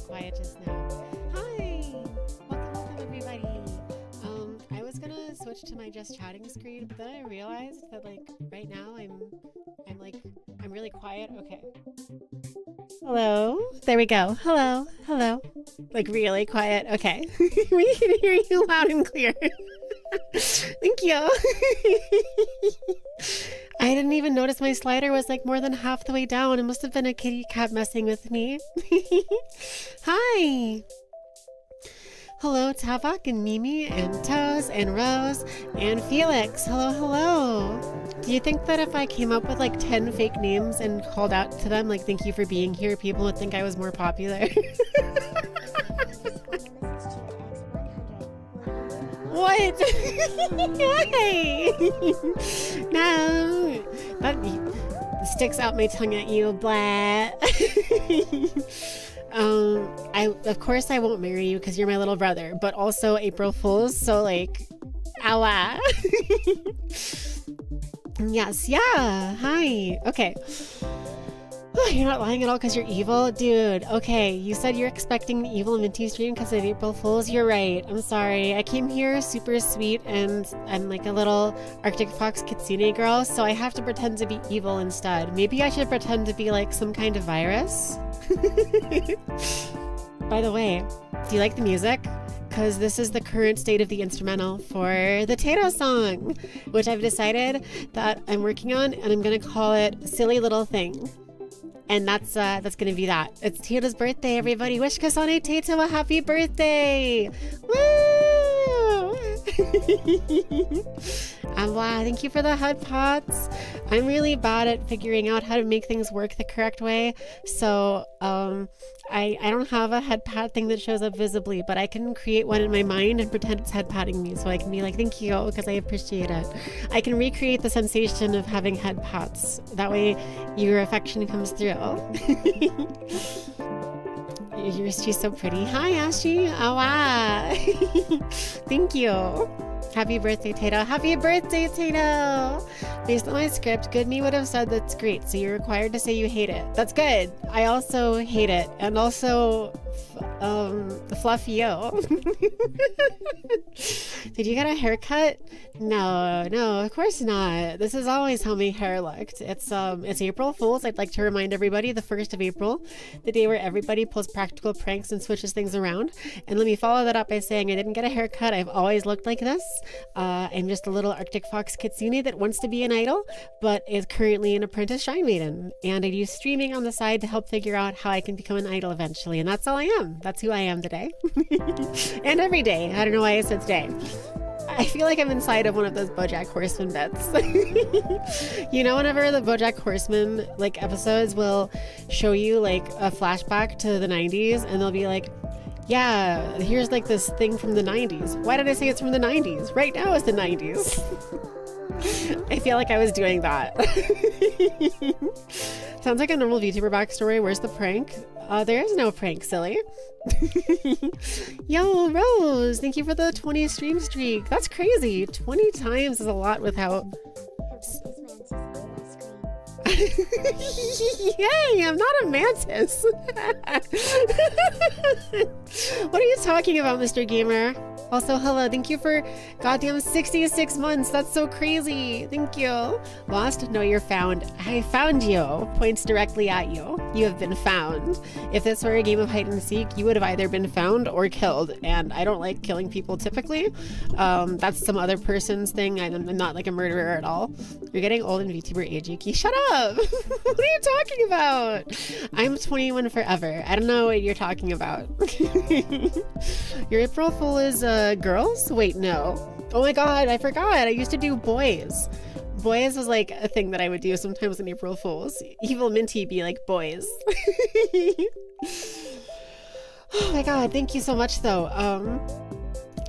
quiet just now. Hi! Welcome everybody. I was gonna switch to my just chatting screen, but then I realized that like right now I'm really quiet. Okay. Hello. There we go. Hello. Hello. Like really quiet. Okay. We can hear you loud and clear. Thank you. I didn't even notice my slider was like more than half the way down. It must have been a kitty cat messing with me. Hi. Hello, Tavok and Mimi and Toes and Rose and Felix. Hello, hello. Do you think that if I came up with like 10 fake names and called out to them, like, thank you for being here, people would think I was more popular? What? Why? No. That sticks out my tongue at you, blah. Of course I won't marry you because you're my little brother, but also April Fools, so like, owa. Yes, yeah, hi. Okay. You're not lying at all because you're evil? Dude, okay, you said you're expecting the evil Minty stream because of April Fools? You're right, I'm sorry. I came here super sweet and I'm like a little Arctic Fox Kitsune girl, so I have to pretend to be evil instead. Maybe I should pretend to be like some kind of virus? By the way, do you like the music? Because this is the current state of the instrumental for the Tato song, which I've decided that I'm working on, and I'm gonna call it Silly Little Thing. And that's gonna be that. It's Tato's birthday, everybody. Wish Kasane Tato a happy birthday! Woo! Wow, thank you for the HUD pots. I'm really bad at figuring out how to make things work the correct way. So I don't have a head pat thing that shows up visibly, but I can create one in my mind and pretend it's head patting me. So I can be like, thank you, because I appreciate it. I can recreate the sensation of having head pats. That way your affection comes through. She's so pretty. Hi, Ashley. Oh, wow. Thank you. Happy birthday, Tato. Happy birthday, Tato. Based on my script, Good Me would have said that's great, so you're required to say you hate it. That's good. I also hate it. And also, Fluffy Yo. Did you get a haircut? No, of course not. This is always how my hair looked. It's April Fools. I'd like to remind everybody the 1st of April, the day where everybody pulls practical pranks and switches things around. And let me follow that up by saying I didn't get a haircut. I've always looked like this. I'm just a little Arctic Fox Kitsune that wants to be an idol, but is currently an apprentice shrine maiden. And I do streaming on the side to help figure out how I can become an idol eventually. And that's all I am. That's who I am today. And every day. I don't know why I said today. I feel like I'm inside of one of those BoJack Horseman bits. You know, whenever the BoJack Horseman like episodes will show you like a flashback to the 90s and they'll be like, yeah, here's like this thing from the 90s. Why did I say it's from the 90s? Right now it's the 90s. I feel like I was doing that. Sounds like a normal VTuber backstory. Where's the prank? There is no prank, silly. Yo, Rose, thank you for the 20 stream streak. That's crazy. 20 times is a lot without... Yay, I'm not a mantis. What are you talking about, Mr. Gamer? Also, hello, thank you for goddamn 66 months. That's so crazy. Thank you. Lost? No, you're found. I found you. Points directly at you. You have been found. If this were a game of hide and seek, you would have either been found or killed. And I don't like killing people typically. That's some other person's thing. I'm not like a murderer at all. You're getting old in VTuber age, Yuki. Shut up! What are you talking about? I'm 21 forever. I don't know what you're talking about. Your April Fool is girls? Wait, no. Oh my god, I forgot. I used to do boys. Boys was like a thing that I would do sometimes in April Fools. Evil Minty be like boys. Oh my god, thank you so much though.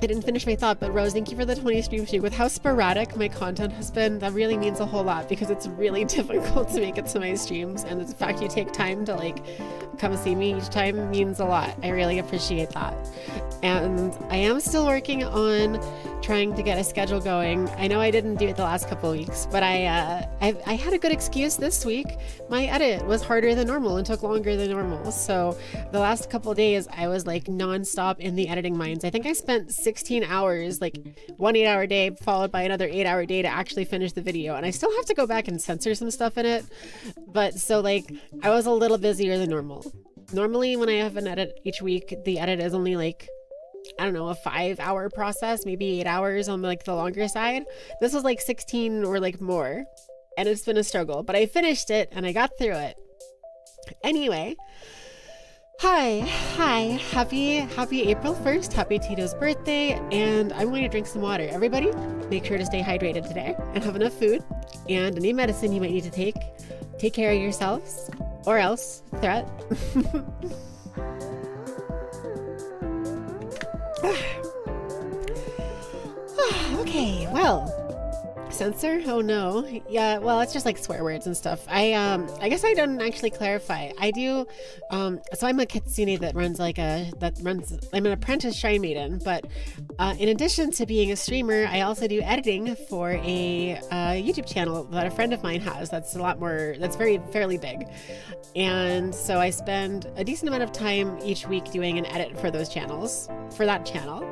I didn't finish my thought, but Rose, thank you for the 20 stream streak. With how sporadic my content has been, that really means a whole lot because it's really difficult to make it to my streams, and the fact you take time to like come see me each time means a lot. I really appreciate that. And I am still working on trying to get a schedule going. I know I didn't do it the last couple of weeks, but I had a good excuse this week. My edit was harder than normal and took longer than normal. So the last couple of days I was like nonstop in the editing mines. I think I spent 16 hours, like one 8-hour day followed by another 8-hour day to actually finish the video. And I still have to go back and censor some stuff in it. But so like I was a little busier than normal. Normally when I have an edit each week, the edit is only like, I don't know, a 5-hour process, maybe 8 hours on like the longer side. This was like 16 or like more, and it's been a struggle, but I finished it and I got through it. Anyway, hi, happy April 1st, happy Tito's birthday, and I'm going to drink some water. Everybody, make sure to stay hydrated today and have enough food and any medicine you might need to take. Take care of yourselves, or else, threat. Okay, well, censor? Oh no. Yeah, well, it's just like swear words and stuff. I guess I didn't actually clarify. I do so I'm a kitsune that runs I'm an apprentice shrine maiden, but in addition to being a streamer, I also do editing for a YouTube channel that a friend of mine has that's fairly big. And so I spend a decent amount of time each week doing an edit for that channel.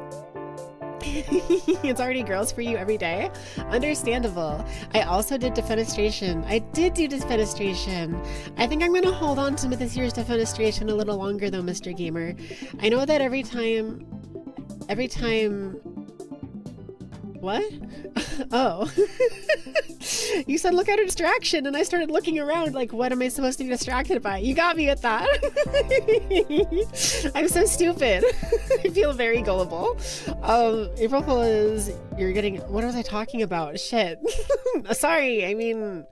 It's already girls for you every day. Understandable. I also did defenestration. I did do defenestration. I think I'm gonna hold on to this year's defenestration a little longer though, Mr. Gamer. I know that every time what? Oh. You said look at a distraction, and I started looking around like, what am I supposed to be distracted by? You got me at that. I'm so stupid. I feel very gullible. April Fool is, what was I talking about? Shit. Sorry, I mean,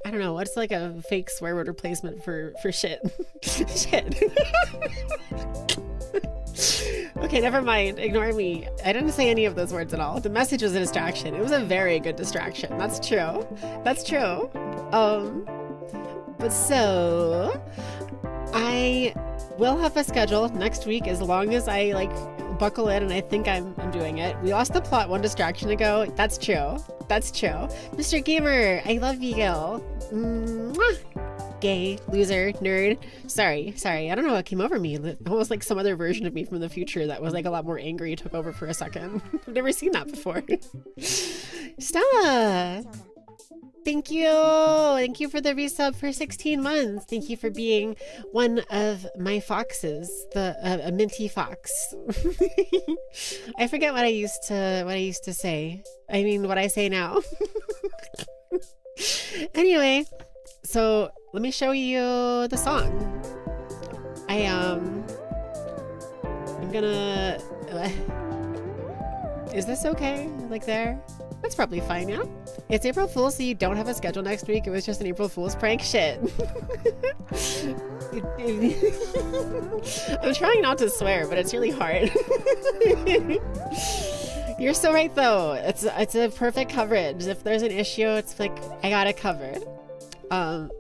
I don't know, what's like a fake swear word replacement for shit? Shit. Okay, never mind. Ignore me. I didn't say any of those words at all. The message was a distraction. It was a very good distraction. That's true. That's true. But so I will have a schedule next week as long as I like buckle in, and I think I'm doing it. We lost the plot one distraction ago. That's true. That's true. Mr. Gamer, I love you. Mwah. Gay, loser, nerd. Sorry. I don't know what came over me. Almost like some other version of me from the future that was like a lot more angry took over for a second. I've never seen that before. Stella! Thank you! Thank you for the resub for 16 months. Thank you for being one of my foxes, a minty fox. I forget what I used to say. I mean, what I say now. Anyway, so let me show you the song. I'm gonna... is this okay? Like there? That's probably fine, yeah? It's April Fool's, so you don't have a schedule next week. It was just an April Fool's prank. Shit. I'm trying not to swear, but it's really hard. You're so right, though. It's a perfect coverage. If there's an issue, it's like, I got it covered.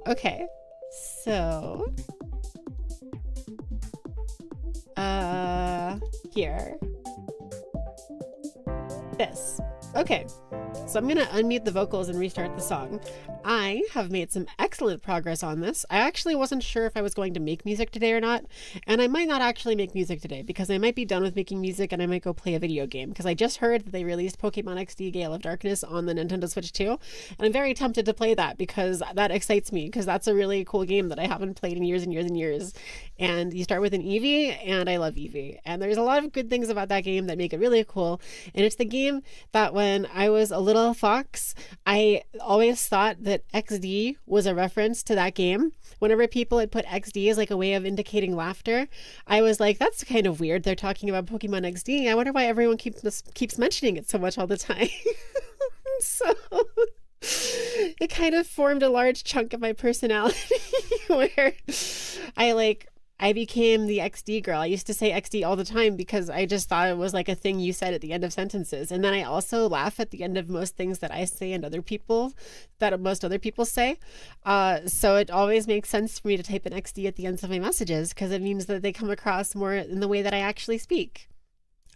Okay. So... here. This. Okay. So I'm gonna unmute the vocals and restart the song. I have made some excellent progress on this. I actually wasn't sure if I was going to make music today or not, and I might not actually make music today because I might be done with making music and I might go play a video game, because I just heard that they released Pokemon XD Gale of Darkness on the Nintendo Switch 2, and I'm very tempted to play that because that excites me, because that's a really cool game that I haven't played in years and years and years. And you start with an Eevee, and I love Eevee, and there's a lot of good things about that game that make it really cool. And it's the game that when I was a little fox, I always thought that XD was a reference to that game. Whenever people had put XD as like a way of indicating laughter, I was like, that's kind of weird. They're talking about Pokemon XD. I wonder why everyone keeps mentioning it so much all the time. So it kind of formed a large chunk of my personality where I became the XD girl. I used to say XD all the time because I just thought it was like a thing you said at the end of sentences. And then I also laugh at the end of most things that I say and most other people say. So it always makes sense for me to type an XD at the ends of my messages because it means that they come across more in the way that I actually speak.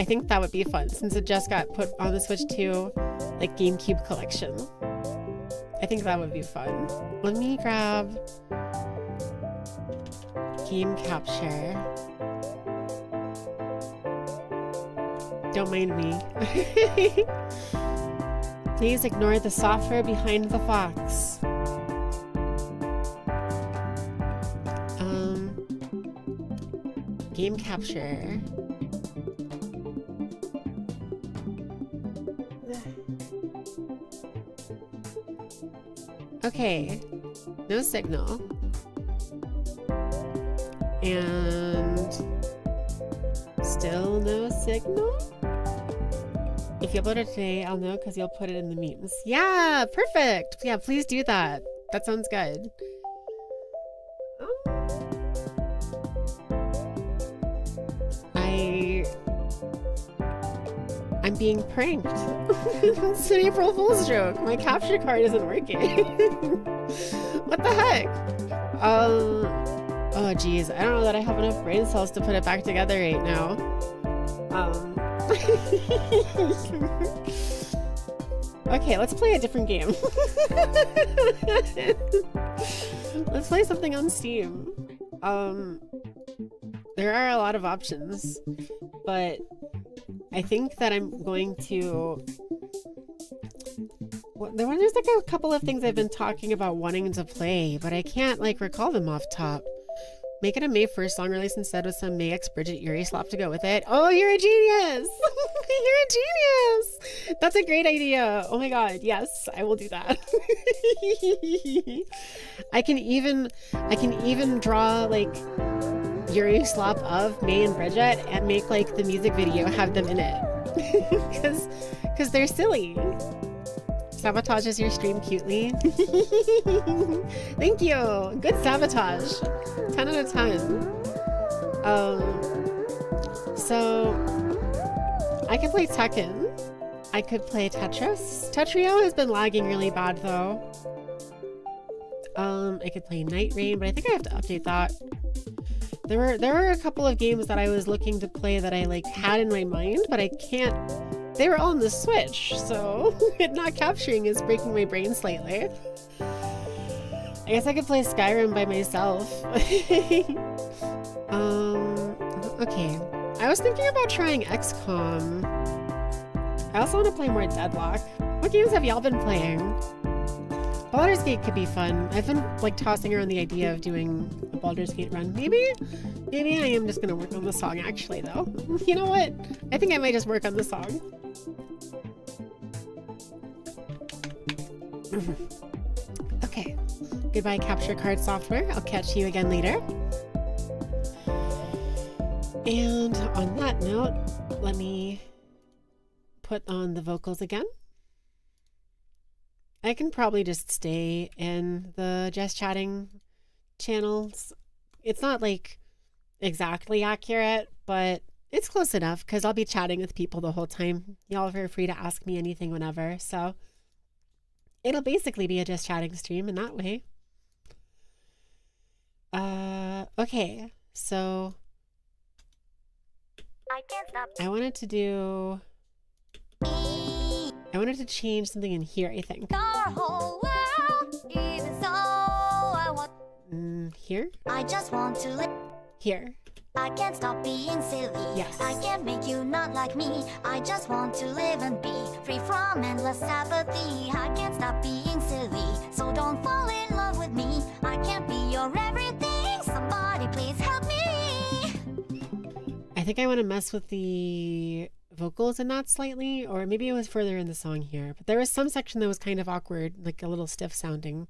I think that would be fun since it just got put on the Switch 2, like GameCube collection. I think that would be fun. Let me grab game capture. Don't mind me. Please ignore the software behind the fox. Game capture. Okay, no signal. And still no signal? If you upload it today, I'll know because you'll put it in the memes. Yeah, perfect. Yeah, please do that. That sounds good. I'm being pranked. It's an April Fool's joke. My capture card isn't working. What the heck? Oh geez, I don't know that I have enough brain cells to put it back together right now. Okay, let's play a different game. Let's play something on Steam. There are a lot of options, but I think that I'm going to... There's like a couple of things I've been talking about wanting to play, but I can't like recall them off top. Make it a May 1st song release instead with some May X Bridget Uri slap to go with it. Oh, you're a genius! You're a genius! That's a great idea. Oh my god, yes, I will do that. I can even draw like Yuri slap of May and Bridget and make like the music video have them in it. Because they're silly. Sabotages your stream cutely. Thank you. Good sabotage. 10 out of 10. So I could play Tekken. I could play Tetris. Tetrio has been lagging really bad though. I could play Night Rain, but I think I have to update that. There were a couple of games that I was looking to play that I like had in my mind, but I can't. They were all on the Switch, so it not capturing is breaking my brain slightly. I guess I could play Skyrim by myself. Okay. I was thinking about trying XCOM. I also want to play more Deadlock. What games have y'all been playing? Baldur's Gate could be fun. I've been like tossing around the idea of doing a Baldur's Gate run. Maybe I am just gonna work on the song actually though. You know what? I think I might just work on the song. Okay. Goodbye capture card software. I'll catch you again later. And on that note, let me put on the vocals again. I can probably just stay in the just chatting channels. It's not like exactly accurate, but it's close enough because I'll be chatting with people the whole time. Y'all are free to ask me anything whenever. So it'll basically be a just chatting stream in that way. Okay, so I wanted to change something in here, I think. Here? I just want to live. Here. I can't stop being silly. Yes. I can't make you not like me. I just want to live and be free from endless apathy. I can't stop being silly, so don't fall in love with me. I can't be your everything. Somebody please help me. I think I want to mess with the vocals in that slightly, or maybe it was further in the song here. But there was some section that was kind of awkward, like a little stiff sounding.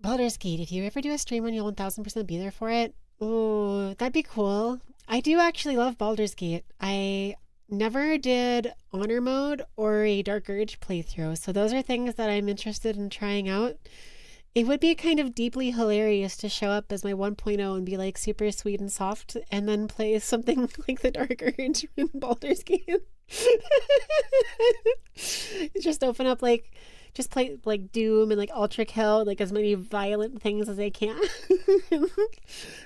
Baldur's Gate, if you ever do a stream on, you'll 1000% be there for it. Oh, that'd be cool. I do actually love Baldur's Gate. I never did honor mode or a Dark Urge playthrough, so those are things that I'm interested in trying out. It would be kind of deeply hilarious to show up as my 1.0 and be like super sweet and soft and then play something like the Dark Urge in Baldur's Gate. Just open up like just play like Doom and like Ultra Kill, like as many violent things as I can.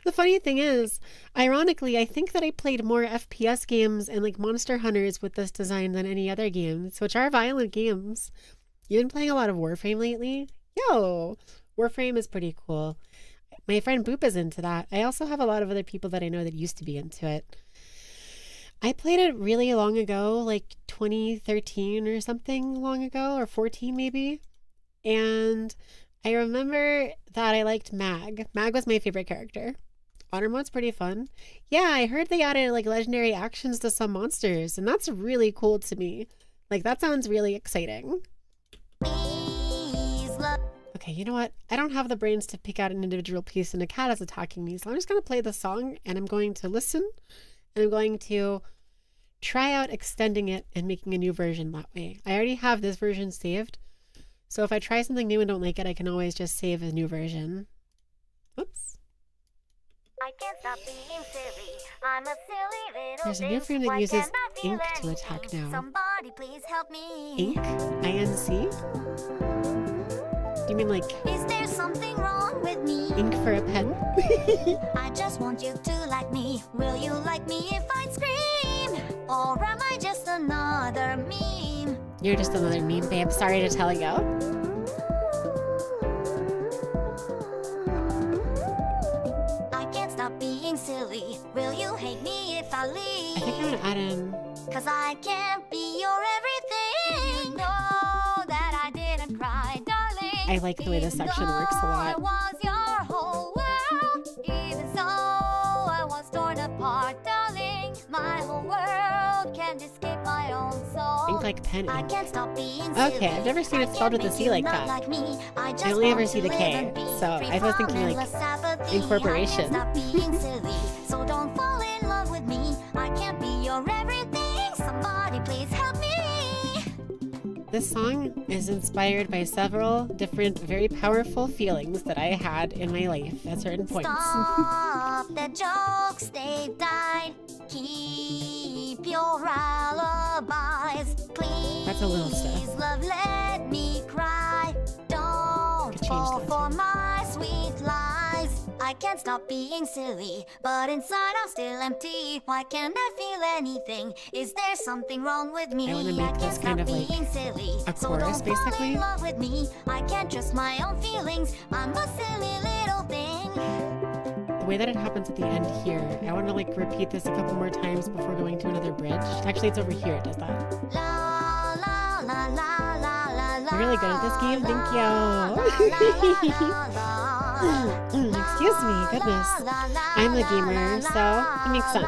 The funny thing is, ironically, I think that I played more FPS games and like Monster Hunters with this design than any other games, which are violent games. You've been playing a lot of Warframe lately? Yo, Warframe is pretty cool. My friend Boop is into that. I also have a lot of other people that I know that used to be into it. I played it really long ago, like 2013 or something long ago, or 14 maybe. And I remember that I liked Mag. Mag was my favorite character. Honor mode's pretty fun. Yeah, I heard they added like legendary actions to some monsters, and that's really cool to me. Like, that sounds really exciting. Okay, you know what? I don't have the brains to pick out an individual piece and a cat is attacking me, so I'm just going to play the song and I'm going to listen and I'm going to try out extending it and making a new version that way. I already have this version saved, so if I try something new and don't like it, I can always just save a new version. Oops. I can't stop being silly. I'm a silly little There's a new frame that uses ink to attack now. Somebody please help me. Ink? I-N-C? Do you mean like Is there something wrong with me? ink for a pen? I just want you to like me. Will you like me if I scream? Or am I just another meme? You're just another meme, babe. Sorry to tell you. I can't stop being silly. Will you hate me if I leave? I think I'm gonna add in. Cause I can't be your everything. Know that I didn't cry, darling. I like the way this section works a lot. I was your whole world. Even so, I was torn apart, darling. My whole world can't escape my own soul. Ink like pen I ink. can't stop being silly. Okay, I've never seen it spelled with a C like that. I only ever see the K, so I was thinking like incorporation. I can't stop being silly, so don't fall in love with me. I can't be your everything. Somebody please help me. This song is inspired by several different very powerful feelings that I had in my life at certain points. Stop the jokes, they've died. Keep your alibis, please. That's a little stuff. Love, let me cry. Don't Could change fall that for too. my sweet lies. I can't stop being silly, but inside I'm still empty. Why can't I feel anything? Is there something wrong with me? I wanna make can't this stop kind of like being silly. a So chorus, don't fall basically. in love with me. I can't trust my own feelings. I'm a silly little thing. The way that it happens at the end here, I want to like repeat this a couple more times before going to another bridge. Actually, it's over here. It does that. La la la la la la la. You're really good at this game. Thank you. Excuse me. Goodness. I'm a gamer, so it makes sense.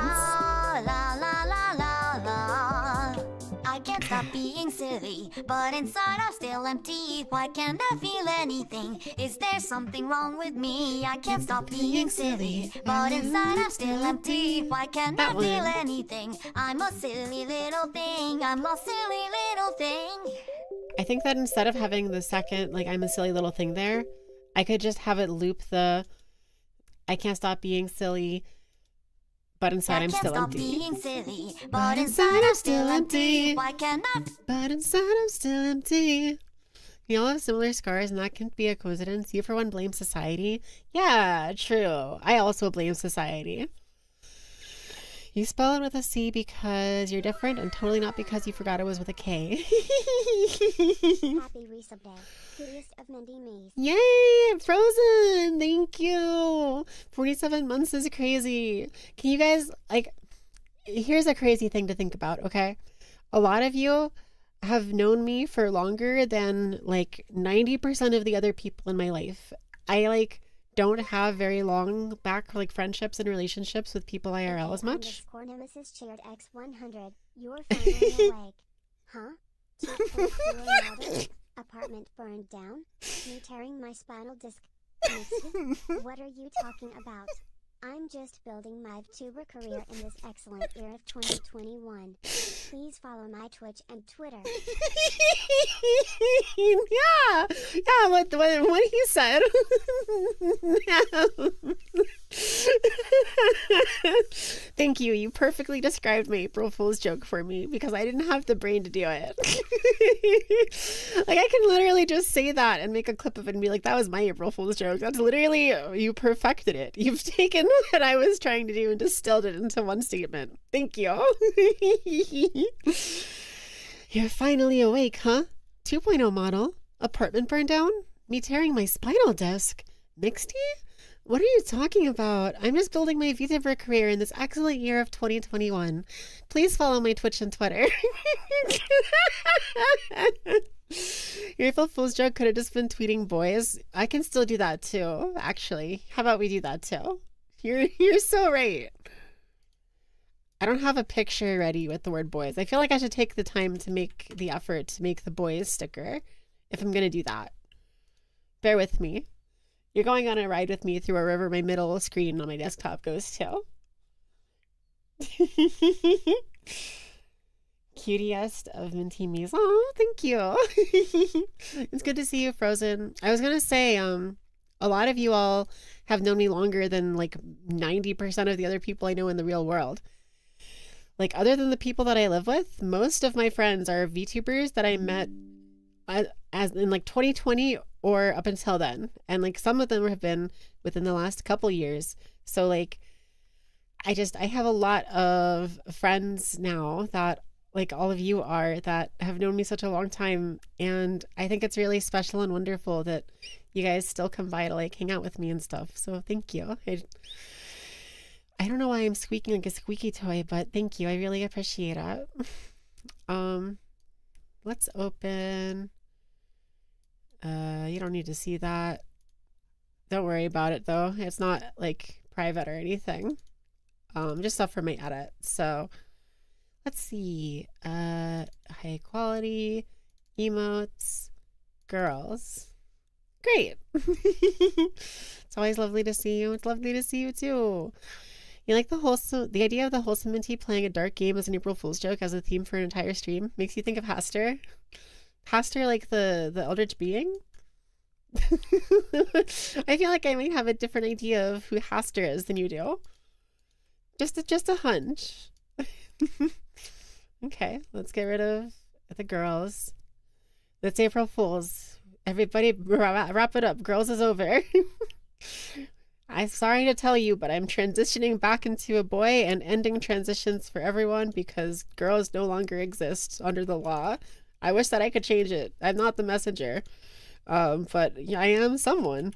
I can't stop being silly, but inside I'm still empty. Why can't I feel anything? Is there something wrong with me? I can't stop being silly, but inside I'm still empty. Why can't I That one. feel anything? I'm a silly little thing. I'm a silly little thing. I think that instead of having the second, like, I'm a silly little thing there, I could just have it loop the I can't stop being silly, but inside I'm still empty. Being silly, but inside I'm still empty. Why can't I? But inside I'm still empty. We all have similar scars, and that can be a coincidence. You, for one, blame society. Yeah, true. I also blame society. You spell it with a C because you're different, and totally not because you forgot it was with a K. Happy resub day. Prettiest of Mindy Me's. Yay! Frozen! Thank you! 47 months is crazy. Can you guys, like, here's a crazy thing to think about, okay? A lot of you have known me for longer than, like, 90% of the other people in my life. I, like, don't have very long back, like, friendships and relationships with people IRL as much. Nemesis shared X100. You're finally awake. Huh? 2.0 apartment burned down? Me tearing my spinal disc. Nixie? What are you talking about? I'm just building my VTuber career in this excellent year of 2021. Please follow my Twitch and Twitter. Yeah, what he said. Thank you. You perfectly described my April Fool's joke for me because I didn't have the brain to do it. Like, I can literally just say that and make a clip of it and be like, that was my April Fool's joke. That's literally, you perfected it. You've taken what I was trying to do and distilled it into one statement. Thank you. You're finally awake, huh? 2.0 model. Apartment burned down? Me tearing my spinal disc? Mixed tea? What are you talking about? I'm just building my VTuber career in this excellent year of 2021. Please follow my Twitch and Twitter. Your April Fool's joke could have just been tweeting boys. I can still do that too, actually. How about we do that too? You're so right. I don't have a picture ready with the word boys. I feel like I should take the time to make the effort to make the boys sticker if I'm going to do that. Bear with me. You're going on a ride with me through wherever my middle screen on my desktop goes to. Cutest of Minty Me's. Oh, thank you. It's good to see you, Frozen. I was going to say, a lot of you all have known me longer than like 90% of the other people I know in the real world. Like, other than the people that I live with, most of my friends are VTubers that I met as in like 2020 or up until then. And like some of them have been within the last couple years. So like, I have a lot of friends now that like all of you are that have known me such a long time. And I think it's really special and wonderful that you guys still come by to like hang out with me and stuff. So thank you. I don't know why I'm squeaking like a squeaky toy, but thank you. I really appreciate it. Let's open. You don't need to see that. Don't worry about it though. It's not like private or anything. Just stuff for my edit. So let's see. High quality emotes, girls. Great. It's always lovely to see you. It's lovely to see you too. You like the idea of the wholesome Minty playing a dark game as an April Fool's joke as a theme for an entire stream? Makes you think of Haster? Haster, like the Eldritch being? I feel like I might have a different idea of who Haster is than you do. Just a hunch. Okay, let's get rid of the girls. That's April Fool's. Everybody wrap it up. Girls is over. I'm sorry to tell you, but I'm transitioning back into a boy and ending transitions for everyone because girls no longer exist under the law. I wish that I could change it. I'm not the messenger, but I am someone.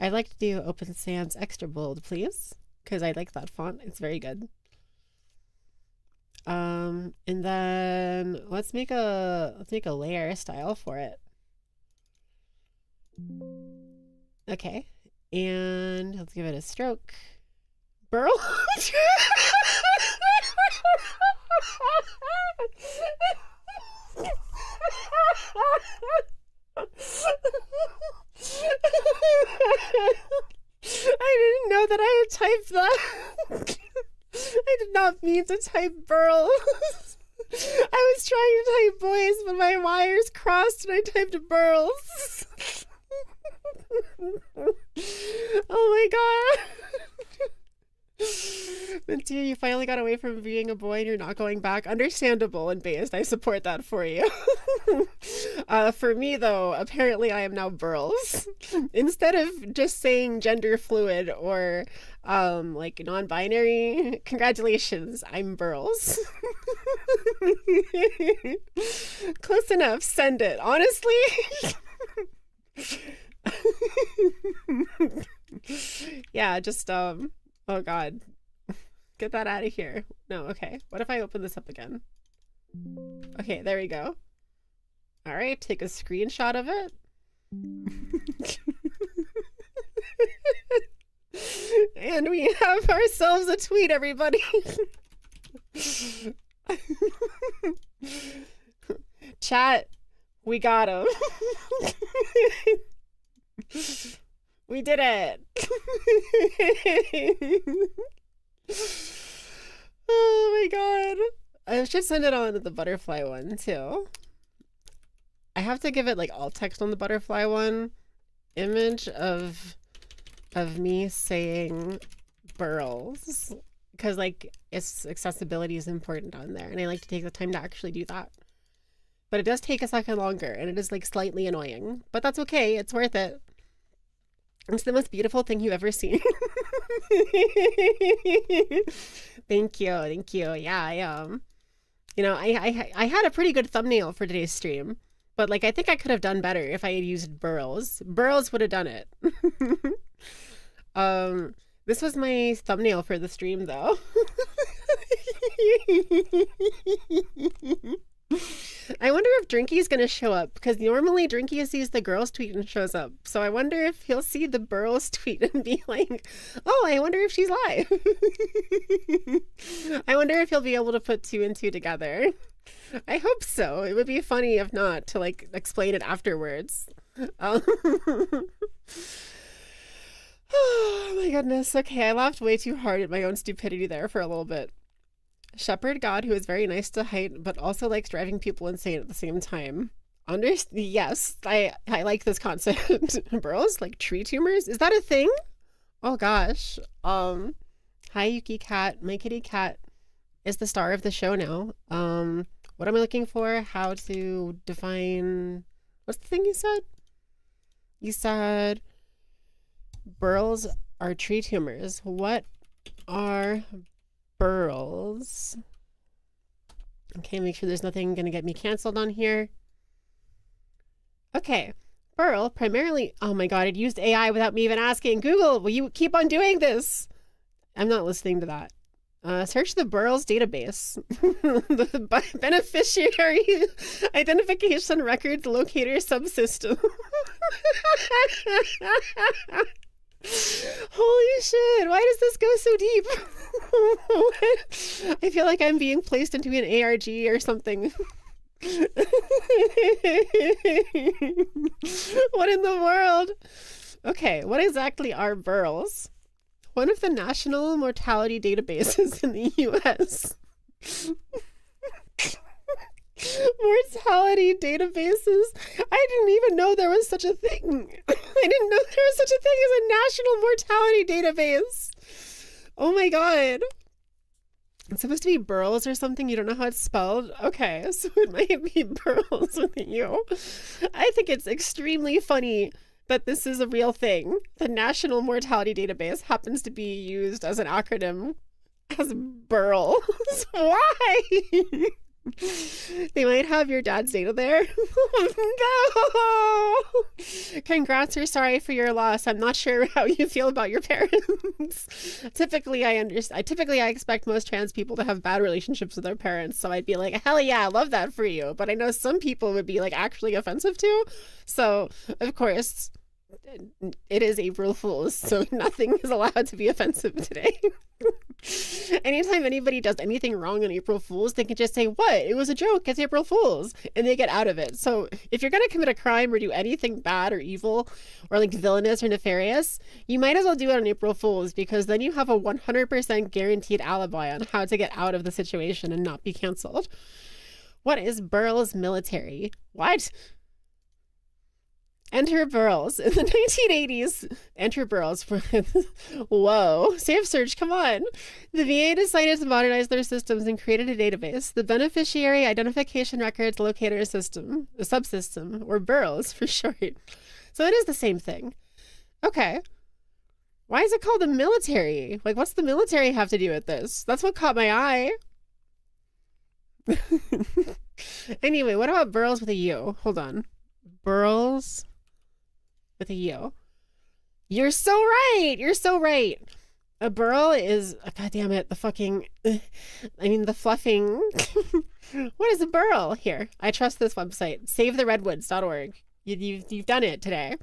I'd like to do Open Sans extra bold, please, because I like that font. It's very good. And then let's make a layer style for it. Okay. And let's give it a stroke. Burl? I didn't know that I had typed that. I did not mean to type burl. I was trying to type boys, but my wires crossed and I typed burls. Oh my god. Minty, you finally got away from being a boy and you're not going back. Understandable and based. I support that for you. For me though, apparently I am now burls. Instead of just saying gender fluid or like non-binary, congratulations, I'm burls. Close enough, send it. Honestly. Yeah, just oh god, get that out of here. No, okay, what if I open this up again? Okay, there we go. All right, take a screenshot of it. And we have ourselves a tweet, everybody. Chat, we got him. We did it. Oh my god. I should send it on to the butterfly one too. I have to give it like alt text on the butterfly one. Image of of me saying burls because like its accessibility is important on there, and I like to take the time to actually do that. But it does take a second longer, and it is like slightly annoying, but that's okay. It's worth it. It's the most beautiful thing you've ever seen. Thank you. Yeah, I had a pretty good thumbnail for today's stream, but like I think I could have done better if I had used burls. Burls would have done it. This was my thumbnail for the stream, though. I wonder if Drinky's gonna show up, because normally Drinky sees the girls tweet and shows up. So I wonder if he'll see the girls tweet and be like, oh, I wonder if she's live. I wonder if he'll be able to put 2 and 2 together. I hope so. It would be funny if not, to like explain it afterwards. Oh my goodness. Okay, I laughed way too hard at my own stupidity there for a little bit. Shepherd god who is very nice to height, but also likes driving people insane at the same time. Yes, I like this concept. Burls, like tree tumors? Is that a thing? Oh gosh. Hi Yuki Cat. My kitty cat is the star of the show now. What am I looking for? How to define... What's the thing you said? You said burls are tree tumors. What are burls? Okay, make sure there's nothing gonna get me canceled on here. Okay, burl primarily... Oh my god, it used AI without me even asking. Google, will you keep on doing this? I'm not listening to that. Search the burls database. The beneficiary identification records locator subsystem. Holy shit, why does this go so deep? I feel like I'm being placed into an ARG or something. What in the world? Okay, what exactly are burls? One of the national mortality databases in the US. Mortality databases? I didn't even know there was such a thing. I didn't know there was such a thing as a national mortality database. Oh my god. It's supposed to be burls or something. You don't know how it's spelled? Okay, so it might be burls with a U. I think it's extremely funny that this is a real thing. The National Mortality Database happens to be used as an acronym as burls. Why? They might have your dad's data there. No! Congrats or sorry for your loss. I'm not sure how you feel about your parents. Typically, I expect most trans people to have bad relationships with their parents. So I'd be like, hell yeah, I love that for you. But I know some people would be like actually offensive to. So, of course, it is April Fool's. So nothing is allowed to be offensive today. Anytime anybody does anything wrong on April Fool's, they can just say, what? It was a joke. It's April Fool's. And they get out of it. So if you're going to commit a crime or do anything bad or evil or like villainous or nefarious, you might as well do it on April Fool's, because then you have a 100% guaranteed alibi on how to get out of the situation and not be canceled. What is burls military? What? Enter burls. In the 1980s, enter burls. Whoa. Safe search, come on. The VA decided to modernize their systems and created a database, the Beneficiary Identification Records Locator System, a subsystem, or burls for short. So it is the same thing. Okay. Why is it called the military? Like, what's the military have to do with this? That's what caught my eye. Anyway, what about burls with a U? Hold on. Burls with a U. You're so right. You're so right. A burl is, god damn it, the fucking, the fluffing. What is a burl? Here, I trust this website, savetheredwoods.org. You've done it today.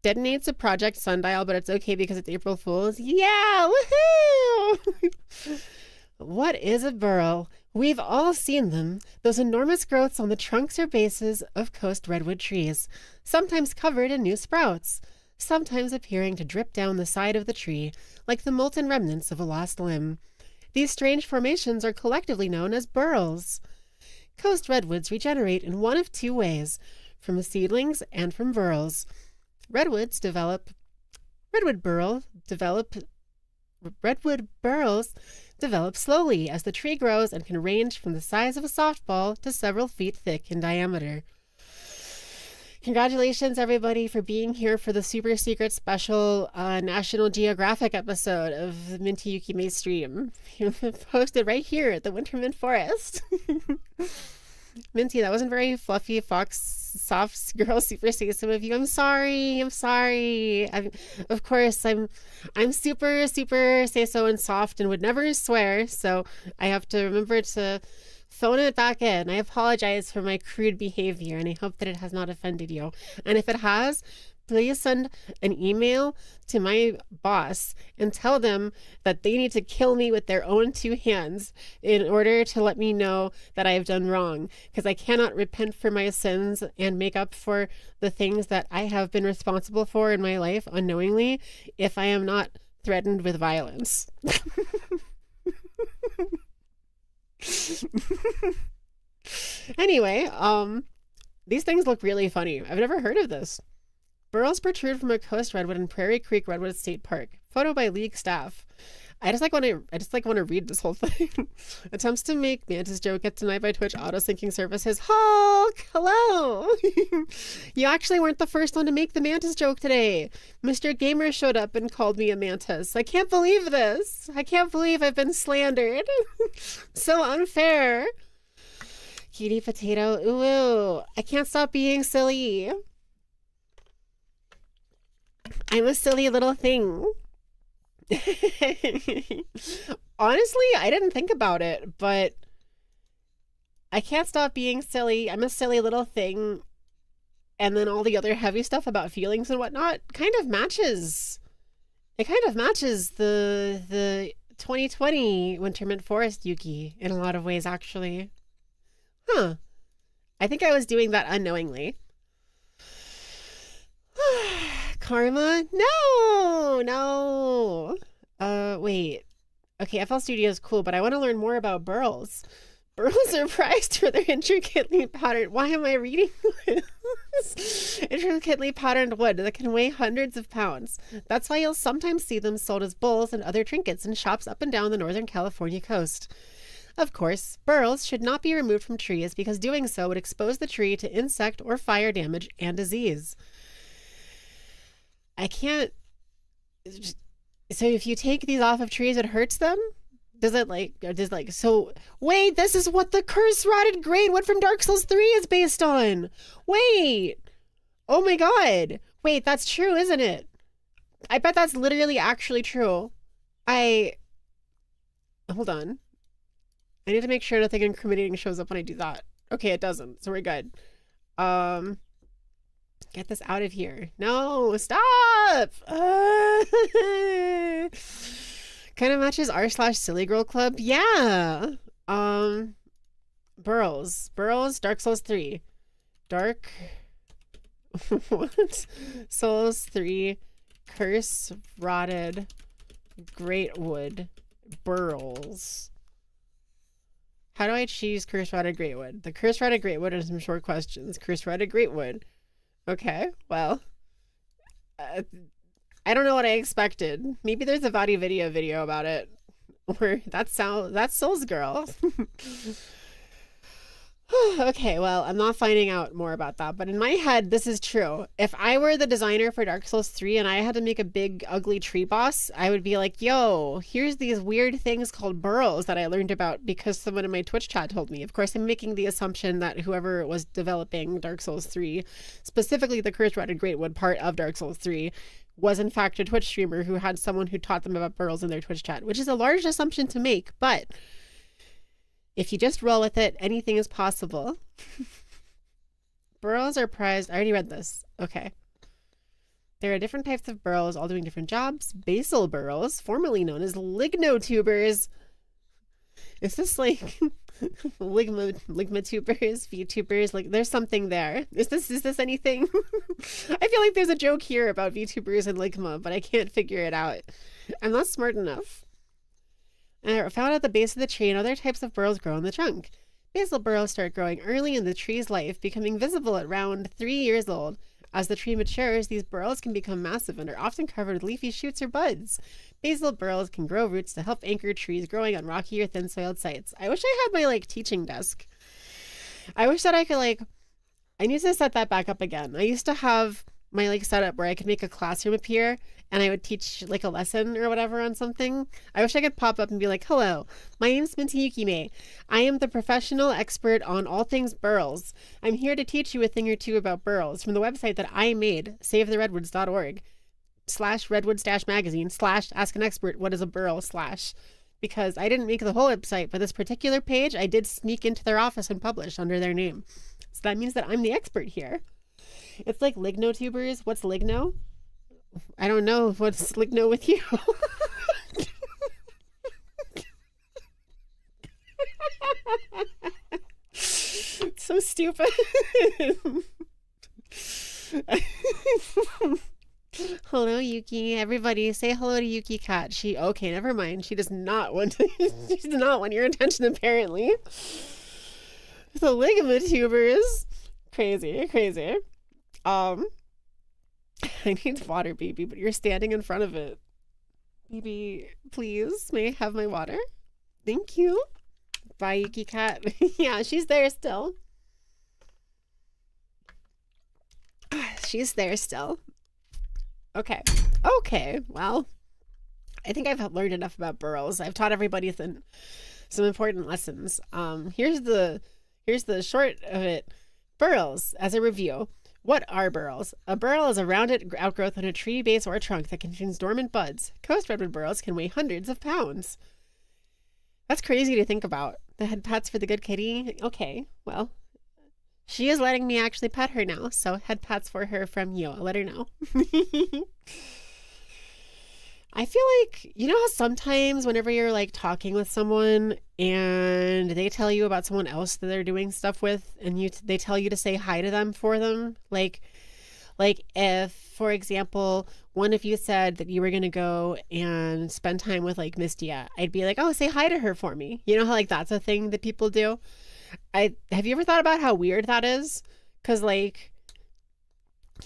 Detonates a Project Sundial, but it's okay because it's April Fool's. Yeah, woohoo! What is a burl? We've all seen them, those enormous growths on the trunks or bases of coast redwood trees, sometimes covered in new sprouts, sometimes appearing to drip down the side of the tree like the molten remnants of a lost limb. These strange formations are collectively known as burls. Coast redwoods regenerate in one of two ways, from seedlings and from burls. Redwoods develop Redwood burls develop Redwood burls develop slowly as the tree grows and can range from the size of a softball to several feet thick in diameter. Congratulations, everybody, for being here for the super secret special National Geographic episode of Minty Yukime stream. Posted right here at the Wintermint Forest. Minty, that wasn't very fluffy, fox, soft girl, super some of you. I'm sorry. Of course, I'm super, super say so and soft and would never swear. So I have to remember to phone it back in. I apologize for my crude behavior, and I hope that it has not offended you. And if it has, please send an email to my boss and tell them that they need to kill me with their own two hands in order to let me know that I have done wrong, because I cannot repent for my sins and make up for the things that I have been responsible for in my life unknowingly if I am not threatened with violence. Anyway, these things look really funny. I've never heard of this. Burls protrude from a coast redwood in Prairie Creek Redwood State Park. Photo by league staff. I just want to read this whole thing. Attempts to make mantis joke get denied by Twitch auto syncing services. Hulk, hello. You actually weren't the first one to make the mantis joke today. Mr. Gamer showed up and called me a mantis. I can't believe this. I can't believe I've been slandered. So unfair. Cutie potato. Ooh, I can't stop being silly. I'm a silly little thing. Honestly, I didn't think about it, but I can't stop being silly. I'm a silly little thing. And then all the other heavy stuff about feelings and whatnot kind of matches. It kind of matches the 2020 Wintermint Forest Yuki in a lot of ways, actually. Huh. I think I was doing that unknowingly. Karma? No. Wait. Okay, FL Studio is cool, but I want to learn more about burls. Burls are prized for their intricately patterned... Why am I reading this? Intricately patterned wood that can weigh hundreds of pounds. That's why you'll sometimes see them sold as bowls and other trinkets in shops up and down the Northern California coast. Of course, burls should not be removed from trees because doing so would expose the tree to insect or fire damage and disease. I can't... So if you take these off of trees, it hurts them? So wait, this is what the curse rotted great wood from Dark Souls 3 is based on. Wait. Oh my god. Wait, that's true, isn't it? I bet that's literally actually true. Hold on. I need to make sure nothing incriminating shows up when I do that. Okay, it doesn't, so we're good. Get this out of here. No, stop! Kind of matches r/Silly Girl Club. Yeah. Burls, Dark Souls 3. Dark... What? Souls 3. Curse Rotted Greatwood. Burls. How do I choose Curse Rotted Greatwood? The Curse Rotted Greatwood and some short questions. Curse Rotted Greatwood. Okay, well, I don't know what I expected. Maybe there's a Vadi video about it. Or that's Souls Girl. Okay, well, I'm not finding out more about that, but in my head, this is true. If I were the designer for Dark Souls 3 and I had to make a big, ugly tree boss, I would be like, yo, here's these weird things called burls that I learned about because someone in my Twitch chat told me. Of course, I'm making the assumption that whoever was developing Dark Souls 3, specifically the Curse Rotted Greatwood part of Dark Souls 3, was in fact a Twitch streamer who had someone who taught them about burls in their Twitch chat, which is a large assumption to make, but... if you just roll with it, anything is possible. Burls are prized. I already read this. Okay. There are different types of burls, all doing different jobs. Basal burls, formerly known as lignotubers. Is this like ligmatubers, VTubers? Like, there's something there. Is this anything? I feel like there's a joke here about VTubers and ligma, but I can't figure it out. I'm not smart enough. And are found at the base of the tree, and other types of burls grow in the trunk. Basal burls start growing early in the tree's life, becoming visible at around 3 years old. As the tree matures, these burls can become massive and are often covered with leafy shoots or buds. Basal burls can grow roots to help anchor trees growing on rocky or thin soiled sites. I wish I had my like teaching desk. I wish that I could like, I need to set that back up again. I used to have my like setup where I could make a classroom appear and I would teach like a lesson or whatever on something. I wish I could pop up and be like, hello, my name's Minty Yukime. I am the professional expert on all things burls. I'm here to teach you a thing or two about burls from the website that I made, savetheredwoods.org/redwoods-magazine/ ask an expert what is a burl / because I didn't make the whole website, but this particular page I did sneak into their office and publish under their name. So that means that I'm the expert here. It's like lignotubers. What's ligno? I don't know. What's ligno with you? So stupid. Hello, Yuki. Everybody say hello to Yuki Cat. Okay, never mind. She does not want she does not want your attention, apparently. The ligamatubers. Crazy. I need water, baby, but you're standing in front of it. Baby, please, may I have my water? Thank you. Bye, Yuki Cat. Yeah, she's there still. She's there still. Okay, well, I think I've learned enough about burls. I've taught everybody some important lessons. Here's the short of it. Burls, as a review. What are burls? A burl is a rounded outgrowth on a tree base or trunk that contains dormant buds. Coast redwood burls can weigh hundreds of pounds. That's crazy to think about. The head pats for the good kitty. Okay, well, she is letting me actually pet her now, so head pats for her from you. I'll let her know. I feel like, you know how sometimes whenever you're like talking with someone and they tell you about someone else that they're doing stuff with and they tell you to say hi to them for them? Like if, for example, one of you said that you were going to go and spend time with like Mistia, I'd be like, oh, say hi to her for me. You know how like that's a thing that people do? Have you ever thought about how weird that is? Because like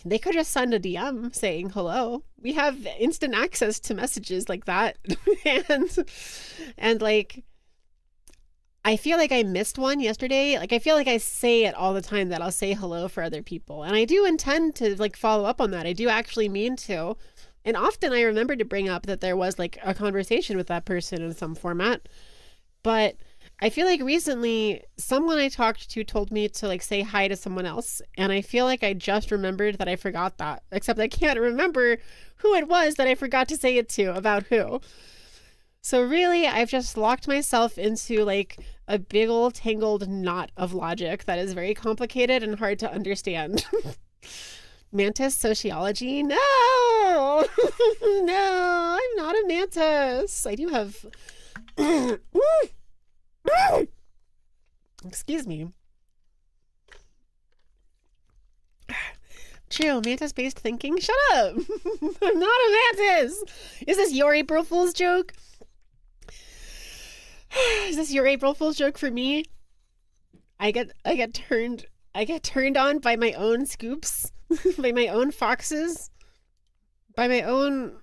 they could just send a DM saying hello. We have instant access to messages like that. and like I feel like I missed one yesterday. Like I feel like I say it all the time that I'll say hello for other people. And I do intend to like follow up on that. I do actually mean to. And often I remember to bring up that there was like a conversation with that person in some format. But I feel like recently someone I talked to told me to like say hi to someone else. And I feel like I just remembered that I forgot that. Except I can't remember who it was that I forgot to say it to about who. So really, I've just locked myself into like a big old tangled knot of logic that is very complicated and hard to understand. Mantis sociology? No! No, I'm not a mantis. I do have... Excuse me. True, mantis-based thinking? Shut up! I'm not a mantis! Is this your April Fool's joke? Is this your April Fool's joke for me? I get turned on by my own scoops, by my own foxes, by my own,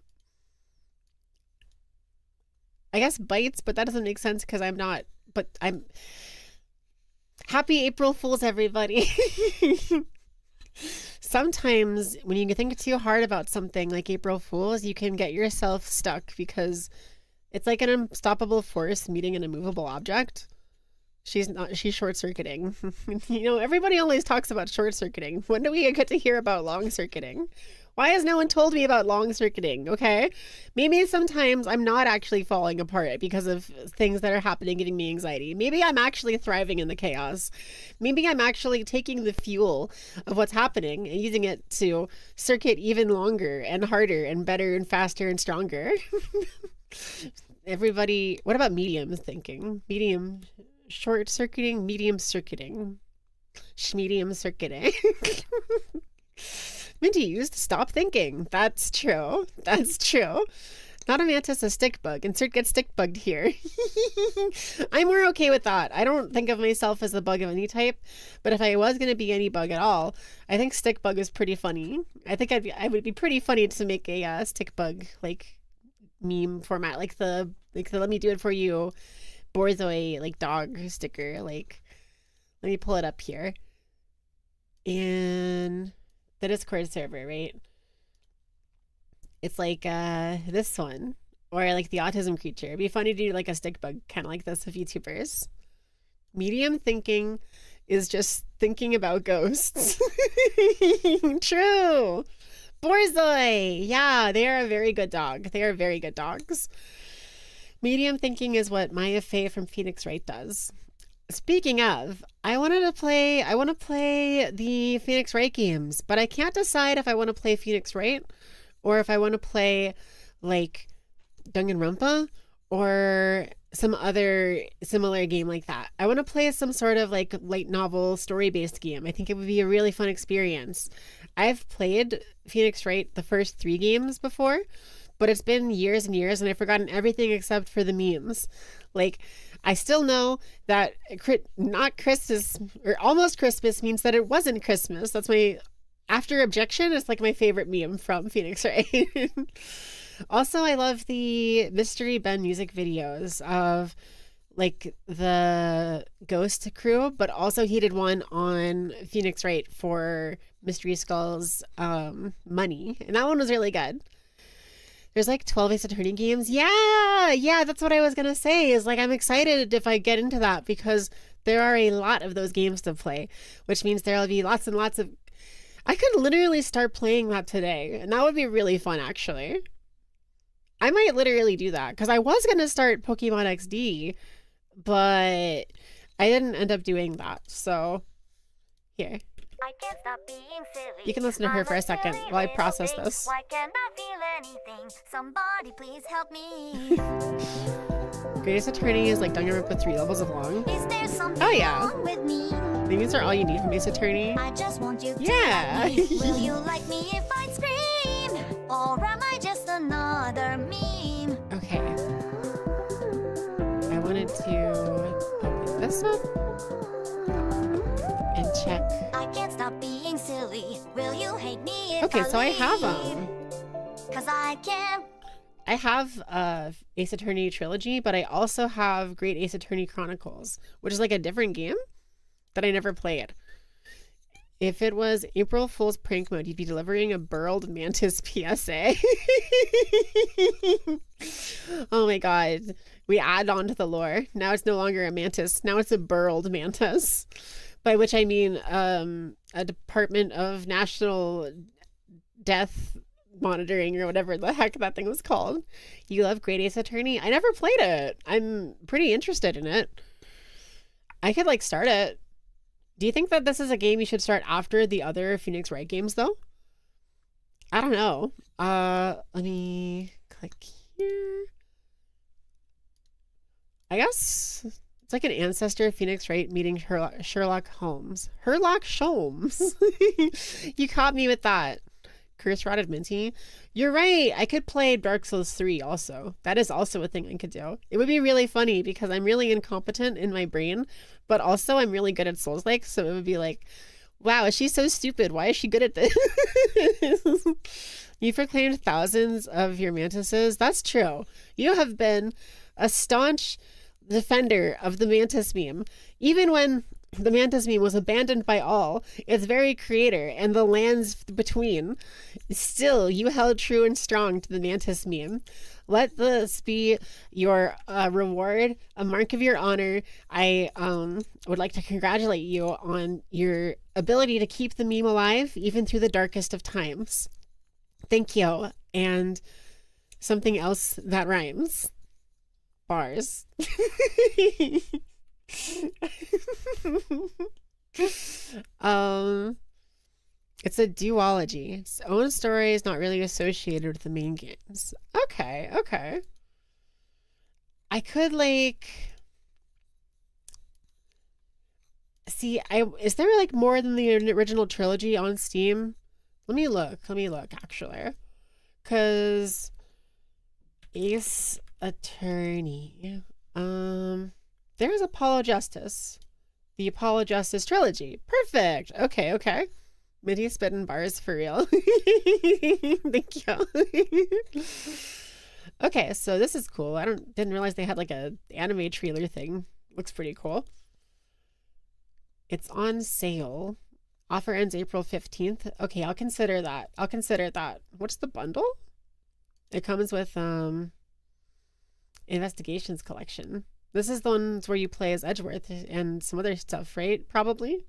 I guess, bites, but that doesn't make sense because I'm not, but I'm happy April Fools, everybody. Sometimes when you think too hard about something like April Fools, you can get yourself stuck because it's like an unstoppable force meeting an immovable object. She's short-circuiting. You know, everybody always talks about short-circuiting. When do we get to hear about long-circuiting? Why has no one told me about long-circuiting, okay? Maybe sometimes I'm not actually falling apart because of things that are happening giving me anxiety. Maybe I'm actually thriving in the chaos. Maybe I'm actually taking the fuel of what's happening and using it to circuit even longer and harder and better and faster and stronger. Everybody, what about medium thinking? Medium short-circuiting, medium circuiting, medium circuiting. Minty used stop thinking. That's true. That's true. Not a mantis, a stick bug. Insert get stick bugged here. I'm more okay with that. I don't think of myself as a bug of any type, but if I was going to be any bug at all, I think stick bug is pretty funny. I think I would be pretty funny to make a stick bug like meme format, like the let me do it for you Borzoi like dog sticker. Like, let me pull it up here. And the Discord server, right? It's like this one, or like the autism creature. It'd be funny to do like a stick bug, kind of like this with YouTubers. Medium thinking is just thinking about ghosts. True. Borzoi. Yeah, they are a very good dog. They are very good dogs. Medium thinking is what Maya Faye from Phoenix Wright does. Speaking of, I want to play the Phoenix Wright games, but I can't decide if I want to play Phoenix Wright or if I want to play like Danganronpa or some other similar game like that. I want to play some sort of like light novel story-based game. I think it would be a really fun experience. I've played Phoenix Wright the first 3 games before, but it's been years and years and I've forgotten everything except for the memes. Like, I still know that not Christmas or almost Christmas means that it wasn't Christmas. That's my after objection. It's like my favorite meme from Phoenix Wright. Also, I love the Mystery Ben music videos of like the Ghost crew, but also he did one on Phoenix Wright for Mystery Skull's Money, and that one was really good. There's like 12 Ace Attorney games. Yeah, that's what I was gonna say, is like I'm excited if I get into that because there are a lot of those games to play, which means there'll be lots and lots of... I could literally start playing that today, and that would be really fun, actually. I might literally do that because I was gonna start Pokemon XD, but I didn't end up doing that. So here, I can't stop being silly. you can listen to her for a second while I process this. Why can't I feel anything? Somebody please help me. Greatest Attorney is like Danganronpa with 3 levels of long. Is there something Oh yeah, wrong with me? maybe these are all you need from Ace Attorney. I just want you to Yeah. like me. Will you like me if I scream? Or am I just another meme? Okay, I wanted to open this up and check. I can't stop being silly. Will you hate me if Okay, so I have leave? Cause I can't. I have Ace Attorney Trilogy, but I also have Great Ace Attorney Chronicles, which is like a different game that I never played. If it was April Fool's prank mode, you'd be delivering a burled mantis PSA. Oh my god. We add on to the lore. Now it's no longer a mantis. Now it's a burled mantis. By which I mean a Department of National Death Monitoring or whatever the heck that thing was called. You love Great Ace Attorney? I never played it. I'm pretty interested in it. I could like start it. Do you think that this is a game you should start after the other Phoenix Wright games though? I don't know. Let me click here. I guess it's like an ancestor of Phoenix Wright meeting Sherlock Holmes. Sherlock Holmes. You caught me with that. Curse Rotted Minty. You're right. I could play Dark Souls 3 also. That is also a thing I could do. It would be really funny because I'm really incompetent in my brain, but also I'm really good at Souls-like. So it would be like, wow, is she so stupid? Why is she good at this? You proclaimed thousands of your mantises. That's true. You have been a staunch defender of the mantis meme. Even when the mantis meme was abandoned by all, its very creator, and the lands between, still you held true and strong to the mantis meme. Let this be your reward, a mark of your honor. I would like to congratulate you on your ability to keep the meme alive even through the darkest of times. Thank you. And something else that rhymes. Bars. It's a duology. Its own story is not really associated with the main games. Okay. I could like see. Is there like more than the original trilogy on Steam? Let me look actually, because Ace Attorney. There's Apollo Justice. The Apollo Justice trilogy. Perfect. Okay, okay. Minty spitting bars for real. Thank you. Okay, so this is cool. I didn't realize they had like a anime trailer thing. Looks pretty cool. It's on sale. Offer ends April 15th. Okay, I'll consider that. I'll consider that. What's the bundle? It comes with Investigations collection. This is the ones where you play as Edgeworth and some other stuff, right? Probably.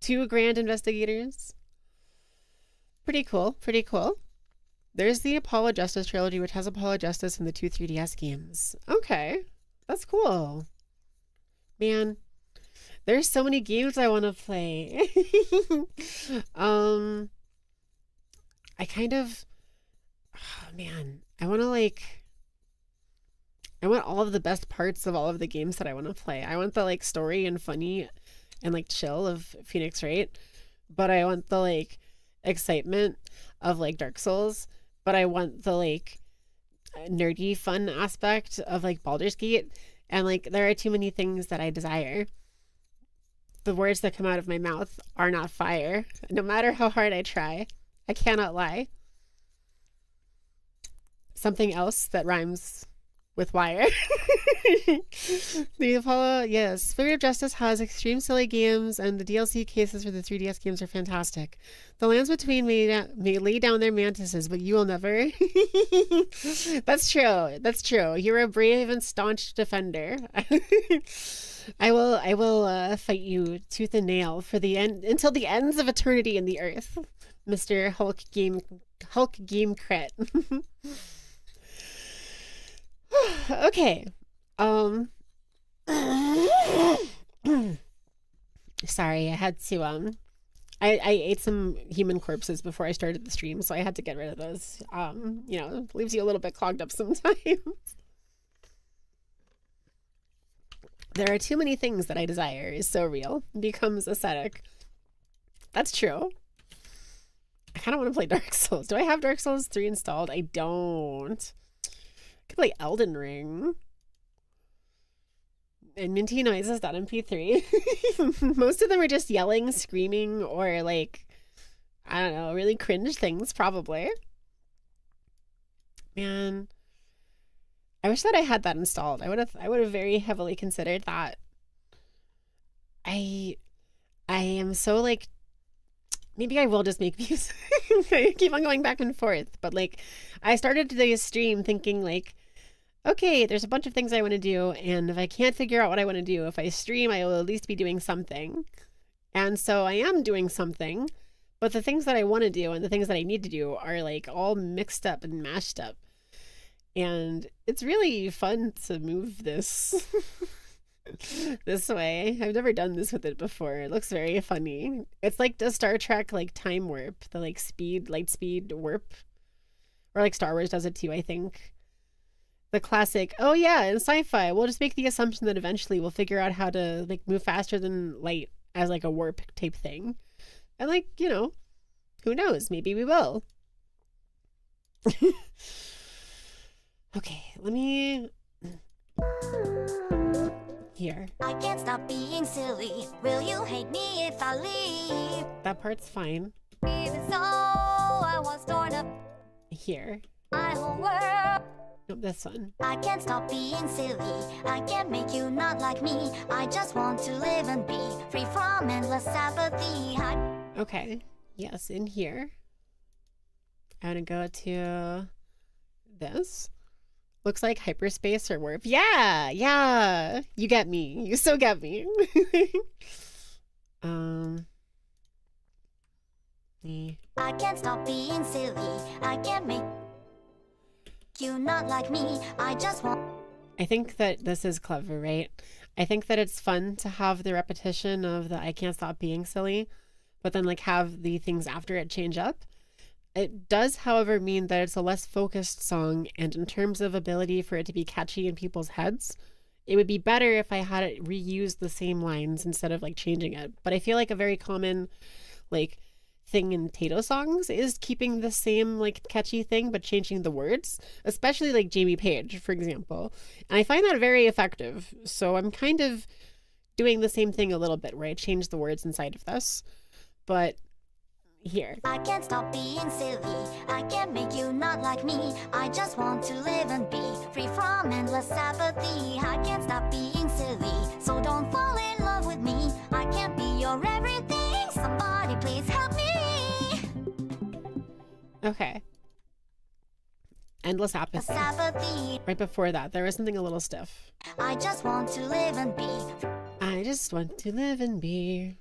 2 grand investigators. Pretty cool. Pretty cool. There's the Apollo Justice trilogy, which has Apollo Justice and the 2 3DS games. Okay. That's cool. Man, there's so many games I want to play. I kind of, oh man, I want all of the best parts of all of the games that I want to play. I want the like story and funny and like chill of Phoenix Wright, but I want the like excitement of like Dark Souls, but I want the like nerdy fun aspect of like Baldur's Gate, and like there are too many things that I desire. The words that come out of my mouth are not fire, no matter how hard I try. I cannot lie. Something else that rhymes with wire. The Apollo, yes. Spirit of Justice has extreme silly games, and the DLC cases for the 3DS games are fantastic. The lands between may lay down their mantises, but you will never. That's true. That's true. You're a brave and staunch defender. I will fight you tooth and nail for the end until the ends of eternity in the earth, Mr. Hulk Game Crit. Okay. Sorry, I had to I ate some human corpses before I started the stream, so I had to get rid of those. You know, leaves you a little bit clogged up sometimes. There are too many things that I desire is so real. It becomes ascetic. That's true. I kind of want to play Dark Souls. Do I have Dark Souls 3 installed? I don't. I could play Elden Ring. And Minty Noises.mp3. Most of them are just yelling, screaming, or like, I don't know, really cringe things, probably. Man, I wish that I had that installed. I would have very heavily considered that. I am so like, maybe I will just make music. I keep on going back and forth, but like, I started today's stream thinking like, okay, there's a bunch of things I want to do, and if I can't figure out what I want to do, if I stream, I will at least be doing something. And so I am doing something, but the things that I want to do and the things that I need to do are like all mixed up and mashed up. And it's really fun to move this this way. I've never done this with it before. It looks very funny. It's like the Star Trek like time warp, the like light speed warp, or like Star Wars does it too, I think. The classic, oh yeah, in sci-fi, we'll just make the assumption that eventually we'll figure out how to like move faster than light as like a warp type thing. And like, you know, who knows? Maybe we will. Okay, let me... Here. I can't stop being silly. Will you hate me if I leave? That part's fine. Even so, I was torn up. Here. My whole world. Nope, this one. I can't stop being silly. I can't make you not like me. I just want to live and be free from endless apathy. Okay. Yes, in here. I'm gonna go to this. Looks like hyperspace or warp. Yeah, yeah. You get me. You so get me. I can't stop being silly. I can't make you not like me. I just want... I think that this is clever, right? I think that it's fun to have the repetition of the I can't stop being silly, but then like have the things after it change up. It does, however, mean that it's a less focused song, and in terms of ability for it to be catchy in people's heads, it would be better if I had it reuse the same lines instead of like changing it. But I feel like a very common like thing in Tato songs is keeping the same like catchy thing but changing the words, especially like Jamie Page, for example. And I find that very effective. So I'm kind of doing the same thing a little bit where I change the words inside of this. But here. I can't stop being silly. I can't make you not like me. I just want to live and be free from endless apathy. I can't stop being silly, so don't fall in love with me. I can't be your everything. Somebody please help me. Okay. Endless apathy. Apathy. Right before that, there was something a little stiff. I just want to live and be. I just want to live and be.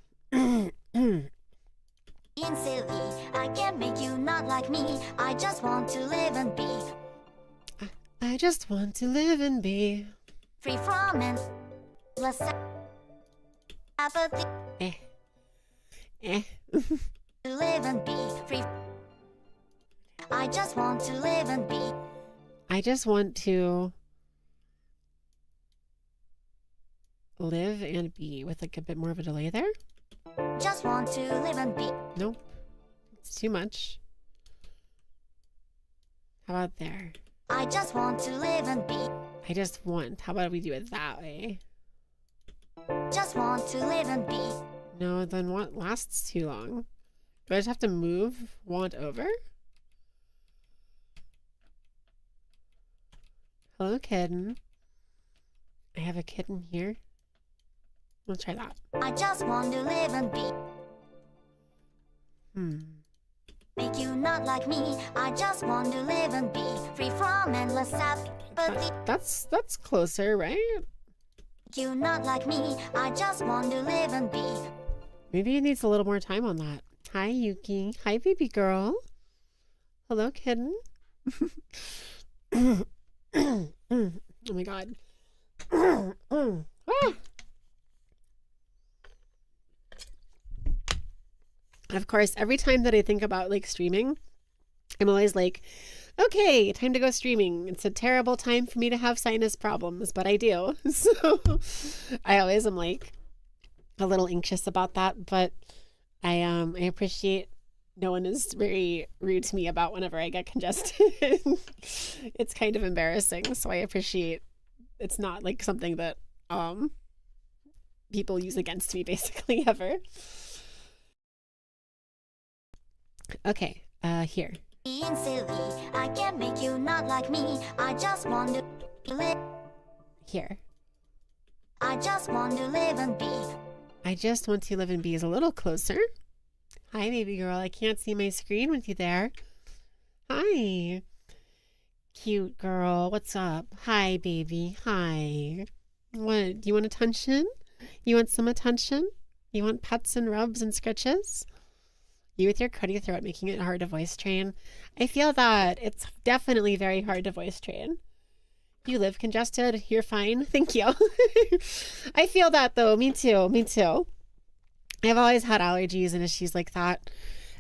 Being silly, I can't make you not like me. I just want to live and be I just want to live and be free from endless apathy. To live and be free. I just want to live and be. I just want to live and be with like a bit more of a delay there. Just want to live and be. Nope. It's too much. How about there? I just want to live and be. I just want. How about we do it that way? Just want to live and be. No, then want lasts too long. Do I just have to move want over? Hello, kitten. I have a kitten here. Let's try that. I just want to live and be. Make you not like me. I just want to live and be free from endless apathy. That's closer, right? Make you not like me. I just want to live and be. Maybe it needs a little more time on that. Hi, Yuki. Hi, baby girl. Hello, kitten. Oh my god. Ah! Of course, every time that I think about like streaming, I'm always like, okay, time to go streaming. It's a terrible time for me to have sinus problems, but I do. So I always am like a little anxious about that, but I appreciate no one is very rude to me about whenever I get congested. It's kind of embarrassing, so I appreciate it's not like something that people use against me basically ever. Okay, here. Being silly, I can't make you not like me. I just want to live. Here. I just want to live and be. I just want to live and be is a little closer. Hi, baby girl. I can't see my screen with you there. Hi. Cute girl. What's up? Hi, baby. Hi. What? Do you want attention? You want some attention? You want pets and rubs and scratches? You with your cruddy throat making it hard to voice train. I feel that it's definitely very hard to voice train. You live congested. You're fine. Thank you. I feel that though. Me too. Me too. I've always had allergies and issues like that.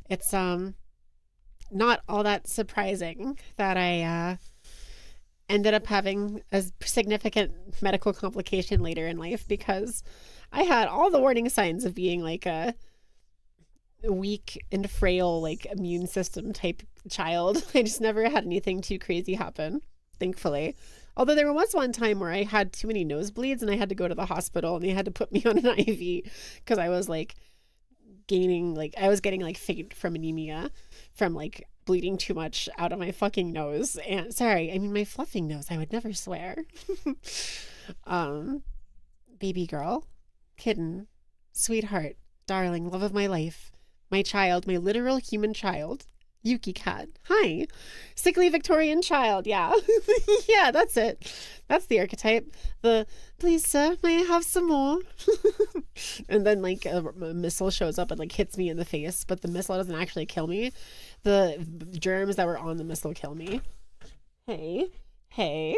It's not all that surprising that I ended up having a significant medical complication later in life because I had all the warning signs of being like a weak and frail like immune system type child. I just never had anything too crazy happen, thankfully. Although there was one time where I had too many nosebleeds and I had to go to the hospital and they had to put me on an IV because I was like getting like faint from anemia from like bleeding too much out of my fucking nose. And sorry, I mean my fluffing nose, I would never swear. Baby girl, kitten, sweetheart, darling, love of my life, my child, my literal human child, Yuki cat. Hi. Sickly Victorian child. Yeah. Yeah, that's it. That's the archetype. The, please sir, may I have some more? And then like a missile shows up and like hits me in the face, but the missile doesn't actually kill me. The germs that were on the missile kill me. Hey. Hey.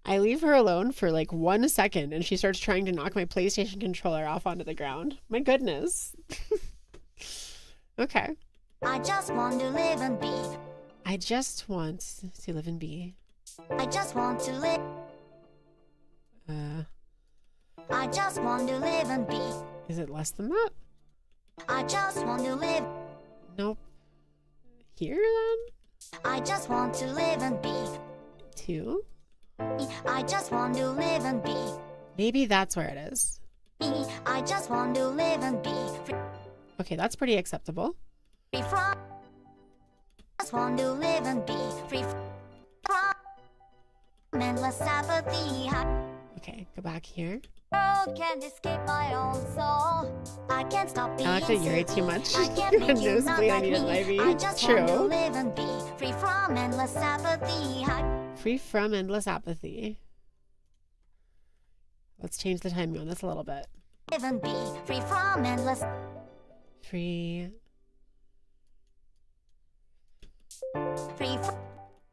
I leave her alone for like 1 second and she starts trying to knock my PlayStation controller off onto the ground. My goodness. Okay. I just want to live and be. I just want to live and be. I just want to live. I just want to live and be. Is it less than that? I just want to live. Nope. Here then? I just want to live and be. 2. I just want to live and be. Maybe that's where it is. I just want to live and be free. Okay, that's pretty acceptable. Free from. Just want to live and be free from endless apathy. Okay, go back here. World can't escape my own soul. I can't stop being I looked at Yuri silly. too much. I can't make you not Nosebleed, I like needed me. Ivy. I just want to True. live and be free from endless apathy. Free from endless apathy. Let's change the timing on this a little bit. Live and be free from endless. Free. Free from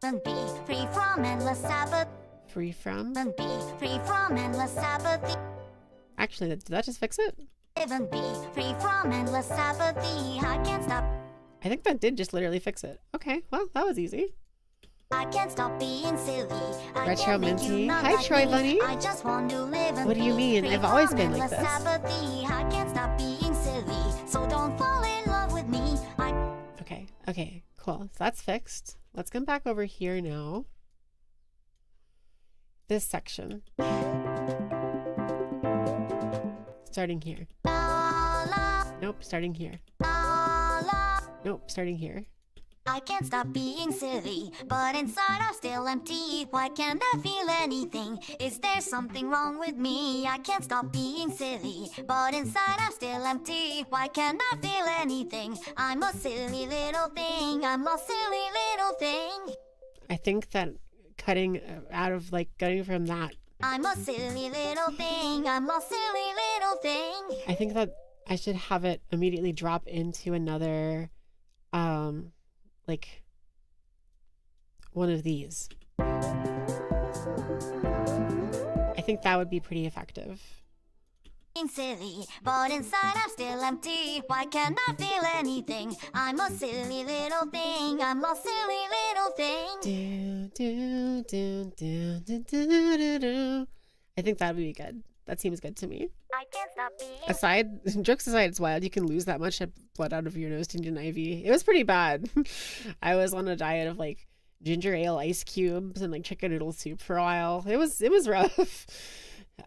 and be free from endless apathy. Free from. And be free from endless apathy. Actually, did that just fix it? Live and be free from endless apathy. I can't stop. I think that did just literally fix it. Okay, well, that was easy. I can't stop being silly. I Retro can't make you Minty. not Hi, like Troy me. Bunny. I just want to live and What do you be mean? free I've always from been like endless this. apathy. I can't stop being silly. So don't fall in love with me. Okay, cool. So that's fixed. Let's come back over here now. This section. Starting here. La, la, Nope, starting here. la, la. Nope, starting here. I can't stop being silly, but inside I'm still empty. Why can't I feel anything? Is there something wrong with me? I can't stop being silly, but inside I'm still empty. Why can't I feel anything? I'm a silly little thing. I'm a silly little thing. I think that cutting cutting from that, I'm a silly little thing. I'm a silly little thing. I think that I should have it immediately drop into another, like one of these. I think that would be pretty effective. Being silly, but inside I'm still empty. Why can't I feel anything? I'm a silly little thing. I'm a silly little thing. Do. I think that would be good. That seems good to me. I can't stop being. Jokes aside, it's wild. You can lose that much blood out of your nose to an IV. It was pretty bad. I was on a diet of like ginger ale ice cubes and like chicken noodle soup for a while. It was rough.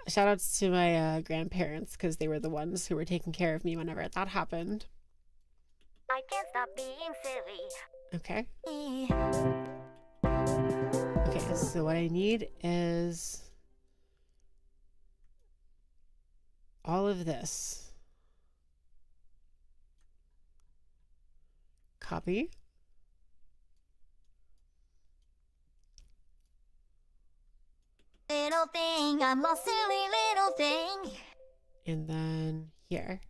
Shout outs to my grandparents because they were the ones who were taking care of me whenever that happened. I can't stop being silly. Okay. Okay, so what I need is all of this. Copy. Little thing, I'm a silly little thing. And then here.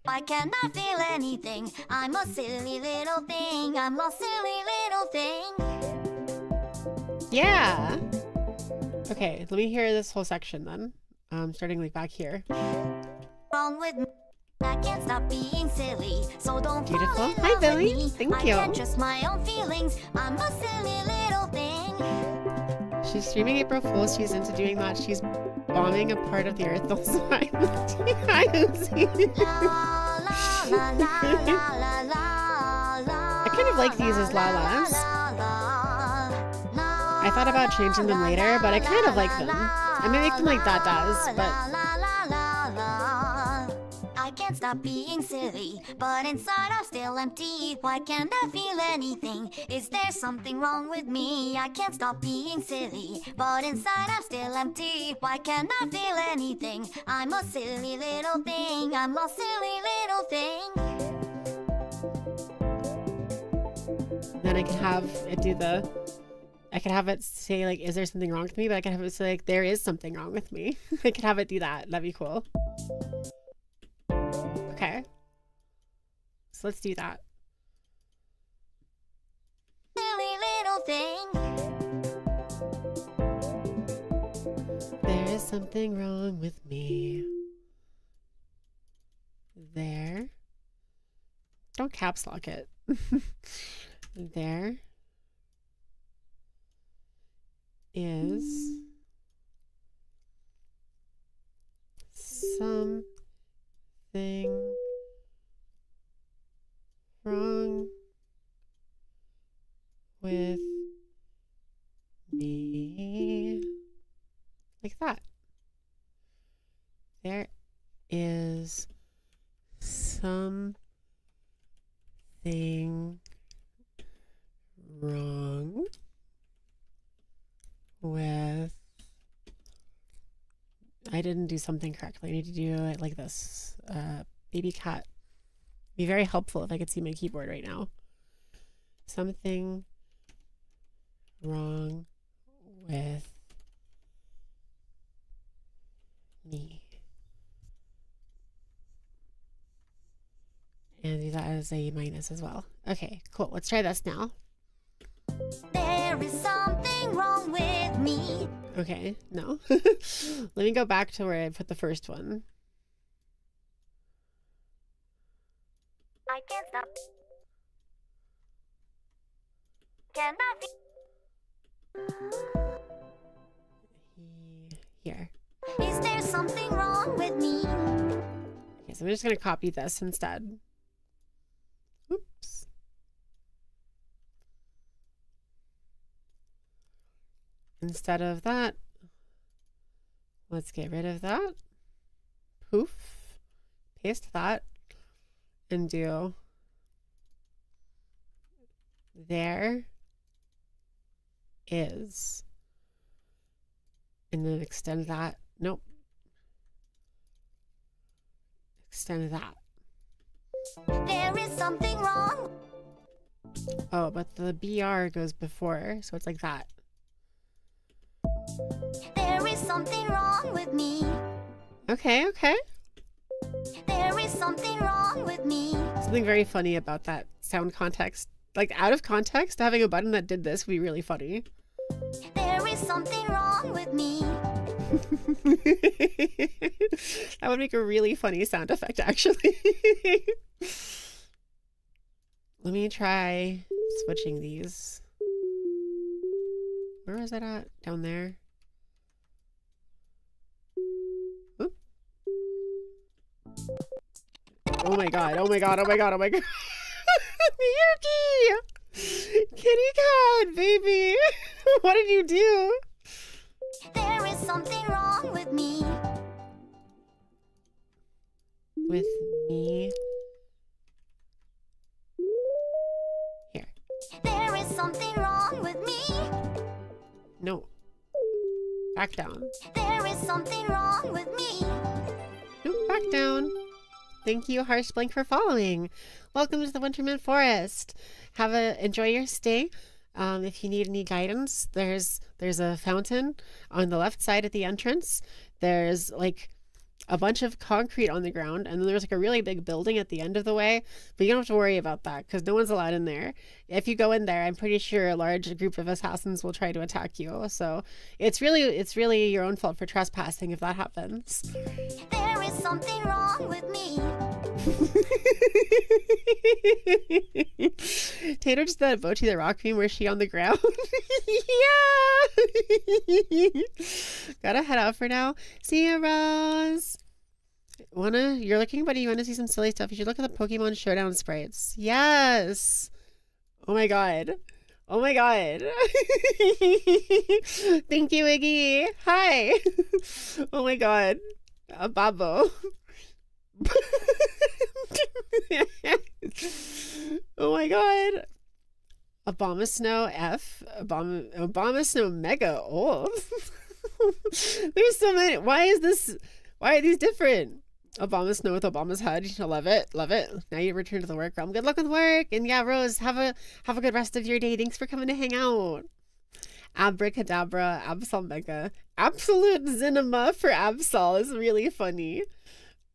Why can't I feel anything? I'm a silly little thing. I'm a silly little thing. Yeah. Okay, let me hear this whole section then. Starting like back here. Wrong with me. I can't stop being silly, so don't Beautiful. fall in Hi, love Billy. with me. Thank I you. can't trust my own feelings. I'm a silly little thing. She's streaming April Fools. She's into doing that. She's bombing a part of the earth also. La, la, la, la, la, la, la, I kind of like these as la-las. I thought about changing them later, but I kind of like them. I may make them like da-das, but I can't stop being silly, but inside I'm still empty. Why can't I feel anything? Is there something wrong with me? I can't stop being silly, but inside I'm still empty. Why can't I feel anything? I'm a silly little thing. I'm a silly little thing. then I can have it do the... I could have it say like, is there something wrong with me? But I could have it say like, there is something wrong with me. I could have it do that. That'd be cool. Okay. So let's do that. Silly little thing. There is something wrong with me. There. Don't caps lock it. There is something with me. Like that. There is something wrong with... I didn't do something correctly. I need to do it like this. Baby cat. Be very helpful if I could see my keyboard right now. Something wrong with me. And do that as a minus as well. Okay, cool. Let's try this now. There is something wrong with me. Okay, no. Let me go back to where I put the first one. I can't stop. Can I Here. Is there something wrong with me? Okay, so I'm just going to copy this instead. Oops. Instead of that, let's get rid of that. Poof. Paste that. And do there is. And then extend that. Nope. Extend that. There is something wrong. Oh, but the BR goes before, so it's like that. There is something wrong with me. Okay, okay. There is something wrong with me. Something very funny about that sound context. Like, out of context, having a button that did this would be really funny. There is something wrong with me. That would make a really funny sound effect, actually. Let me try switching these. Where was that at? Down there. Oop. Oh my god, oh my god, oh my god, oh my god. Yuki! Kitty cat, baby! What did you do? There is something wrong with me. With me? Here. There is something wrong with me. No. Back down. There is something wrong with me. Nope, back down. Thank you, Harsh Blink, for following. Welcome to the Wintermint Forest. Enjoy your stay. If you need any guidance, there's a fountain on the left side at the entrance. There's like a bunch of concrete on the ground, and then there's like a really big building at the end of the way, but you don't have to worry about that because no one's allowed in there. If you go in there, I'm pretty sure a large group of assassins will try to attack you, so it's really your own fault for trespassing if that happens. There is something wrong with me. Tater just did a Bochi the Rock meme where she on the ground. Yeah. Gotta head out for now. See ya, Rose. You're looking, buddy. You wanna see some silly stuff? You should look at the Pokemon Showdown sprites. Yes. Oh my god. Oh my god. Thank you, Iggy. Hi. Oh my god. A Babo. Oh my god. Obama Snow F. Obama Snow Mega. Oh. There's so many. Why are these different? Obama Snow with Obama's head. I love it. Love it. Now you return to the work realm. Good luck with work. And yeah, Rose, have a good rest of your day. Thanks for coming to hang out. Abracadabra, Absol Mega. Absolute Zinema for Absol is really funny.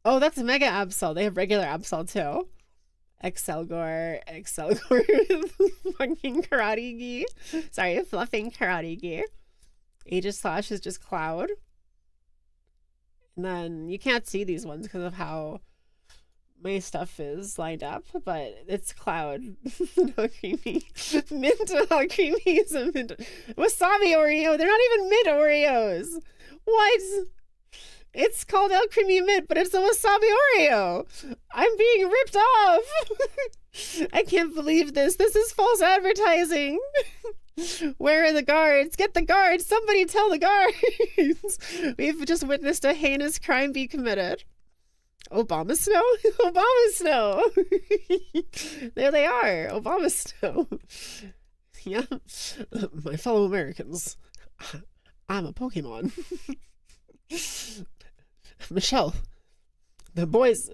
Oh, that's Mega Absol. They have regular Absol too. Excelgor, fucking Karate Gi. Sorry, fluffing Karate Gi. Aegis Slash is just Cloud. And then you can't see these ones because of how my stuff is lined up, but it's Cloud. No creamy. Mint, all creamy is a mint. Wasabi Oreo. They're not even mint Oreos. What? It's called El Creamy Mint, but it's a wasabi Oreo. I'm being ripped off. I can't believe this. This is false advertising. Where are the guards? Get the guards. Somebody tell the guards. We've just witnessed a heinous crime be committed. Obama snow? Obama snow. There they are. Obama snow. Yeah. My fellow Americans, I'm a Pokemon. Michelle, the boys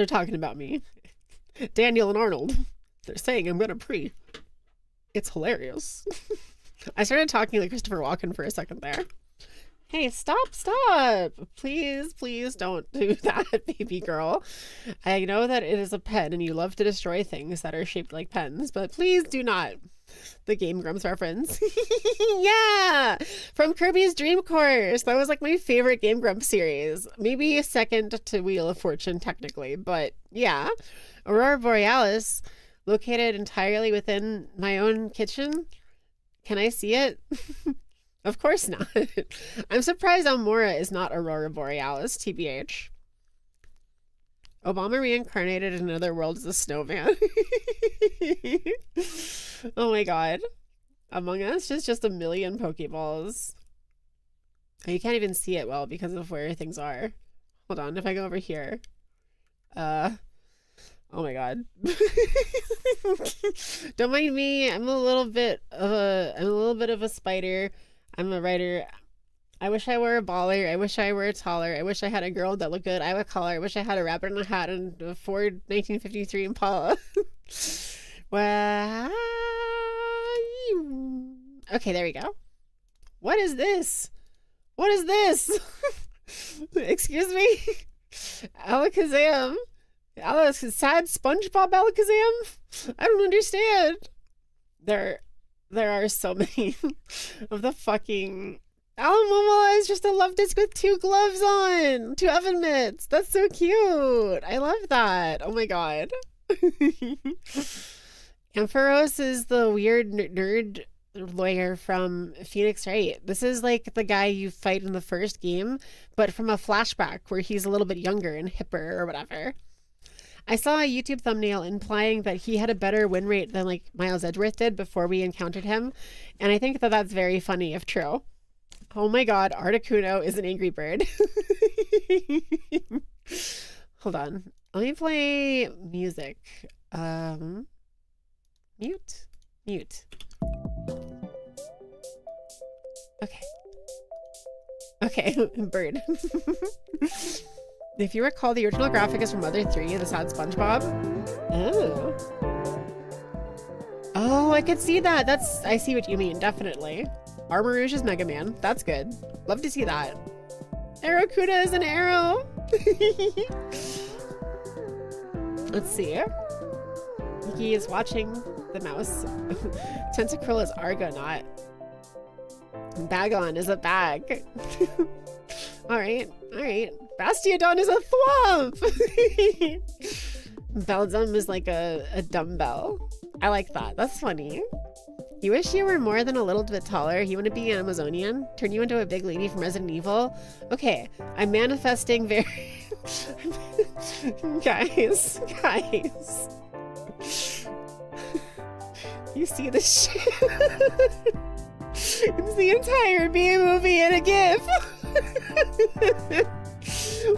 are talking about me. Daniel and Arnold, they're saying I'm gonna pre. It's hilarious. I started talking like Christopher Walken for a second there. Hey, stop. Please don't do that, baby girl. I know that it is a pen and you love to destroy things that are shaped like pens, but please do not. The Game Grumps reference. Yeah! From Kirby's Dream Course. That was like my favorite Game Grumps series. Maybe second to Wheel of Fortune, technically, but yeah. Aurora Borealis, located entirely within my own kitchen. Can I see it? Of course not. I'm surprised Almora is not Aurora Borealis, TBH. Obama reincarnated in another world as a snowman. Oh my god. Among Us is just a million Pokeballs. You can't even see it well because of where things are. Hold on, if I go over here. Oh my god. Don't mind me. I'm a little bit of a spider. I'm a writer. I wish I were a baller. I wish I were taller. I wish I had a girl that looked good. I would call her. I wish I had a rabbit in a hat and a Ford 1953 Impala. Well, okay, there we go. What is this? What is this? Excuse me? Alakazam. Sad SpongeBob Alakazam? I don't understand. There are so many of the fucking... Alamomola is just a love disc with 2 gloves on! 2 oven mitts! That's so cute! I love that! Oh my god. Ampharos is the weird nerd lawyer from Phoenix Wright. This is like the guy you fight in the first game, but from a flashback where he's a little bit younger and hipper or whatever. I saw a YouTube thumbnail implying that he had a better win rate than like Miles Edgeworth did before we encountered him, and I think that that's very funny if true. Oh my god, Articuno is an angry bird. Hold on. Let me play music. Mute. Okay, bird. If you recall, the original graphic is from Mother 3, the sad SpongeBob. Oh, I could see that. I see what you mean, definitely. Armor Rouge is Mega Man. That's good. Love to see that. Arrokuda is an arrow. Let's see. Nikki is watching the mouse. Tentacruel is Argonaut. Bagon is a bag. Alright. Bastiodon is a thwomp! Beldum is like a dumbbell. I like that. That's funny. You wish you were more than a little bit taller. You want to be an Amazonian? Turn you into a big lady from Resident Evil? Okay, I'm manifesting very... Guys. You see this shit? It's the entire B-movie in a GIF!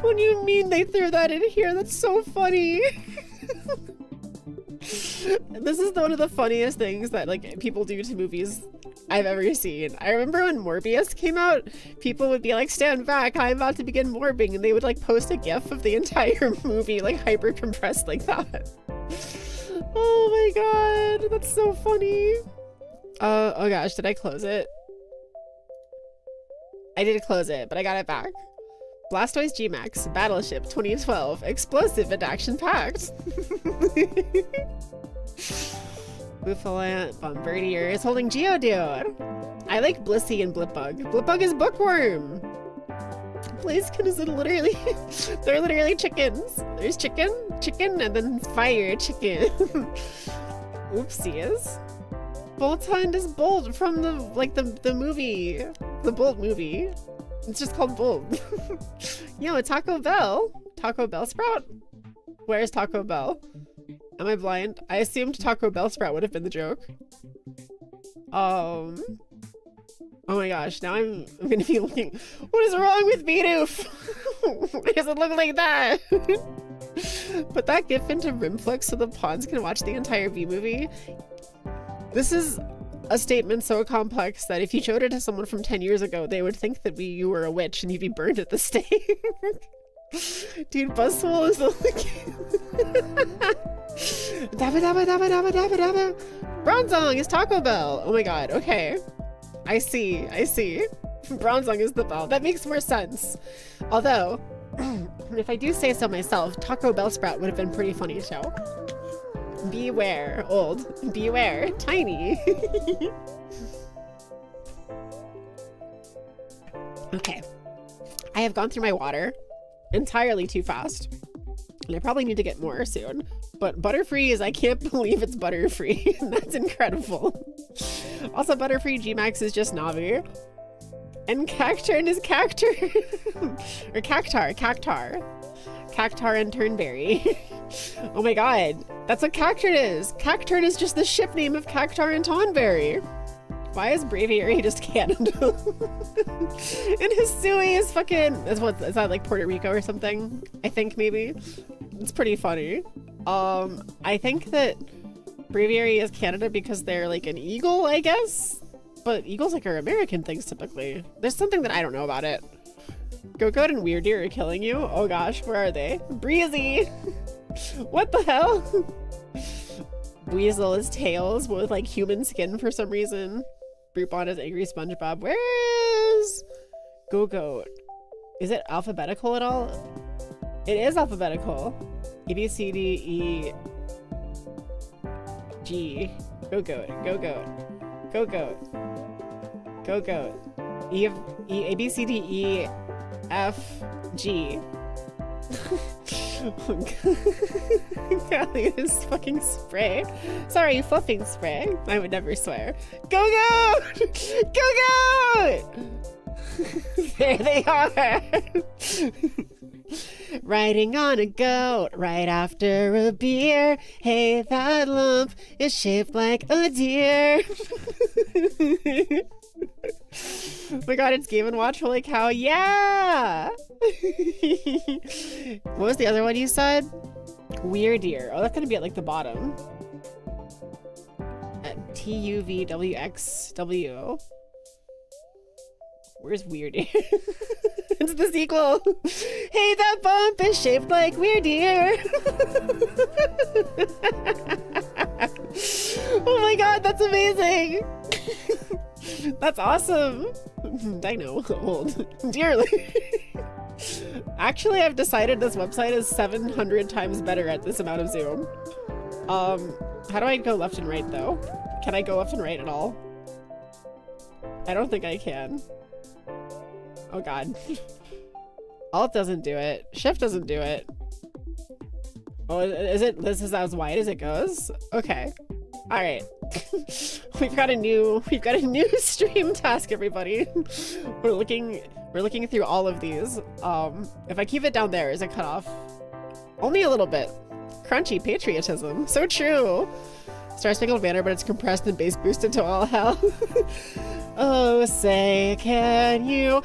What do you mean they threw that in here? That's so funny! This is one of the funniest things that like people do to movies I've ever seen. I remember when Morbius came out, people would be like, stand back, I'm about to begin morbing, and they would like post a gif of the entire movie like hyper compressed like that. Oh my god, that's so funny. Oh gosh, did I close it? I did close it, but I got it back. Blastoise G-Max, Battleship 2012, explosive and action-packed. Buffalant Bombardier is holding Geodude. I like Blissey and Blipbug. Blipbug is Bookworm. Blaziken is literally... They're literally chickens. There's chicken, and then fire chicken. Oopsies. Boltund is Bolt from the movie. The Bolt movie. It's just called bold. Yo, Taco Bell. Taco Bell Sprout? Where's Taco Bell? Am I blind? I assumed Taco Bell Sprout would have been the joke. Oh my gosh, now I'm gonna be looking. What is wrong with Bidoof? Why does it look like that? Put that GIF into Rimflix so the pawns can watch the entire V movie. This is a statement so complex that if you showed it to someone from 10 years ago, they would think that you were a witch and you'd be burned at the stake. Dude, Buzzswole is the Dabba dabba dabba dabba dabba dabba. Bronzong is Taco Bell. Oh my god, okay. I see. Bronzong is the bell. That makes more sense. Although, if I do say so myself, Taco Bell Sprout would have been pretty funny too. Beware, old. Beware, tiny. Okay. I have gone through my water entirely too fast. And I probably need to get more soon. But Butterfree is, I can't believe it's Butterfree. That's incredible. Also, Butterfree Gmax is just Navi. And Cacturn is Cacturn. Or Cactar. Cactar and Turnberry. Oh my god. That's what Cacturn is. Cacturn is just the ship name of Cactar and Tonberry. Why is Braviary just Canada? And Hisui is fucking... Is that like Puerto Rico or something? I think maybe. It's pretty funny. I think that Braviary is Canada because they're like an eagle, I guess? But eagles like are American things typically. There's something that I don't know about it. Go-Goat and Weird Deer are killing you? Oh gosh, where are they? Breezy! What the hell? Weasel is Tails with like human skin for some reason. Broopon is Angry SpongeBob. Where is Go-Goat? Is it alphabetical at all? It is alphabetical. A, B, C, D, E, G. Go-Goat. Go-Goat. Go-Goat. Go-Goat. E, A, B, C, D, E, F, G. Golly, this fucking spray. Sorry, fluffing spray. I would never swear. Go-Goat! Go-Goat! There they are! Riding on a goat right after a beer. Hey, that lump is shaped like a deer. Oh my god, it's Game & Watch. Holy cow, yeah! What was the other one you said? Weird Deer. Oh, that's gonna be at like the bottom. At TUVWXW. Where's Weird Deer? It's the sequel. Hey, that bump is shaped like Weird Deer. Oh my god, that's amazing. That's awesome. I know, old. Dearly. Actually, I've decided this website is 700 times better at this amount of zoom. How do I go left and right though? Can I go left and right at all? I don't think I can. Oh god. Alt doesn't do it. Shift doesn't do it. Oh, this is as wide as it goes? Okay. Alright. We've got a new stream task, everybody. We're looking through all of these. If I keep it down there, is it cut off? Only a little bit. Crunchy patriotism. So true. Star Spangled Banner, but it's compressed and bass boosted to all hell. Oh, say, can you?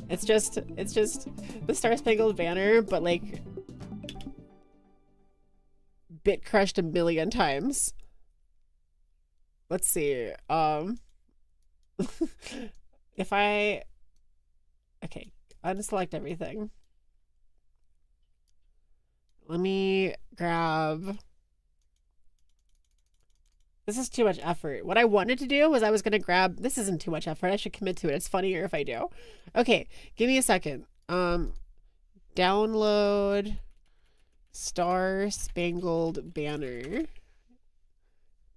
It's just the Star Spangled Banner, but like bit crushed a million times. Let's see. If I unselect everything. Let me grab. This is too much effort. What I wanted to do was I was gonna grab. This isn't too much effort. I should commit to it. It's funnier if I do. Okay, give me a second. Download Star Spangled Banner.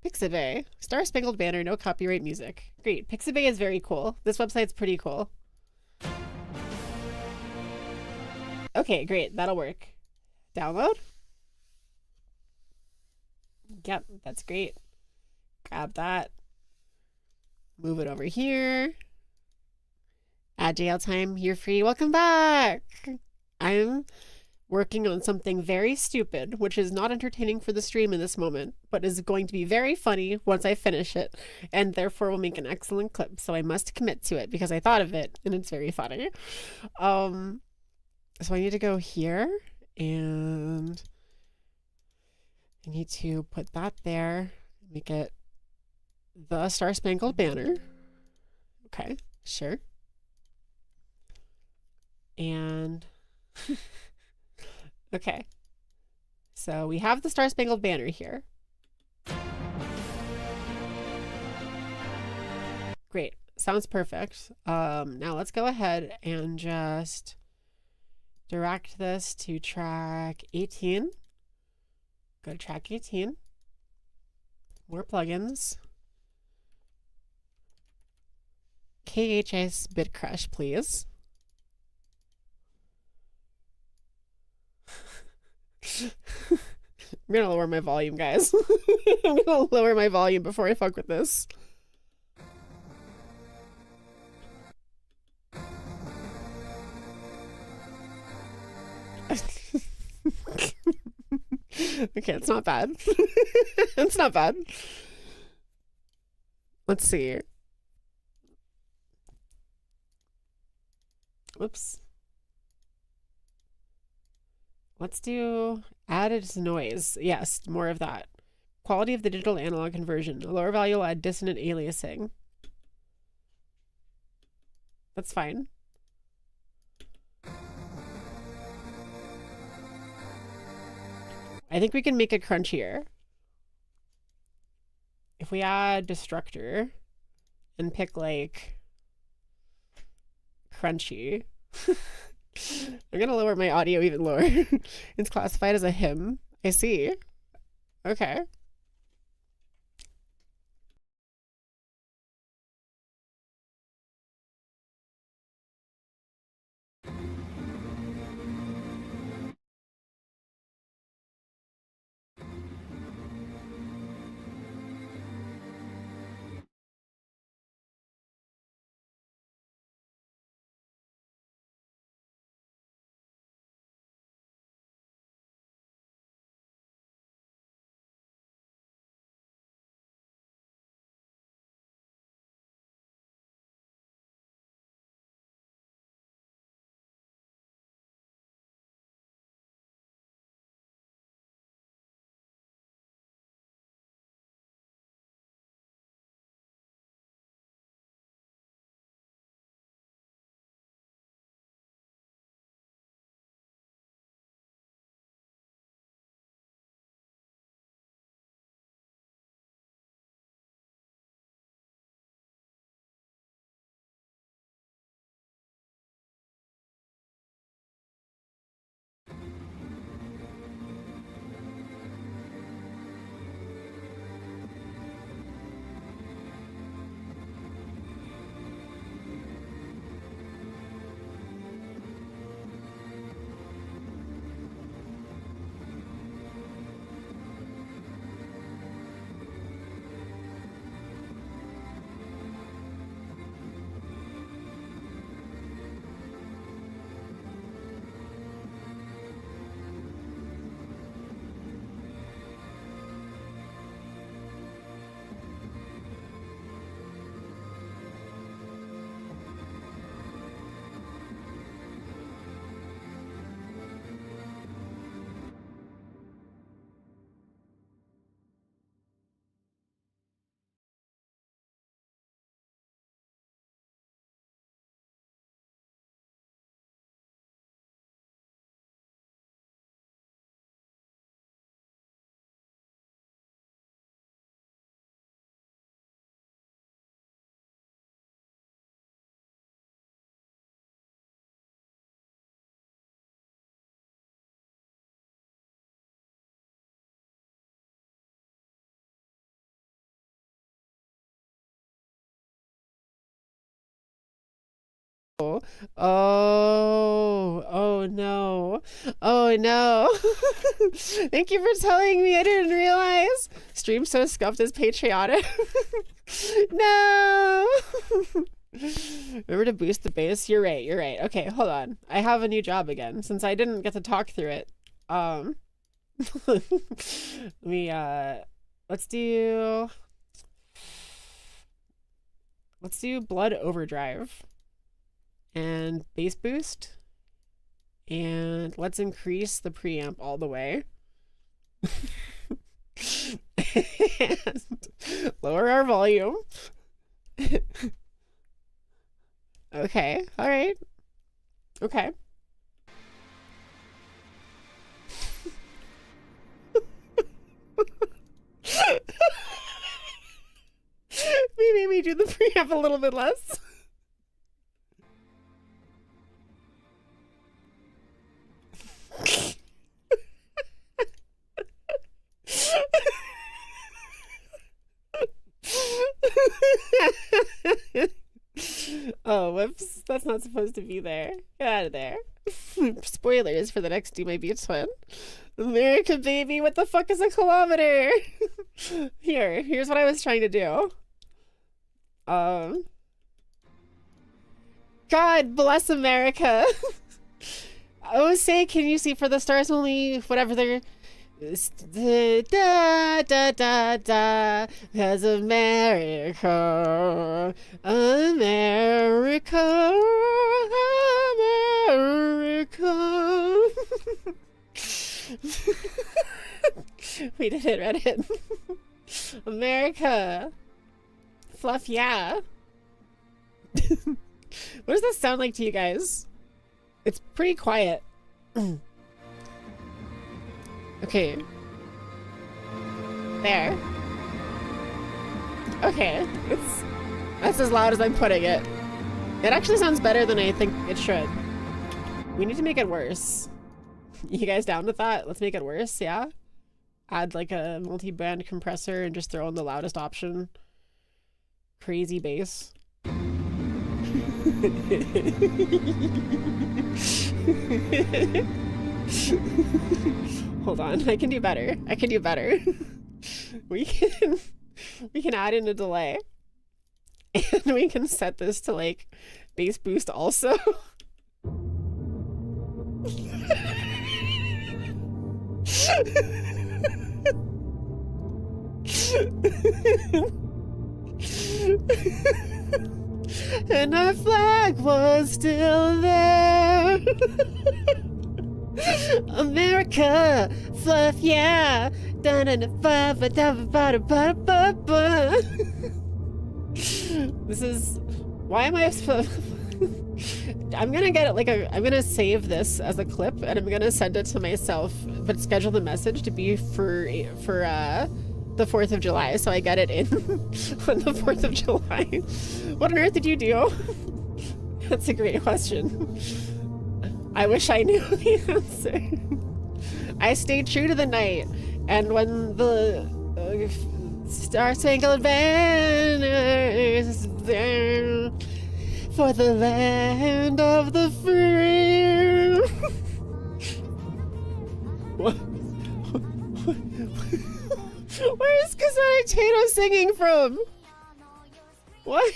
Pixabay. Star Spangled Banner, no copyright music. Great. Pixabay is very cool. This website's pretty cool. Okay, great. That'll work. Download? Yep, that's great. Grab that. Move it over here. Add jail time. You're free. Welcome back. I'm working on something very stupid, which is not entertaining for the stream in this moment, but is going to be very funny once I finish it, and therefore will make an excellent clip. So I must commit to it because I thought of it and it's very funny. So I need to go here and I need to put that there, make it the Star Spangled Banner. Okay, sure. And okay, so we have the Star Spangled Banner here. Great, sounds perfect. Now let's go ahead and just direct this to track 18. Go to track 18. More plugins. KHS Bit Crush, please. I'm gonna lower my volume, guys. I'm gonna lower my volume before I fuck with this. Okay, it's not bad. It's not bad. Let's see. Whoops. Let's do added noise. Yes, more of that. Quality of the digital analog conversion. A lower value will add dissonant aliasing. That's fine. I think we can make it crunchier. If we add destructor and pick like crunchy. I'm gonna lower my audio even lower. It's classified as a hymn. I see. Okay. Oh no. Oh no. Thank you for telling me. I didn't realize. Stream so scuffed is patriotic. No! Remember to boost the bass? You're right, you're right. Okay, hold on. I have a new job again, since I didn't get to talk through it. Let me, let's do Blood Overdrive and bass boost, and let's increase the preamp all the way. And lower our volume. Okay, all right. Okay. Maybe do the preamp a little bit less. Oh, whoops. That's not supposed to be there. Get out of there. Spoilers for the next Do My Beats one. America, baby, what the fuck is a kilometer? Here's what I was trying to do. God bless America. I always say, can you see for the stars only, whatever they're... Da da da da, cause America, America, America. We did it, Reddit. America. Fluff, yeah. What does this sound like to you guys? It's pretty quiet. Okay. There. Okay. That's as loud as I'm putting it. It actually sounds better than I think it should. We need to make it worse. You guys down with that? Let's make it worse, yeah? Add like a multi-band compressor and just throw in the loudest option. Crazy bass. Hold on, I can do better. I can do better. We can add in a delay. And we can set this to like bass boost also. And our flag was still there. America, fluff, yeah. This is... Why am I... I'm gonna get it like I'm gonna save this as a clip and I'm gonna send it to myself, but schedule the message to be for the 4th of July, so I get it in on the 4th of July. What on earth did you do? That's a great question. I wish I knew the answer. I stayed true to the night, and when the Star-Spangled Banner is there for the land of the free. What? Where is Kasari Tato singing from? What?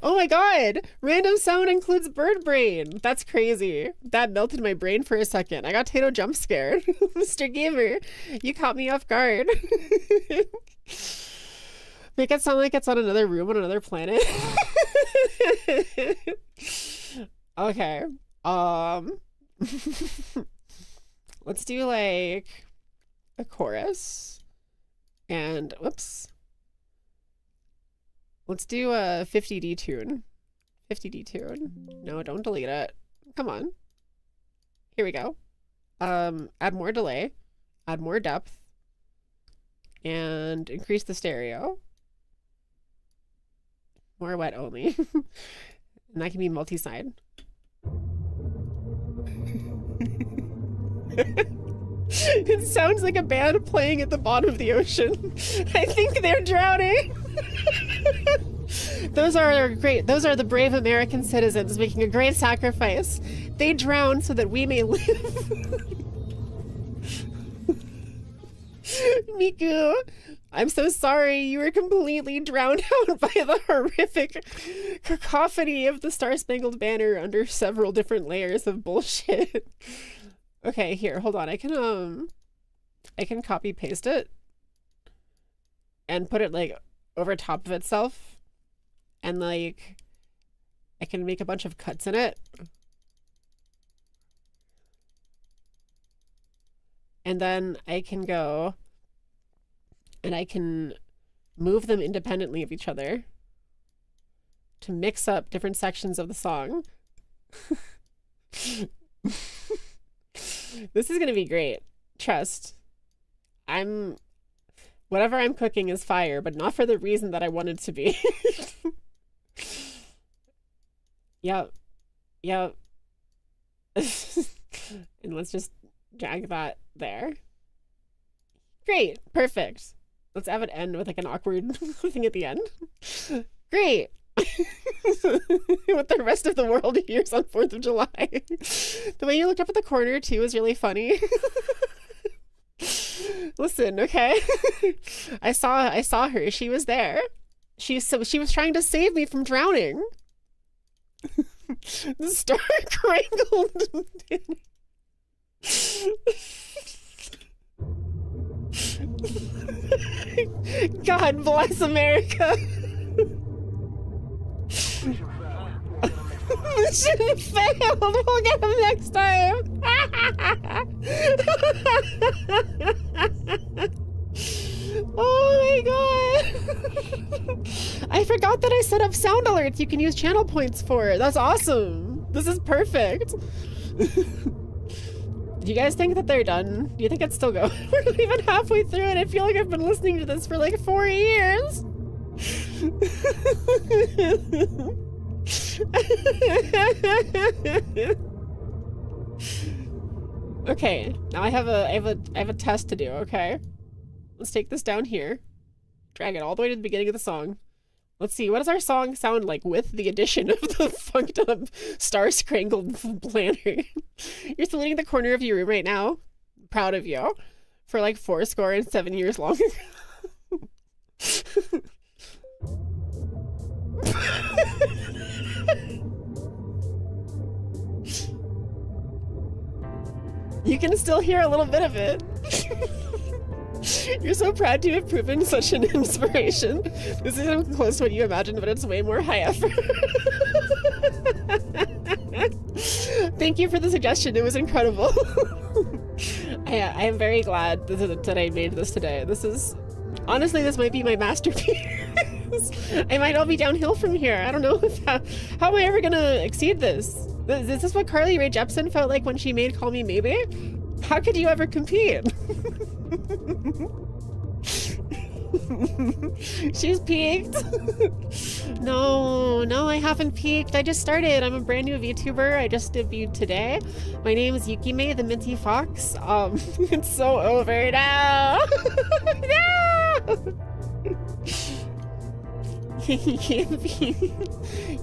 Oh my god! Random sound includes bird brain! That's crazy. That melted my brain for a second. I got Tato jump scared. Mr. Gamer, you caught me off guard. Make it sound like it's on another room on another planet. Okay. Let's do like a chorus. And whoops. Let's do a 50D tune. 50D tune. No, don't delete it. Come on. Here we go. Add more delay. Add more depth. And increase the stereo. More wet only. And that can be multi-side. It sounds like a band playing at the bottom of the ocean. I think they're drowning. Those are great. Those are the brave American citizens making a great sacrifice. They drown so that we may live. Miku, I'm so sorry. You were completely drowned out by the horrific cacophony of the Star-Spangled Banner under several different layers of bullshit. Okay, here, hold on. I can copy paste it and put it like over top of itself, and like I can make a bunch of cuts in it. And then I can go and I can move them independently of each other to mix up different sections of the song. This is gonna be great. Trust. Whatever I'm cooking is fire, but not for the reason that I want it to be. Yep. Yep. And let's just drag that there. Great. Perfect. Let's have it end with like an awkward thing at the end. Great. What the rest of the world hears on 4th of July. The way you looked up at the corner too is really funny. Listen, okay? I saw her. She was there. She was trying to save me from drowning. The star crangled. God bless America. Mission failed. We'll get him next time. Oh my god. I forgot that I set up sound alerts you can use channel points for. That's awesome. This is perfect. Do you guys think that they're done? Do you think it's still going? We're not even halfway through it. I feel like I've been listening to this for like 4 years. Okay, now I have a test to do, okay? Let's take this down here. Drag it all the way to the beginning of the song. Let's see, what does our song sound like with the addition of the funked up star-scrangled planner? You're saluting the corner of your room right now. Proud of you. For like 7 years long. You can still hear a little bit of it. You're so proud to have proven such an inspiration. This isn't close to what you imagined, but it's way more high effort. Thank you for the suggestion. It was incredible. I am very glad that I made this today. Honestly, this might be my masterpiece. I might all be downhill from here. I don't know how am I ever gonna exceed this? Is this what Carly Rae Jepsen felt like when she made Call Me Maybe? How could you ever compete? She's peaked. No, I haven't peaked. I just started. I'm a brand new VTuber. I just debuted today. My name is Yukime the Minty Fox. It's so over now. No!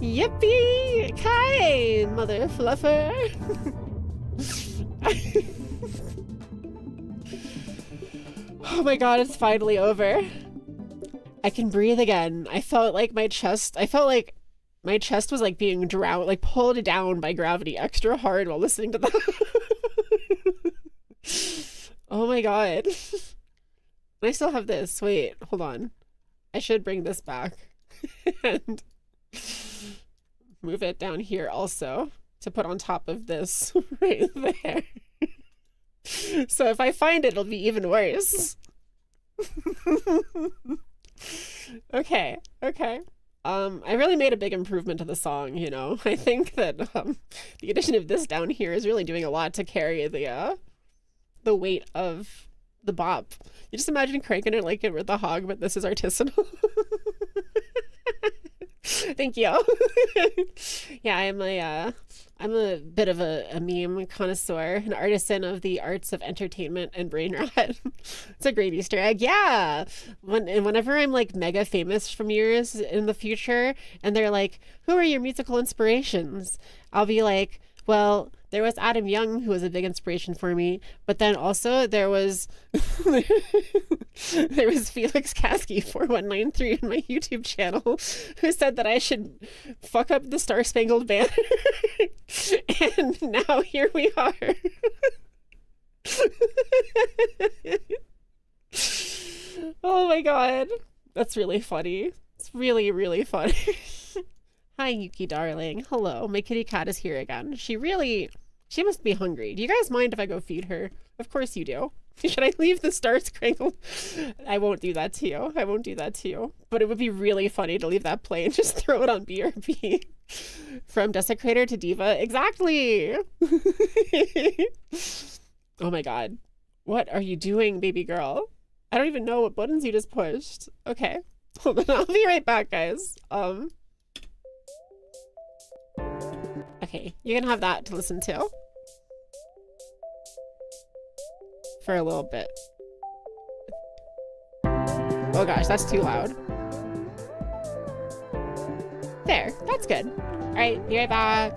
Yippee! Kai, mother fluffer. Oh my god, it's finally over. I can breathe again. I felt like my chest was like being drowned, like pulled down by gravity extra hard while listening to that. Oh my god. I still have this. Wait, hold on. I should bring this back. And move it down here also to put on top of this right there. So if I find it, it'll be even worse. Okay. I really made a big improvement to the song, you know. I think that the addition of this down here is really doing a lot to carry the weight of the bop. You just imagine cranking it like it were the hog, but this is artisanal. Thank you. Yeah, I'm a bit of a meme connoisseur, an artisan of the arts of entertainment and brain rot. It's a great Easter egg. Yeah. Whenever I'm like mega famous from years in the future and they're like, who are your musical inspirations? I'll be like, well, there was Adam Young, who was a big inspiration for me, but then also there was There was Felix Kasky 4193 in my YouTube channel who said that I should fuck up the Star Spangled Banner. And now here we are. Oh my god. That's really funny. It's really, really funny. Hi, Yuki darling. Hello. My kitty cat is here again. She must be hungry. Do you guys mind if I go feed her? Of course you do. Should I leave the Star Spangled? I won't do that to you. I won't do that to you. But it would be really funny to leave that play and just throw it on BRB. From Desecrator to Diva. Exactly. Oh my god. What are you doing, baby girl? I don't even know what buttons you just pushed. Okay. Hold on. I'll be right back, guys. Okay. You can have that to listen to. For a little bit. Oh gosh, that's too loud. There, that's good. Alright, be right back.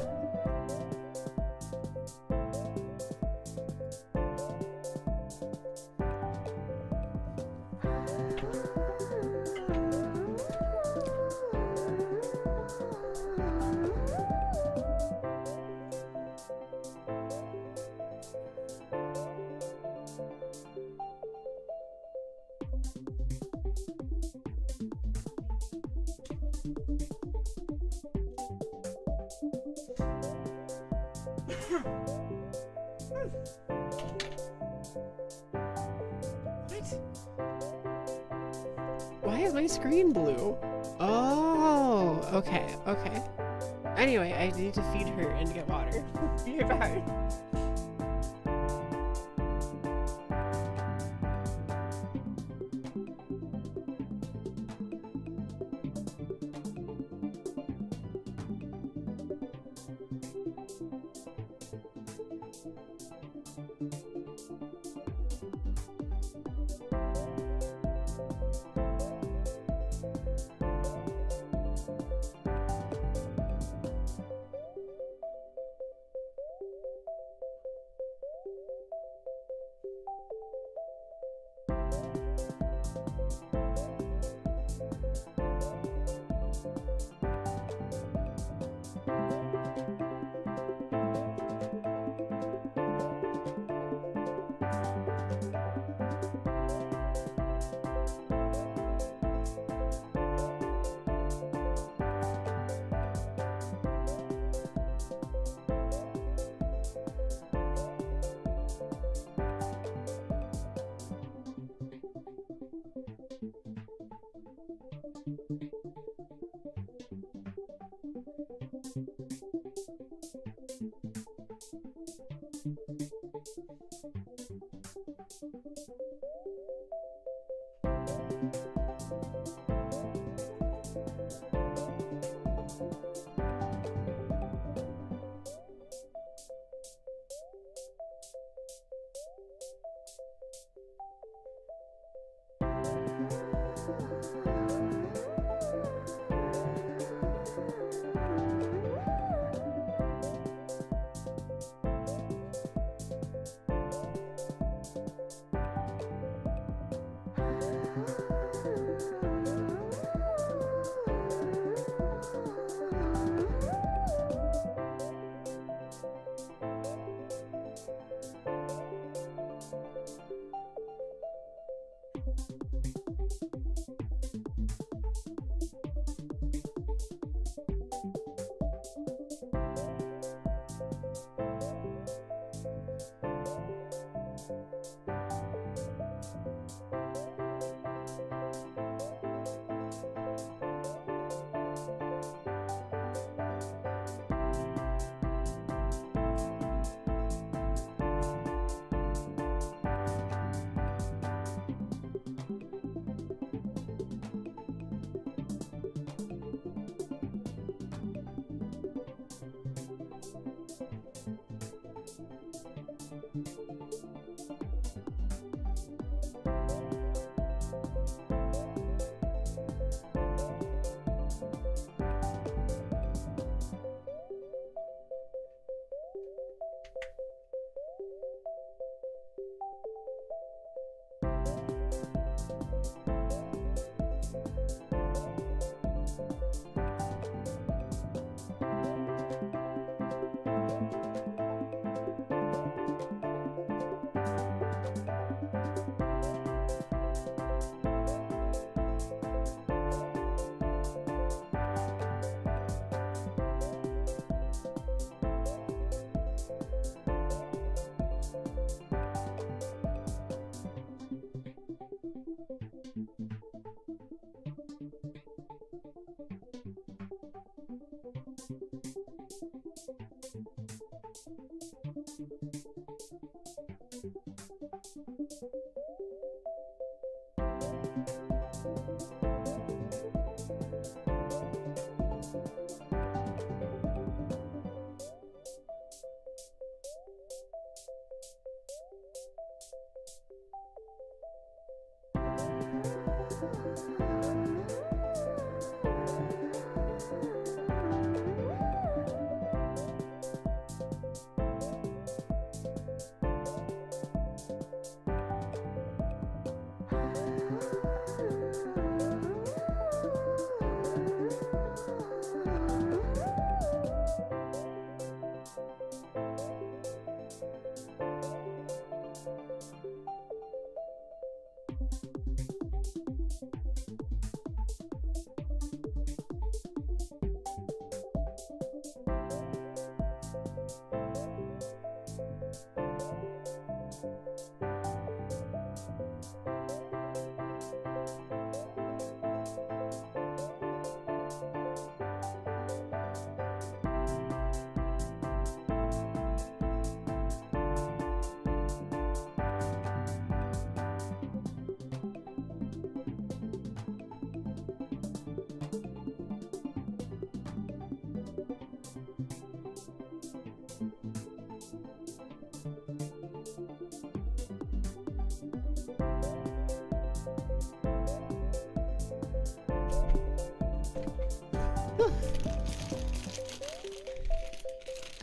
Why is my screen blue? Oh, okay, okay. Anyway, I need to feed her and get water. Be right back.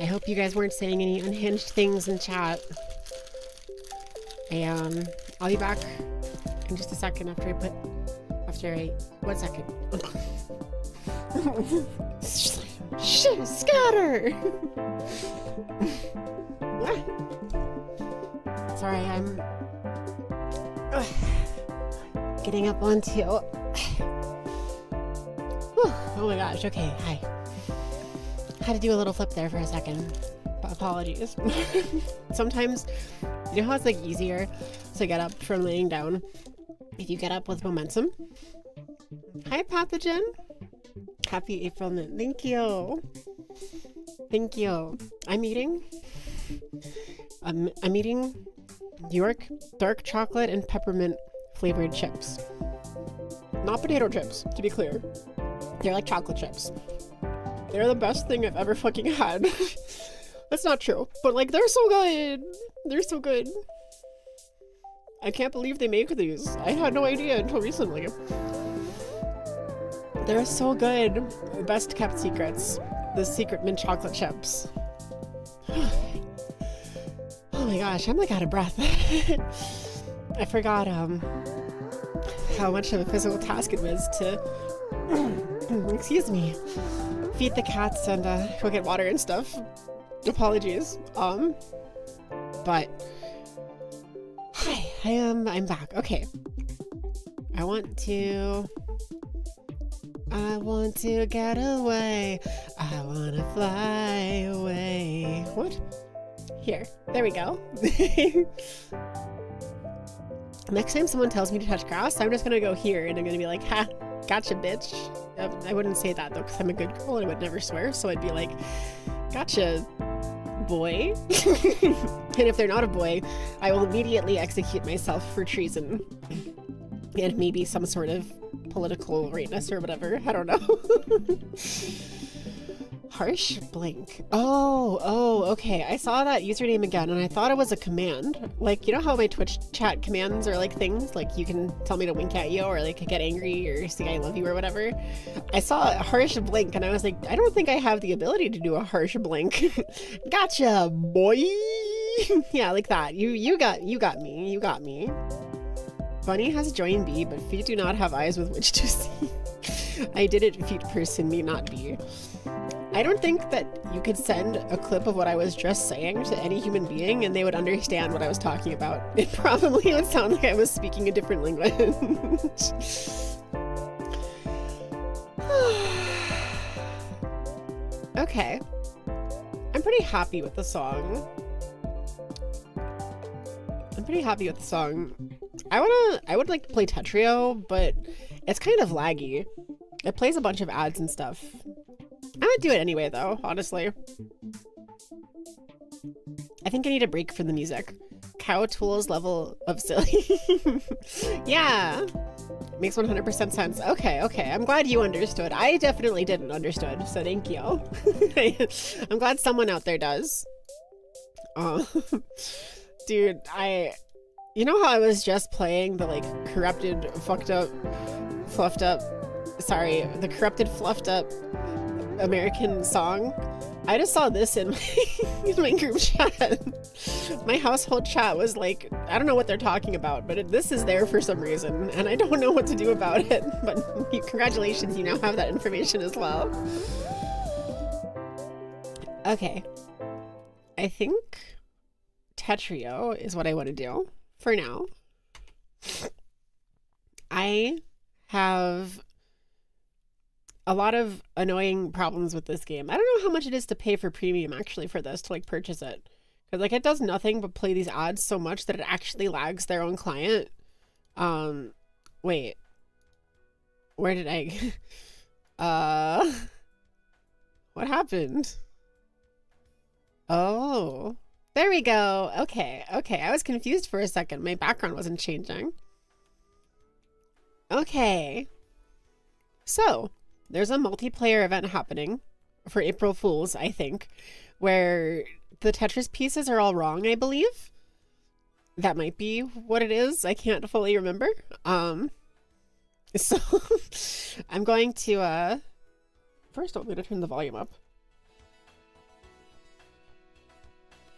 I hope you guys weren't saying any unhinged things in chat. I'll be back in just a second after one second. Scatter! Sorry, I'm getting up onto. Oh my gosh, okay, hi. Had to do a little flip there for a second. Apologies. Sometimes, you know how it's like easier to get up from laying down if you get up with momentum? Hi, Pathogen. Happy April Mint. Thank you. Thank you. I'm eating York dark chocolate and peppermint flavored chips. Not potato chips, to be clear. They're like chocolate chips. They're the best thing I've ever fucking had. That's not true, but like they're so good. They're so good. I can't believe they make these. I had no idea until recently. They're so good. Best kept secrets. The secret mint chocolate chips. Oh my gosh, I'm like out of breath. I forgot how much of a physical task it was to excuse me, feed the cats and go get water and stuff. Apologies. But hi, I'm back. Okay. I want to get away. I want to fly away. What? Here. There we go. Next time someone tells me to touch grass, I'm just gonna go here and I'm gonna be like, ha, gotcha, bitch. I wouldn't say that though, because I'm a good girl and I would never swear, so I'd be like, gotcha, boy. And if they're not a boy, I will immediately execute myself for treason. And maybe some sort of political rightness or whatever. I don't know. Harsh blink. Oh, okay. I saw that username again and I thought it was a command. Like, you know how my Twitch chat commands are like things? Like you can tell me to wink at you or like get angry or say I love you or whatever. I saw a harsh blink and I was like, I don't think I have the ability to do a harsh blink. Gotcha, boy. Yeah, like that. You got me. Bunny has joined B, but feet do not have eyes with which to see. I did it, feet person me not be. I don't think that you could send a clip of what I was just saying to any human being and they would understand what I was talking about. It probably would sound like I was speaking a different language. Okay. I'm pretty happy with the song. I would like to play Tetrio, but it's kind of laggy. It plays a bunch of ads and stuff. I would do it anyway though, honestly. I think I need a break from the music. Cow tools level of silly. Yeah. Makes 100% sense. Okay. I'm glad you understood. I definitely didn't understood, so thank you. I'm glad someone out there does. Oh. Dude, you know how I was just playing the like corrupted, fluffed up American song? I just saw this in my group chat. My household chat was like, I don't know what they're talking about, but this is there for some reason, and I don't know what to do about it. But congratulations, you now have that information as well. Okay. I think Tetrio is what I want to do for now. I have a lot of annoying problems with this game. I don't know how much it is to pay for premium actually for this to like purchase it. Because like it does nothing but play these ads so much that it actually lags their own client. Wait. Where did I what happened? Oh. There we go. Okay. I was confused for a second. My background wasn't changing. Okay. So, there's a multiplayer event happening for April Fools, I think, where the Tetris pieces are all wrong, I believe. That might be what it is. I can't fully remember. So I'm going to first I'm going to turn the volume up.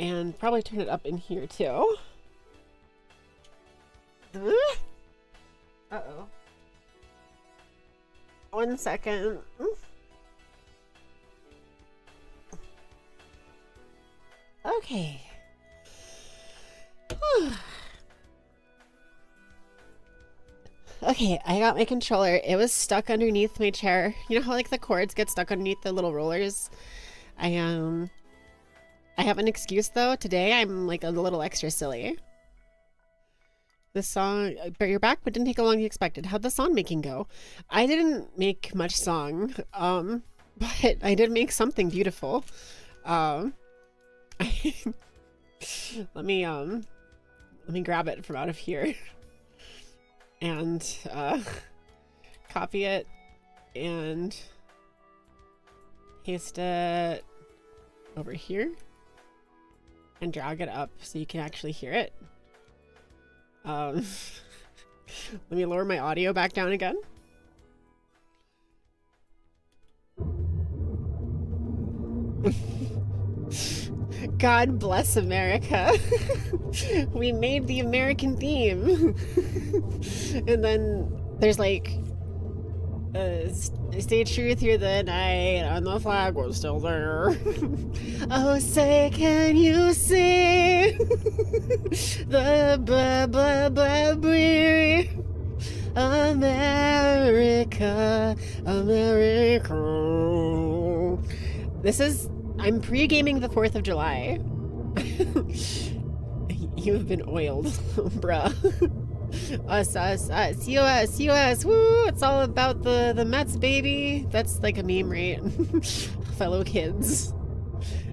And probably turn it up in here too. Uh-oh. 1 second. Okay. Okay, I got my controller. It was stuck underneath my chair. You know how like the cords get stuck underneath the little rollers? I have an excuse though. Today I'm like a little extra silly. This song, but you're back, but didn't take as long as you expected. How'd the song making go? I didn't make much song, but I did make something beautiful. Let me grab it from out of here and copy it and paste it over here and drag it up so you can actually hear it. Let me lower my audio back down again. God bless America. We made the American theme. And then there's like stay true through the night and the flag was still there. Oh, say can you see the blah blah blah blah America, America. This is, I'm pre-gaming the 4th of July. You've been oiled, bruh. Us, US, US, woo! It's all about the Mets, baby. That's like a meme, right? Fellow kids.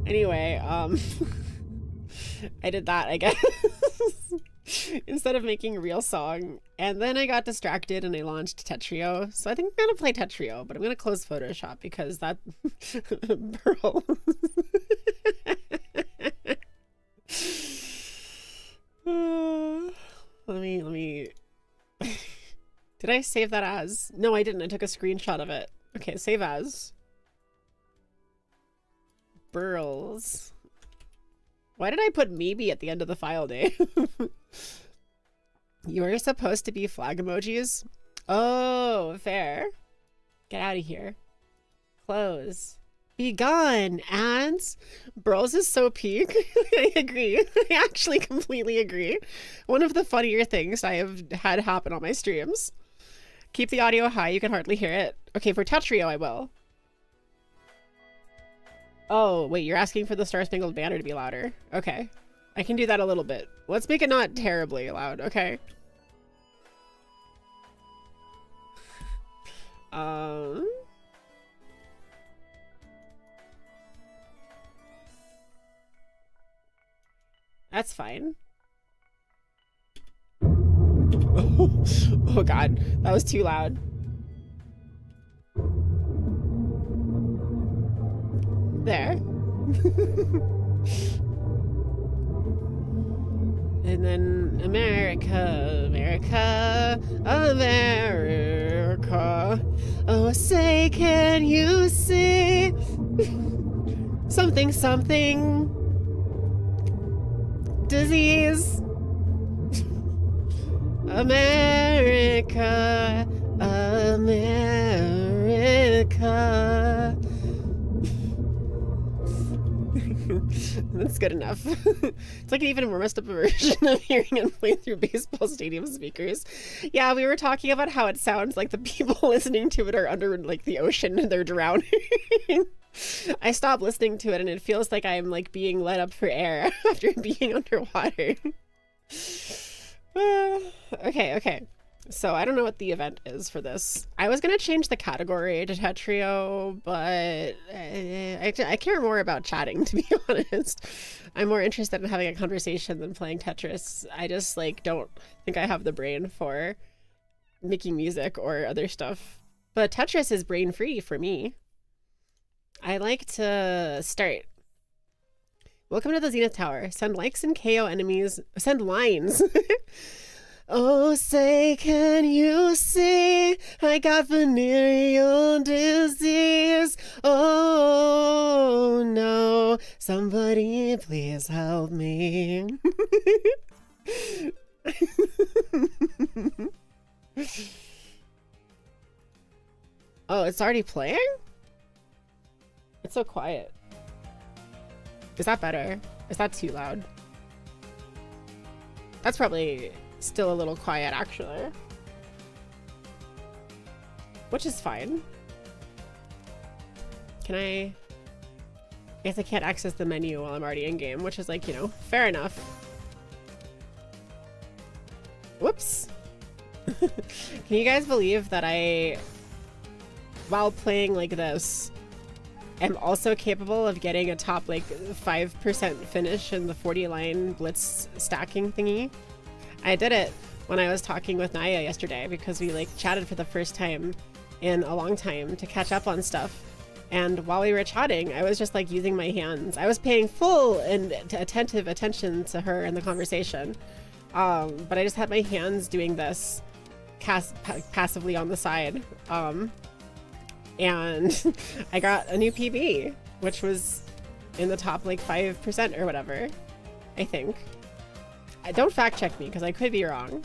Anyway, I did that, I guess. Instead of making a real song. And then I got distracted and I launched Tetrio. So I think I'm gonna play Tetrio, but I'm gonna close Photoshop because that Pearl. Let me Did I save that as? No, I didn't. I took a screenshot of it. Okay, save as. Burls. Why did I put maybe at the end of the file name? You were supposed to be flag emojis? Oh, fair. Get out of here. Close. Be gone, ads. Burls is so peak. I agree. I actually completely agree. One of the funnier things I have had happen on my streams. Keep the audio high. You can hardly hear it. Okay, for Tetrio, I will. Oh, wait, you're asking for the Star Spangled Banner to be louder. Okay. I can do that a little bit. Let's make it not terribly loud, okay? That's fine. Oh god, that was too loud. There. And then America, America, America. Oh, say, can you see something, something? Disease. America, America. That's good enough. It's like an even more messed up version of hearing and playing through baseball stadium speakers. Yeah, we were talking about how it sounds like the people listening to it are under like the ocean and they're drowning. I stopped listening to it and it feels like I'm like being let up for air after being underwater. Okay. So I don't know what the event is for this. I was going to change the category to Tetrio, but I care more about chatting, to be honest. I'm more interested in having a conversation than playing Tetris. I just like don't think I have the brain for making music or other stuff. But Tetris is brain free for me. I like to start. Welcome to the Zenith Tower. Send likes and KO enemies. Send lines. Oh, say, can you see I got venereal disease? Oh, no. Somebody please help me. Oh, it's already playing? It's so quiet. Is that better? Is that too loud? That's probably still a little quiet, actually. Which is fine. Can I guess I can't access the menu while I'm already in game, which is like, you know, fair enough. Whoops. Can you guys believe that while playing like this, am also capable of getting a top like 5% finish in the 40-line blitz stacking thingy? I did it when I was talking with Naya yesterday because we like chatted for the first time in a long time to catch up on stuff. And while we were chatting, I was just like using my hands. I was paying full and attentive attention to her in the conversation. But I just had my hands doing this passively on the side. And I got a new PB, which was in the top like 5% or whatever, I think. Don't fact check me because I could be wrong.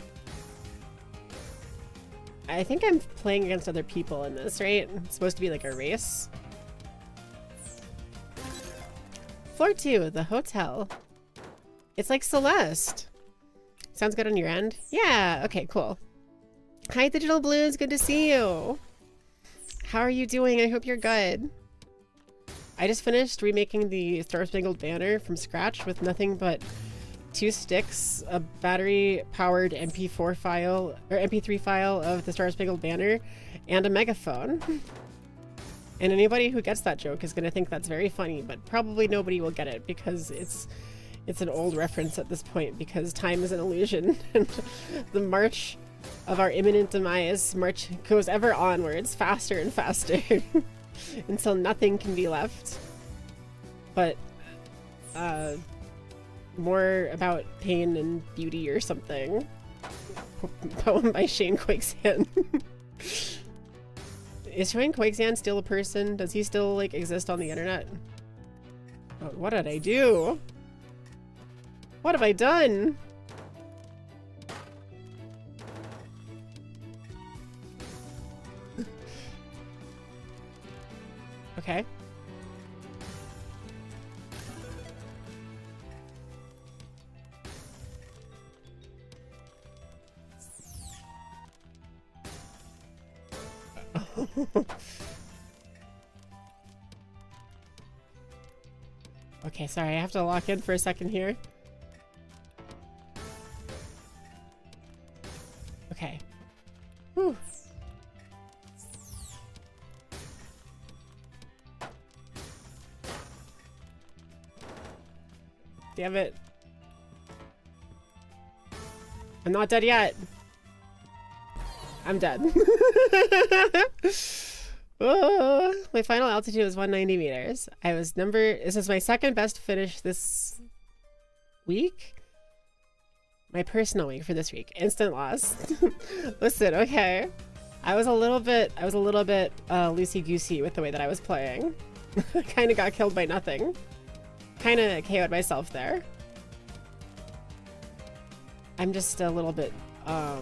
I think I'm playing against other people in this, right? It's supposed to be like a race. Floor 2, the hotel. It's like Celeste. Sounds good on your end? Yeah, okay, cool. Hi, Digital Blues, good to see you. How are you doing? I hope you're good. I just finished remaking the Star Spangled Banner from scratch with nothing but 2 sticks, a battery-powered MP4 file, or MP3 file of the Star Spangled Banner, and a megaphone. And anybody who gets that joke is going to think that's very funny, but probably nobody will get it because it's an old reference at this point because time is an illusion and the march of our imminent demise goes ever onwards, faster and faster, until nothing can be left but more about pain and beauty or something. Poem by Shane Quakesan. Is Shane Quakesan still a person? Does he still like exist on the internet? Oh, what did I do? What have I done? Okay. Okay, sorry, I have to lock in for a second here. Okay. Whew. Damn it. I'm not dead yet. I'm dead. Oh, my final altitude was 190 meters. This is my second best finish this week. My personal week for this week. Instant loss. Listen, okay. I was a little bit loosey-goosey with the way that I was playing. Kind of got killed by nothing. Kind of KO'd myself there. I'm just a little bit, a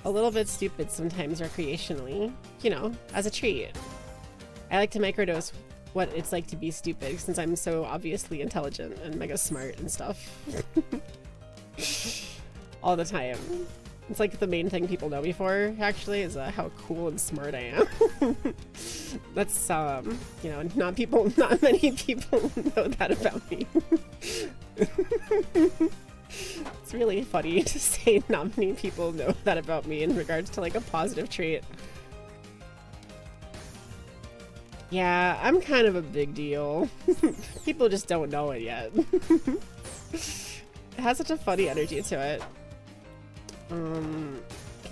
little bit stupid sometimes recreationally, you know, as a treat. I like to microdose what it's like to be stupid since I'm so obviously intelligent and mega smart and stuff. All the time. It's like the main thing people know me for, actually, is how cool and smart I am. That's, you know, not many people know that about me. It's really funny to say not many people know that about me in regards to like a positive trait. Yeah, I'm kind of a big deal. People just don't know it yet. It has such a funny energy to it. Can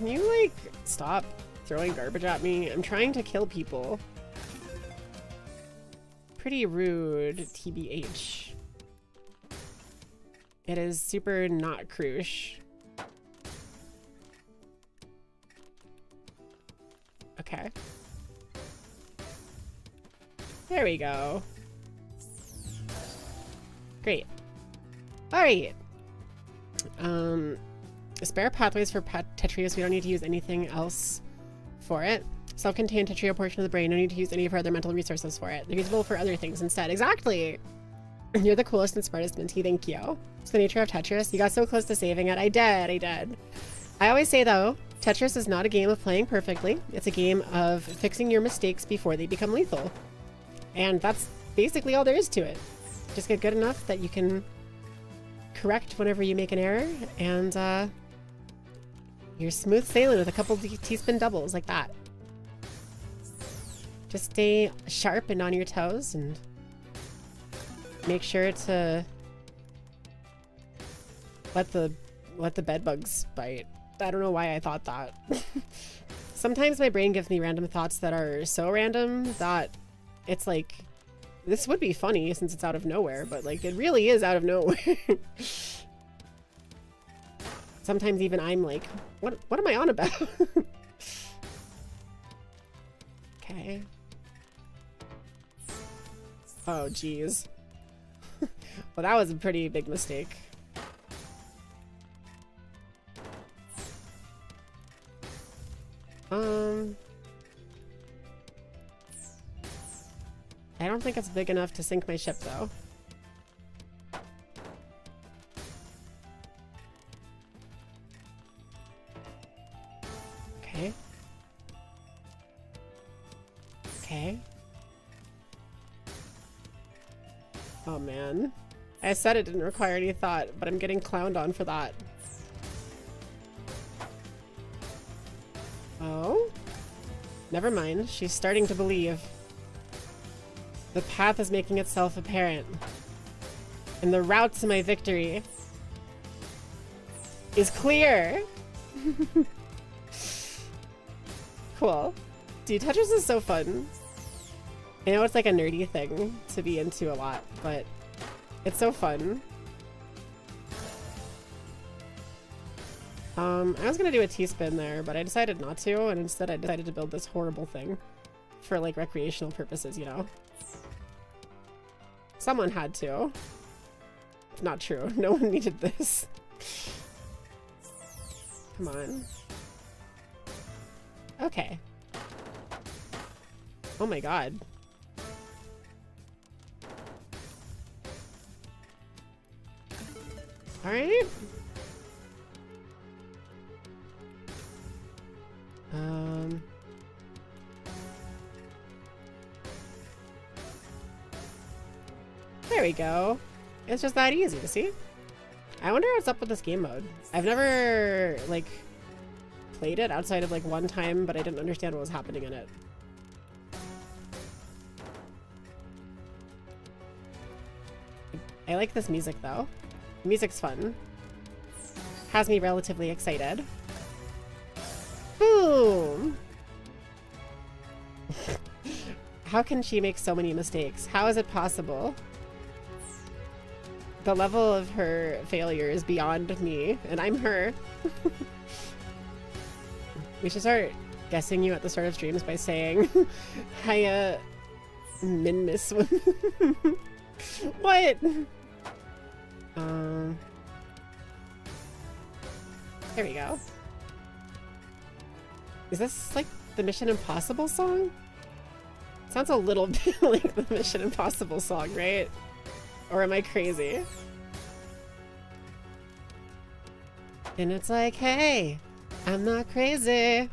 you like stop throwing garbage at me? I'm trying to kill people. Pretty rude, TBH. It is super not cruche. Okay. There we go. Great. Alright. Spare pathways for Tetrios. We don't need to use anything else for it. Self-contained Tetrio portion of the brain. No need to use any of our other mental resources for it. They're usable for other things instead. Exactly! You're the coolest and smartest Minty. Thank you. It's the nature of Tetris. You got so close to saving it. I did. I always say, though, Tetris is not a game of playing perfectly. It's a game of fixing your mistakes before they become lethal. And that's basically all there is to it. Just get good enough that you can correct whenever you make an error, and you're smooth sailing with a couple T-spin doubles like that. Just stay sharp and on your toes, and make sure to let the bed bugs bite. I don't know why I thought that. Sometimes my brain gives me random thoughts that are so random that it's like, this would be funny since it's out of nowhere, but like it really is out of nowhere. Sometimes even I'm like, what am I on about? Okay. Oh geez. Well, that was a pretty big mistake. I don't think it's big enough to sink my ship, though. Okay. Okay. Oh, man. I said it didn't require any thought, but I'm getting clowned on for that. Oh? Never mind. She's starting to believe. The path is making itself apparent. And the route to my victory is clear. Cool. Dude, Tetris is so fun. I know it's like a nerdy thing to be into a lot, but it's so fun. I was gonna do a T-spin there, but I decided not to, and instead I decided to build this horrible thing for like recreational purposes, you know? Someone had to. Not true. No one needed this. Come on. Okay. Oh my god. Alright. There we go. It's just that easy to see. I wonder what's up with this game mode. I've never, like, played it outside of, like, one time, but I didn't understand what was happening in it. I like this music, though. The music's fun. Has me relatively excited. Boom! How can she make so many mistakes? How is it possible? The level of her failure is beyond me, and I'm her. We should start guessing you at the start of streams by saying, hiya, min miss. What? There we go. Is this like the Mission Impossible song? Sounds a little bit like the Mission Impossible song, right? Or am I crazy? And it's like, hey, I'm not crazy.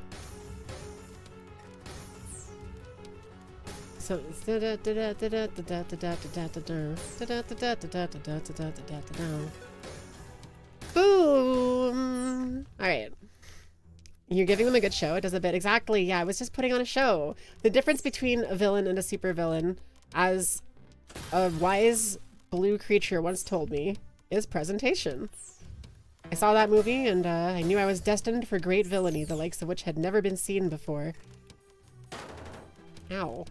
So boom. All right. You're giving them a good show. It does a bit. Exactly. Yeah, I was just putting on a show. The difference between a villain and a supervillain, as a wise blue creature once told me, is presentation. I saw that movie and I knew I was destined for great villainy, the likes of which had never been seen before. Ow.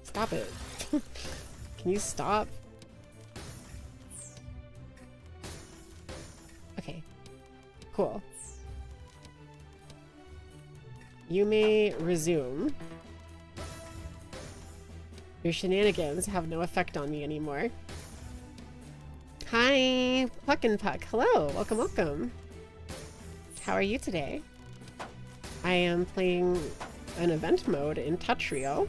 Stop it. Can you stop? Okay. Cool. You may resume. Your shenanigans have no effect on me anymore. Hi, Puck and Puck. Hello, welcome, welcome. How are you today? I am playing an event mode in Touch Trio.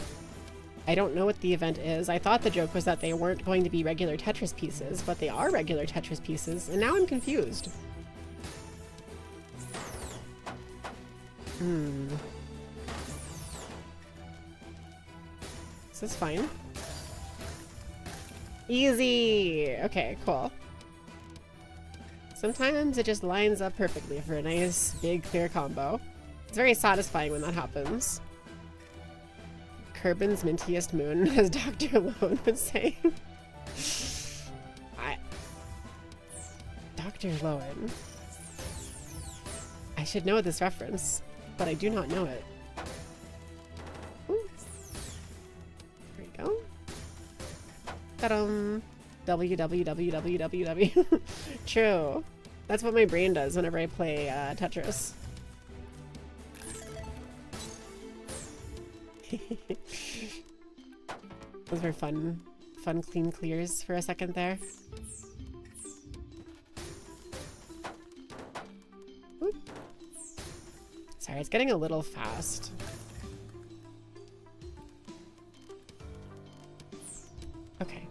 I don't know what the event is. I thought the joke was that they weren't going to be regular Tetris pieces, but they are regular Tetris pieces, and now I'm confused. Is this fine? Easy! Okay, cool. Sometimes it just lines up perfectly for a nice, big, clear combo. It's very satisfying when that happens. Kerbin's mintiest moon, as Dr. Lone would say. Dr. Lowen. I should know this reference, but I do not know it. Ooh. There we go. Ta-dum. www. True. That's what my brain does whenever I play Tetris. Those were fun clean clears for a second there. Oop. Sorry, it's getting a little fast. Okay.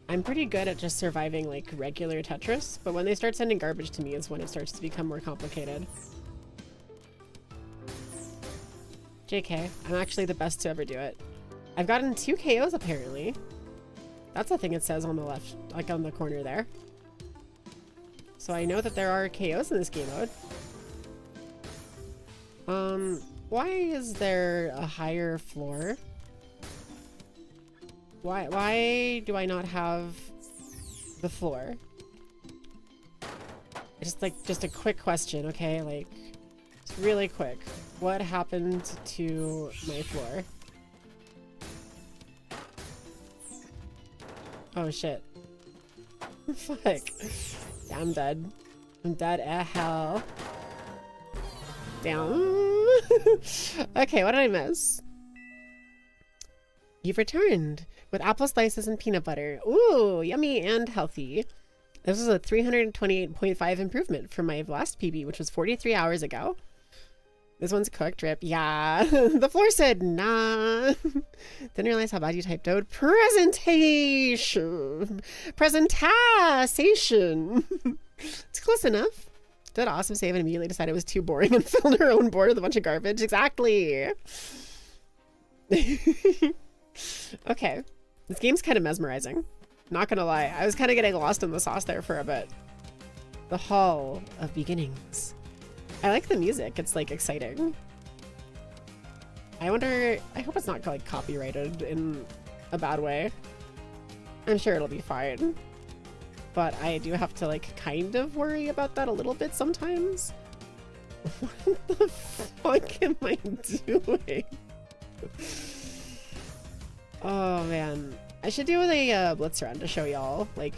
I'm pretty good at just surviving like regular Tetris, but when they start sending garbage to me is when it starts to become more complicated. JK, I'm actually the best to ever do it. I've gotten 2 KOs apparently. That's the thing it says on the left, like on the corner there. So I know that there are KOs in this game mode. Why is there a higher floor? Why do I not have the floor? Just a quick question, okay? Like, just really quick. What happened to my floor? Oh shit. Fuck. Yeah, I'm dead. I'm dead as hell. Damn. Okay, what did I miss? You've returned with apple slices and peanut butter. Ooh, yummy and healthy. This is a 328.5 improvement from my last PB, which was 43 hours ago. This one's cooked, rip. Yeah. The floor said, nah. Didn't realize how bad you typed out. Presentation. Presentation. It's close enough. Did awesome save and immediately decided it was too boring and filled her own board with a bunch of garbage. Exactly. Okay. This game's kind of mesmerizing. Not gonna lie. I was kind of getting lost in the sauce there for a bit. The Hall of Beginnings. I like the music. It's like exciting. I wonder, I hope it's not like copyrighted in a bad way. I'm sure it'll be fine. But I do have to like kind of worry about that a little bit sometimes. What the fuck am I doing? Oh man. I should do a blitz run to show y'all, like,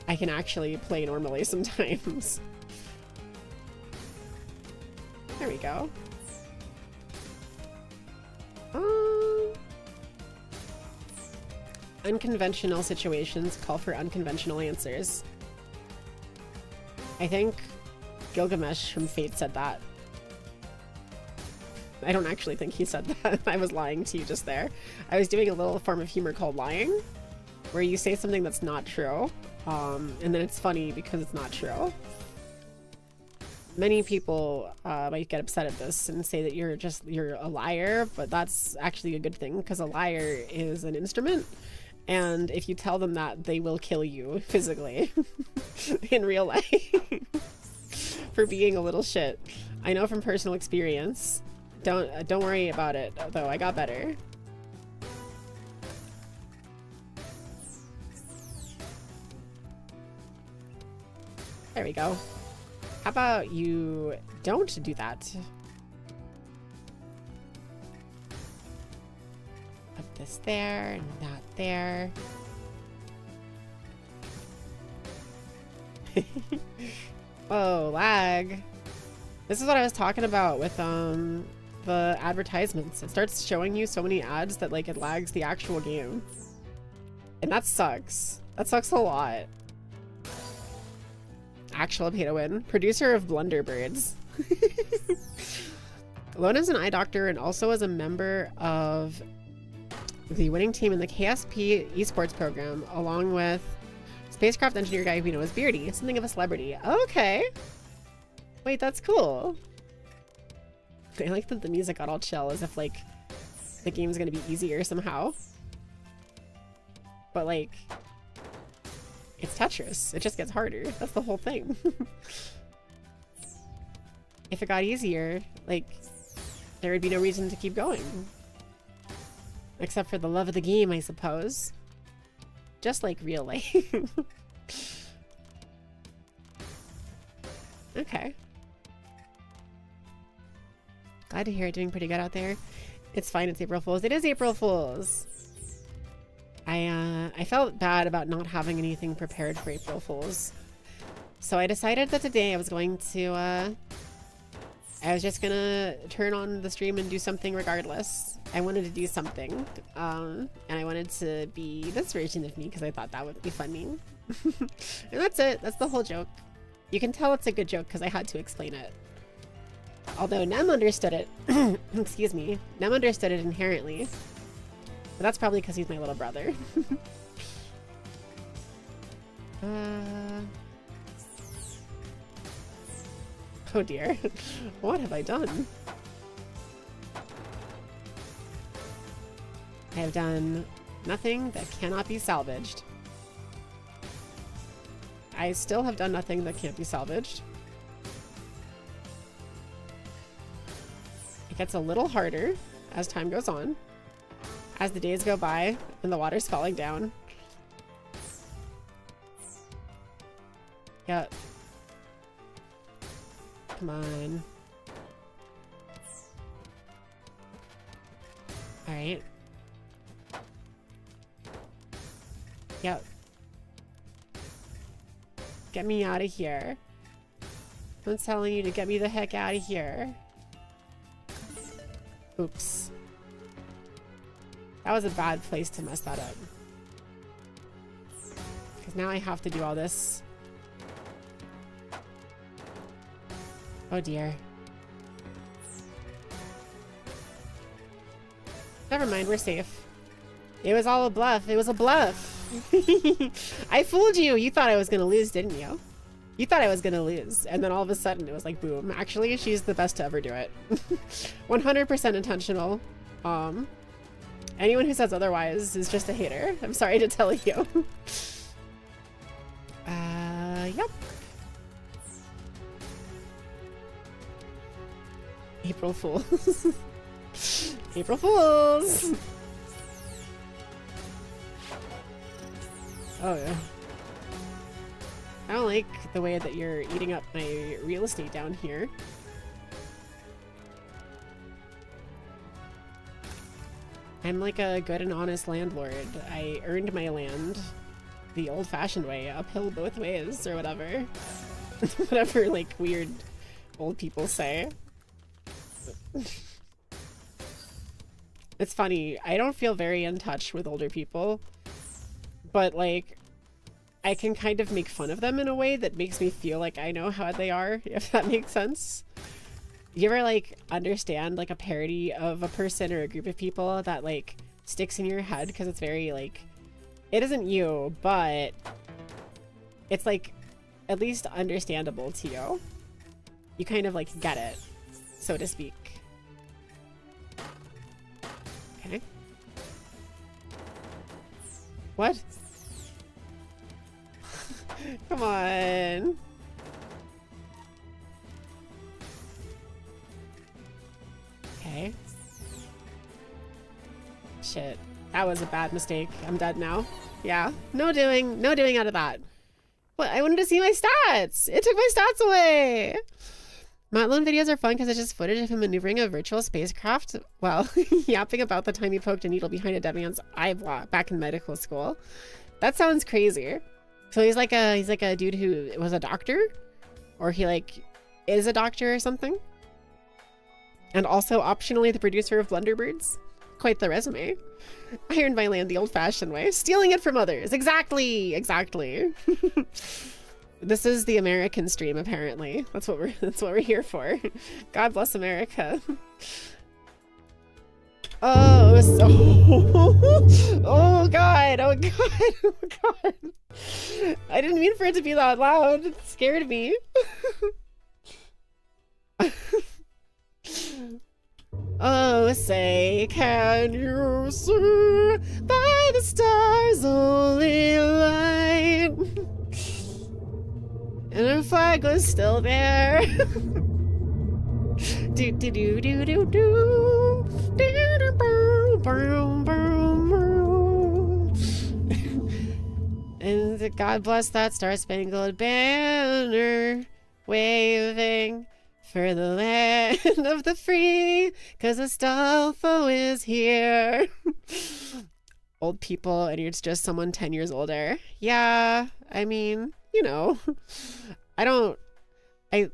I can actually play normally sometimes. There we go. Unconventional situations call for unconventional answers. I think Gilgamesh from Fate said that. I don't actually think he said that. I was lying to you just there. I was doing a little form of humor called lying, where you say something that's not true, and then it's funny because it's not true. Many people might get upset at this and say that you're a liar, but that's actually a good thing because a liar is an instrument, and if you tell them that, they will kill you physically in real life for being a little shit. I know from personal experience. Don't worry about it, though. I got better. There we go. How about you don't do that? Put this there and that there. Oh, lag. This is what I was talking about with the advertisements. It starts showing you so many ads that like it lags the actual game. And that sucks. That sucks a lot. Actual pay to win. Producer of Blunderbirds. Lone is an eye doctor and also is a member of the winning team in the KSP esports program, along with spacecraft engineer guy we know as Beardy, something of a celebrity. Okay. Wait, that's cool. I like that the music got all chill as if like the game's gonna be easier somehow. But like, it's Tetris. It just gets harder. That's the whole thing. If it got easier, like, there would be no reason to keep going. Except for the love of the game, I suppose. Just like real life. Okay. Glad to hear it doing pretty good out there. It's fine, it's April Fool's. It is April Fool's! I felt bad about not having anything prepared for April Fool's. So I decided that today I was going to, I was just gonna turn on the stream and do something regardless. I wanted to do something, and I wanted to be this version of me because I thought that would be funny. And that's it. That's the whole joke. You can tell it's a good joke because I had to explain it. Although Nem understood it. Excuse me. Nem understood it inherently. But that's probably because he's my little brother. Oh dear. What have I done? I have done nothing that cannot be salvaged. I still have done nothing that can't be salvaged. It gets a little harder as time goes on, as the days go by and the water's falling down. Yep. Come on. Alright. Yep. Get me out of here. I'm telling you to get me the heck out of here. Oops. That was a bad place to mess that up. Because now I have to do all this. Oh dear. Never mind, we're safe. It was all a bluff. It was a bluff. I fooled you. You thought I was gonna lose, didn't you? You thought I was gonna lose. And then all of a sudden it was like, boom. Actually, she's the best to ever do it. 100% intentional. Anyone who says otherwise is just a hater. I'm sorry to tell you. Yep. April Fools. April Fools! Oh yeah. I don't like the way that you're eating up my real estate down here. I'm like a good and honest landlord. I earned my land the old-fashioned way, uphill both ways, or whatever. Whatever, like, weird old people say. It's funny, I don't feel very in touch with older people, but like, I can kind of make fun of them in a way that makes me feel like I know how they are, if that makes sense. You ever like understand like a parody of a person or a group of people that like sticks in your head because it's very like, it isn't you, but it's like at least understandable to you. You kind of like get it, so to speak. Okay. What? Come on. Okay. Shit. That was a bad mistake. I'm dead now. Yeah. No doing out of that. What? I wanted to see my stats. It took my stats away. Matlin videos are fun because it's just footage of him maneuvering a virtual spacecraft while yapping about the time he poked a needle behind a dead man's eyeball back in medical school. That sounds crazy. So he's like a dude who was a doctor, or he like is a doctor or something. And also optionally the producer of Blunderbirds. Quite the resume. I earned my land the old-fashioned way, stealing it from others. Exactly, exactly. This is the American stream, apparently. That's what we're here for. God bless America. Oh, so oh god, oh god, oh god. I didn't mean for it to be that loud. It scared me. Oh, say, can you see by the stars' only light? And her flag was still there. Do do do do do do. Do do boom boom boom boom. And God bless that star-spangled banner waving for the land of the free, 'cause Astolfo is here. Old people, and you're just someone 10 years older. Yeah, I mean, you know,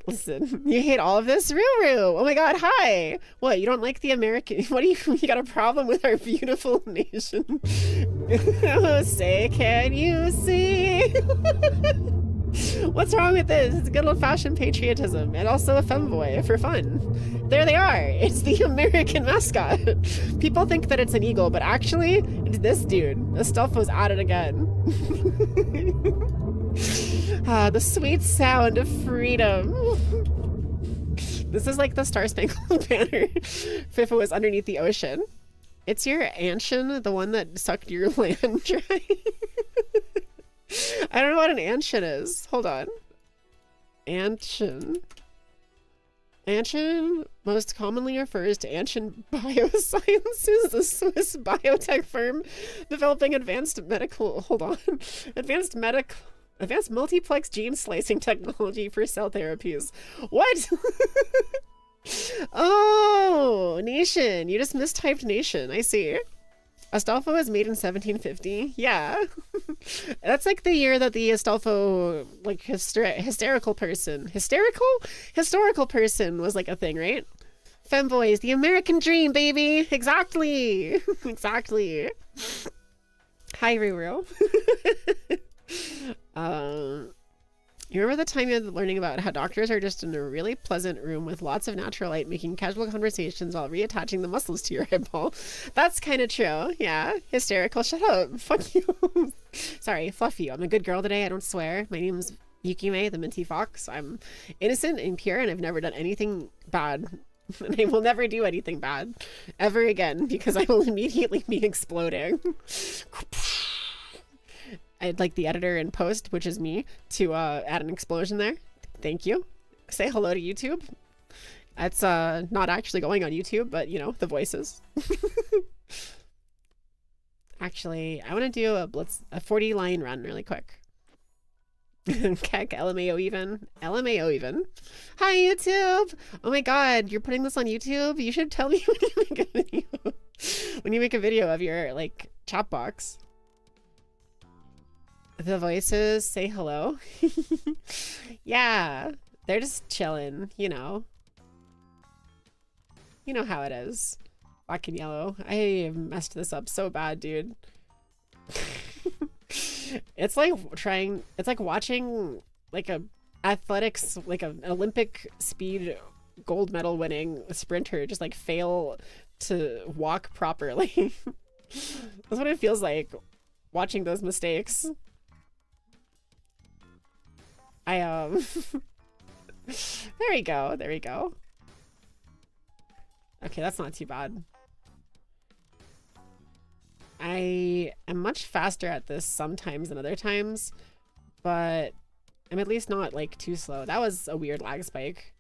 listen, you hate all of this? Ruru! Oh my god, hi! What, you don't like the American, what do you got a problem with our beautiful nation? Oh, say, can you see? What's wrong with this? It's good old-fashioned patriotism, and also a femboy for fun. There they are! It's the American mascot! People think that it's an eagle, but actually, it's this dude. Astolfo's at it again. Ah, the sweet sound of freedom. This is like the Star-Spangled Banner if it was underneath the ocean. It's your anshin, the one that sucked your land dry. I don't know what an anshin is. Hold on. Anshin. Anshin most commonly refers to Anshin Biosciences, a Swiss biotech firm developing advanced multiplex gene slicing technology for cell therapies. What? Oh, nation. You just mistyped nation. I see. Astolfo was made in 1750. Yeah. That's like the year that the Astolfo, like, historical person was like a thing, right? Femboys, the American dream, baby. Exactly. Exactly. Hi, Ruru. You remember the time you had learning about how doctors are just in a really pleasant room with lots of natural light making casual conversations while reattaching the muscles to your eyeball? That's kind of true. Yeah. Hysterical. Shut up. Fuck you. Sorry. Fluff you. I'm a good girl today. I don't swear. My name's Yukime, the Minty Fox. I'm innocent and pure, and I've never done anything bad. And I will never do anything bad ever again, because I will immediately be exploding. I'd like the editor in post, which is me, to add an explosion there. Thank you. Say hello to YouTube. That's not actually going on YouTube, but you know, the voices. Actually, I want to do a 40 line run really quick. Keck, LMAO even. LMAO even. Hi, YouTube! Oh my god, you're putting this on YouTube? You should tell me when you make a video. When you make a video of your, like, chat box. The voices say hello. Yeah, they're just chilling, you know. You know how it is. Black and yellow. I messed this up so bad, dude. It's like watching like a athletics, like an Olympic speed gold medal winning sprinter just like fail to walk properly. That's what it feels like watching those mistakes. There we go, there we go. Okay, that's not too bad. I am much faster at this sometimes than other times, but I'm at least not like too slow. That was a weird lag spike.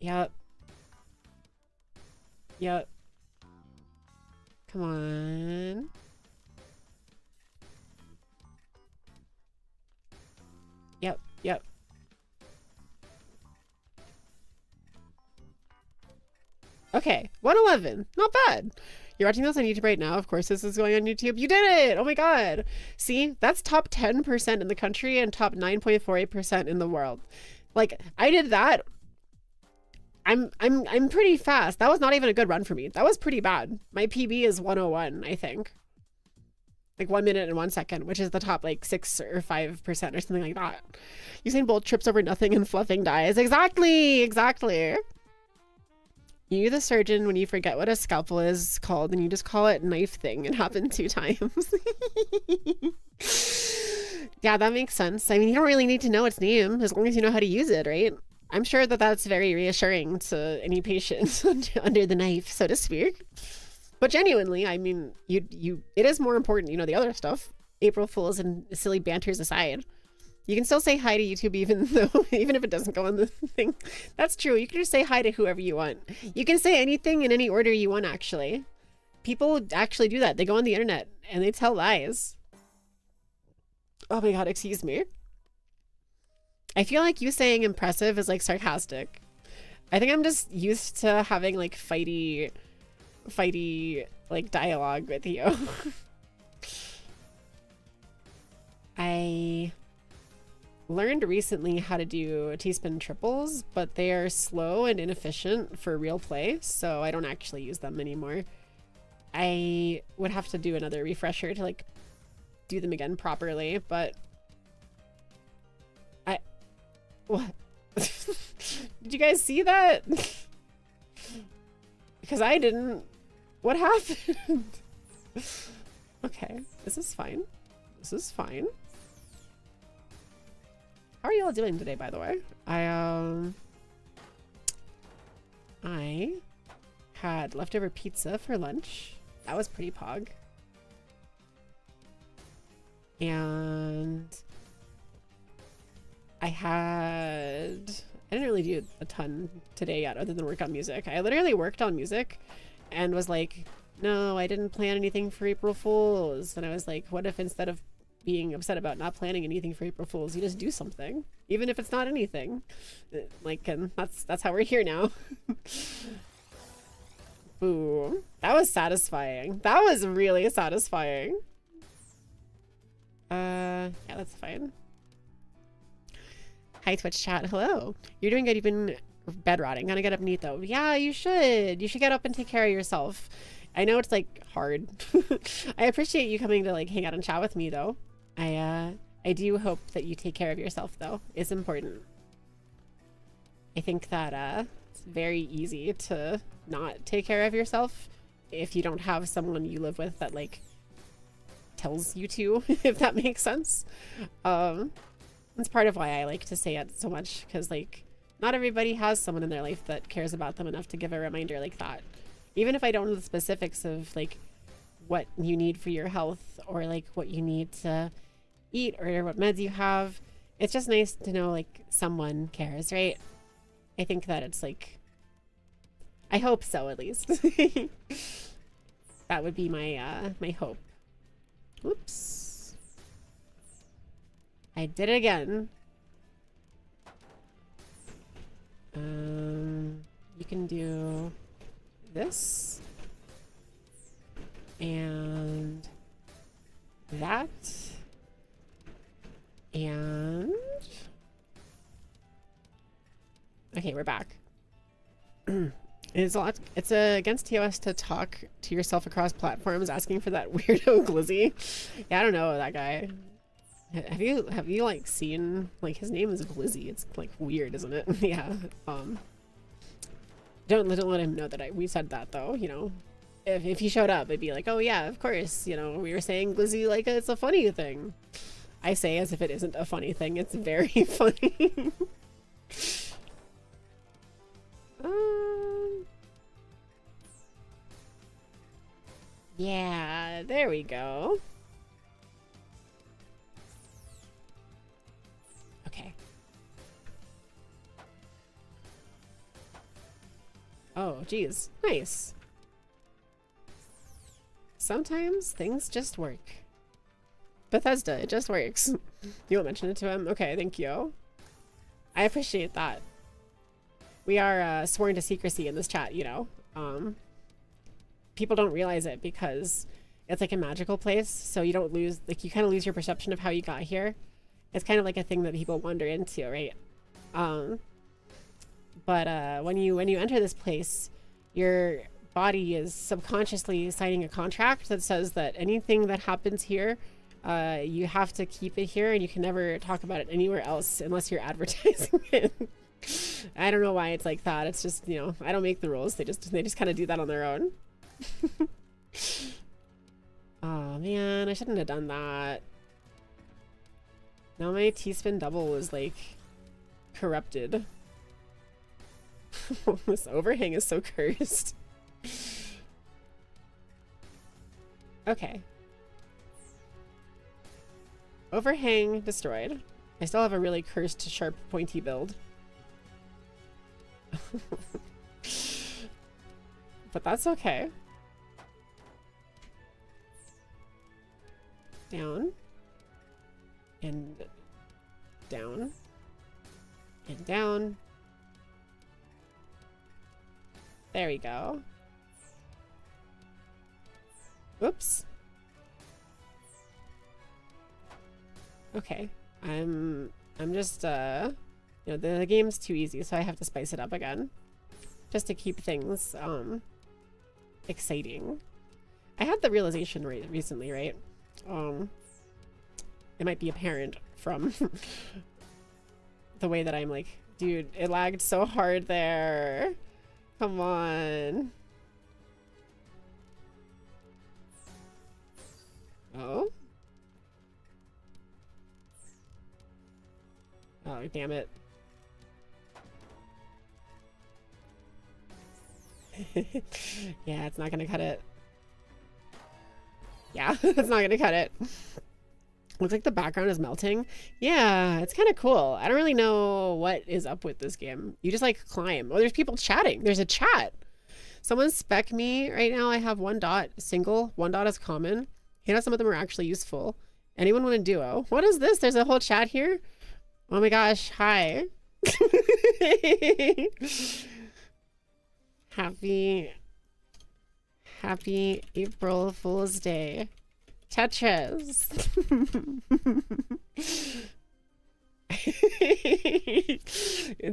Yep. Yep. Come on. Yep, yep. Okay, 111. Not bad. You're watching this on YouTube right now. Of course, this is going on YouTube. You did it! Oh my god! See, that's top 10% in the country and top 9.48% in the world. Like, I did that. I'm pretty fast. That was not even a good run for me. That was pretty bad. My PB is 101, I think. Like 1 minute and 1 second, which is the top like 6 or 5% or something like that. Usain Bolt trips over nothing and fluffing dies. Exactly, exactly. You, the surgeon, when you forget what a scalpel is called, and you just call it knife thing. It happened 2 times. Yeah, that makes sense. I mean, you don't really need to know its name as long as you know how to use it, right? I'm sure that that's very reassuring to any patient under the knife, so to speak. But genuinely, I mean, it is more important, you know, the other stuff. April Fools and silly banters aside. You can still say hi to YouTube even if it doesn't go on the thing. That's true. You can just say hi to whoever you want. You can say anything in any order you want, actually. People actually do that. They go on the internet and they tell lies. Oh my god, excuse me. I feel like you saying impressive is like sarcastic. I think I'm just used to having like fighty like dialogue with you. I learned recently how to do T-spin triples, but they are slow and inefficient for real play, so I don't actually use them anymore. I would have to do another refresher to like do them again properly, but what? Did you guys see that? Because I didn't. What happened? Okay, this is fine. This is fine. How are you all doing today, by the way? I had leftover pizza for lunch. That was pretty pog. And I didn't really do a ton today yet other than work on music. I literally worked on music and was like, no, I didn't plan anything for April Fools. And I was like, what if instead of being upset about not planning anything for April Fools, you just do something, even if it's not anything? Like, and that's how we're here now. Boom. That was satisfying. That was really satisfying. Yeah, that's fine. Hi, Twitch chat. Hello. You're doing good. You've been bed rotting. Gonna get up and eat, though. Yeah, you should. You should get up and take care of yourself. I know it's, like, hard. I appreciate you coming to, like, hang out and chat with me, though. I do hope that you take care of yourself, though. It's important. I think that, it's very easy to not take care of yourself if you don't have someone you live with that, like, tells you to, if that makes sense. That's part of why I like to say it so much, because like not everybody has someone in their life that cares about them enough to give a reminder like that. Even if I don't know the specifics of like what you need for your health or like what you need to eat or what meds you have, it's just nice to know like someone cares, right? I think that it's like, I hope so at least. That would be my my hope. Whoops. I did it again. You can do this and that and okay, we're back. It's against TOS to talk to yourself across platforms asking for that weirdo glizzy. Yeah, I don't know that guy. Have you like seen, like, his name is Glizzy. It's like weird, isn't it? Yeah. Don't let him know that we said that though, you know. If he showed up, it'd be like, oh yeah, of course, you know, we were saying Glizzy like it's a funny thing. I say as if it isn't a funny thing. It's very funny. Yeah, there we go. Okay. Oh, geez. Nice. Sometimes things just work. Bethesda, it just works. You won't mention it to him? Okay, thank you. I appreciate that. We are sworn to secrecy in this chat, you know. people don't realize it because it's like a magical place. So you don't lose, like you kind of lose your perception of how you got here. It's kind of like a thing that people wander into, right? But when you enter this place, your body is subconsciously signing a contract that says that anything that happens here, you have to keep it here and you can never talk about it anywhere else unless you're advertising it. I don't know why it's like that. It's just, you know, I don't make the rules. They just kind of do that on their own. Oh man, I shouldn't have done that. Now my T-spin double is like corrupted. This overhang is so cursed. Okay. Overhang destroyed. I still have a really cursed, sharp, pointy build. But that's okay. Down. And down. And down. There we go. Oops. Okay. I'm just you know, the game's too easy, so I have to spice it up again. Just to keep things exciting. I had the realization recently, right? It might be apparent from the way that I'm like, dude, it lagged so hard there. Come on. Oh? Oh, damn it. Yeah, it's not gonna cut it. Yeah, it's not gonna cut it. Looks like the background is melting. Yeah, it's kind of cool. I don't really know what is up with this game. You just like climb. Oh, there's people chatting. There's a chat. Someone spec me right now. I have 1 dot single, 1 dot is common. You know, some of them are actually useful. Anyone want a duo? What is this? There's a whole chat here. Oh my gosh. Hi. Happy April Fool's Day. Tetris.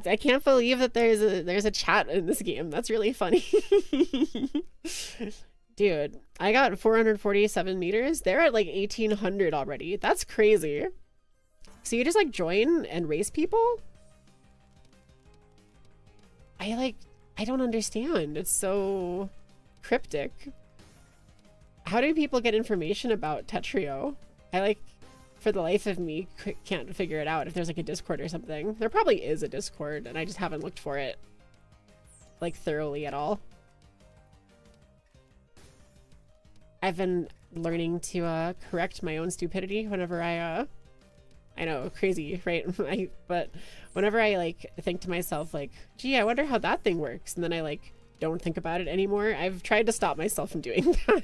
I can't believe that there's a chat in this game. That's really funny. Dude, I got 447 meters. They're at like 1800 already. That's crazy. So you just like join and race people? I don't understand. It's so cryptic. How do people get information about Tetrio? I for the life of me, can't figure it out if there's like a Discord or something. There probably is a Discord and I just haven't looked for it like thoroughly at all. I've been learning to correct my own stupidity whenever I know, crazy, right? But whenever I like think to myself like, gee, I wonder how that thing works, and then I like don't think about it anymore. I've tried to stop myself from doing that.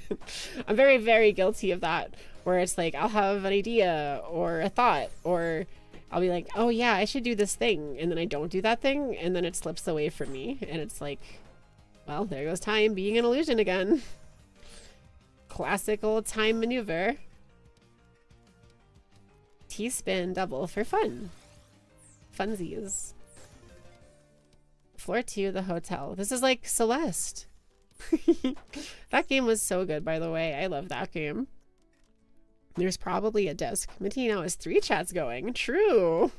I'm very, very guilty of that, where it's like I'll have an idea or a thought, or I'll be like, oh yeah, I should do this thing, and then I don't do that thing, and then it slips away from me, and it's like, well, there goes time being an illusion again. Classic old time maneuver. T-spin double for fun. Funsies. Floor 2, the hotel. This is like Celeste. That game was so good, by the way. I love that game. There's probably a disc. Minty now has 3 chats going. True.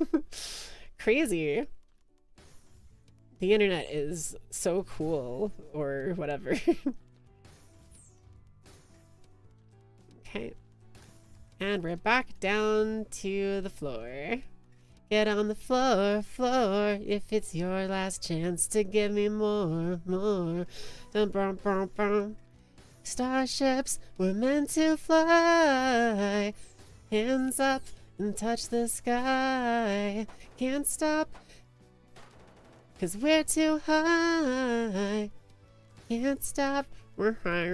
Crazy. The internet is so cool, or whatever. Okay. And we're back down to the floor. Get on the floor, floor, if it's your last chance to give me more, more. Dum, bum, bum, bum. Starships were meant to fly. Hands up and touch the sky. Can't stop, 'cause we're too high. Can't stop. We're high.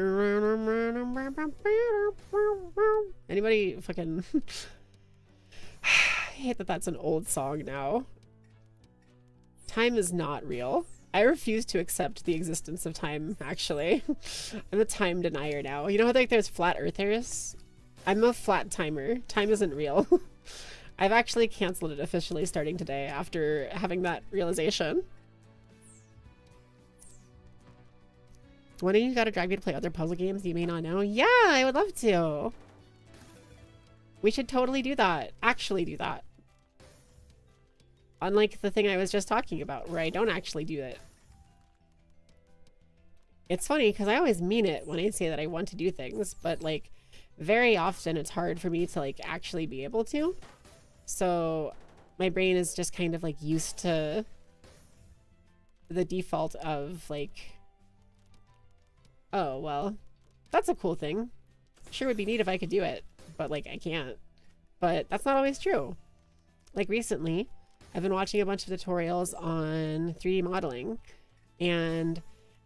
Anybody fucking... I hate that that's an old song now. Time is not real. I refuse to accept the existence of time, actually. I'm a time denier now. You know how like there's flat earthers? I'm a flat timer. Time isn't real. I've actually canceled it officially starting today after having that realization. When you gotta drive me to play other puzzle games you may not know? Yeah, I would love to. We should totally do that. Actually do that. Unlike the thing I was just talking about, where I don't actually do it. It's funny, because I always mean it when I say that I want to do things, but, like, very often it's hard for me to, like, actually be able to. So, my brain is just kind of, like, used to the default of, like, oh, well, that's a cool thing. Sure would be neat if I could do it, but, like, I can't. But that's not always true. Like, recently, I've been watching a bunch of tutorials on 3D modeling, and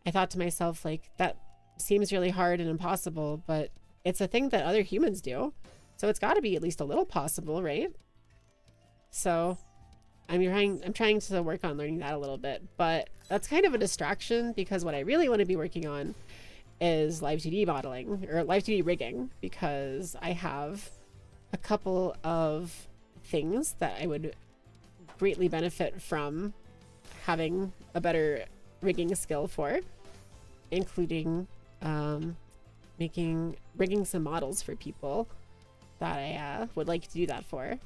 I thought to myself, like, that seems really hard and impossible, but it's a thing that other humans do, so it's got to be at least a little possible, right? So I'm trying to work on learning that a little bit, but that's kind of a distraction because what I really want to be working on is live 2D modeling, or live 2D rigging, because I have a couple of things that I would greatly benefit from having a better rigging skill for, including rigging some models for people that I would like to do that for.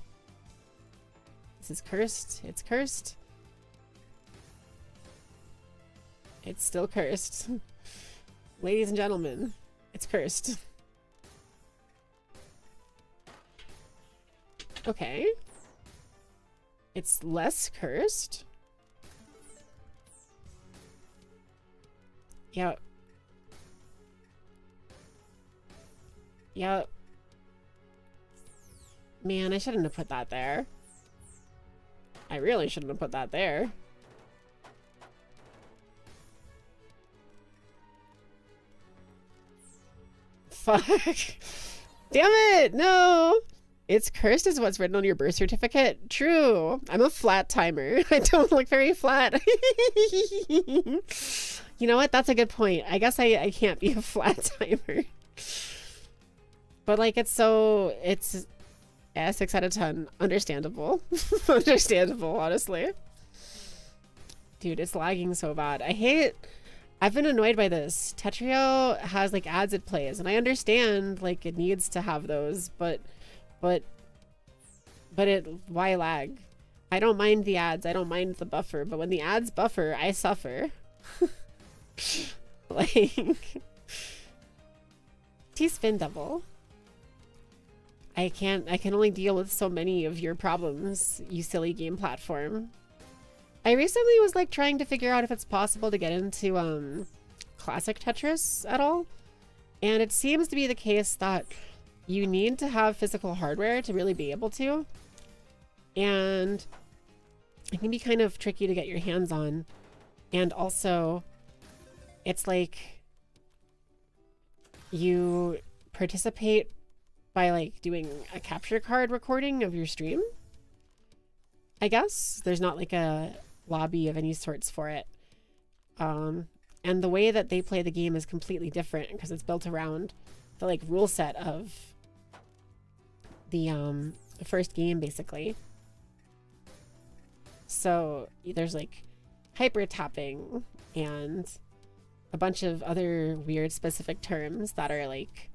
This is cursed. It's cursed. It's still cursed. Ladies and gentlemen, it's cursed. Okay. It's less cursed. Yep. Yep. Man, I shouldn't have put that there. I really shouldn't have put that there. Fuck. Damn it! No! It's cursed is what's written on your birth certificate. True. I'm a flat timer. I don't look very flat. You know what? That's a good point. I guess I can't be a flat timer. But like it's yeah, 6 out of 10. Understandable. Understandable, honestly. Dude, it's lagging so bad. I've been annoyed by this. Tetrio has like ads it plays, and I understand like it needs to have those, but why lag? I don't mind the ads, I don't mind the buffer, but when the ads buffer, I suffer. Like T-spin double. I can only deal with so many of your problems, you silly game platform. I recently was like trying to figure out if it's possible to get into classic Tetris at all, and it seems to be the case that you need to have physical hardware to really be able to, and it can be kind of tricky to get your hands on. And also it's like you participate by like doing a capture card recording of your stream, I guess. There's not like a lobby of any sorts for it. And the way that they play the game is completely different because it's built around the like rule set of the first game, basically. So there's like hyper tapping and a bunch of other weird specific terms that are like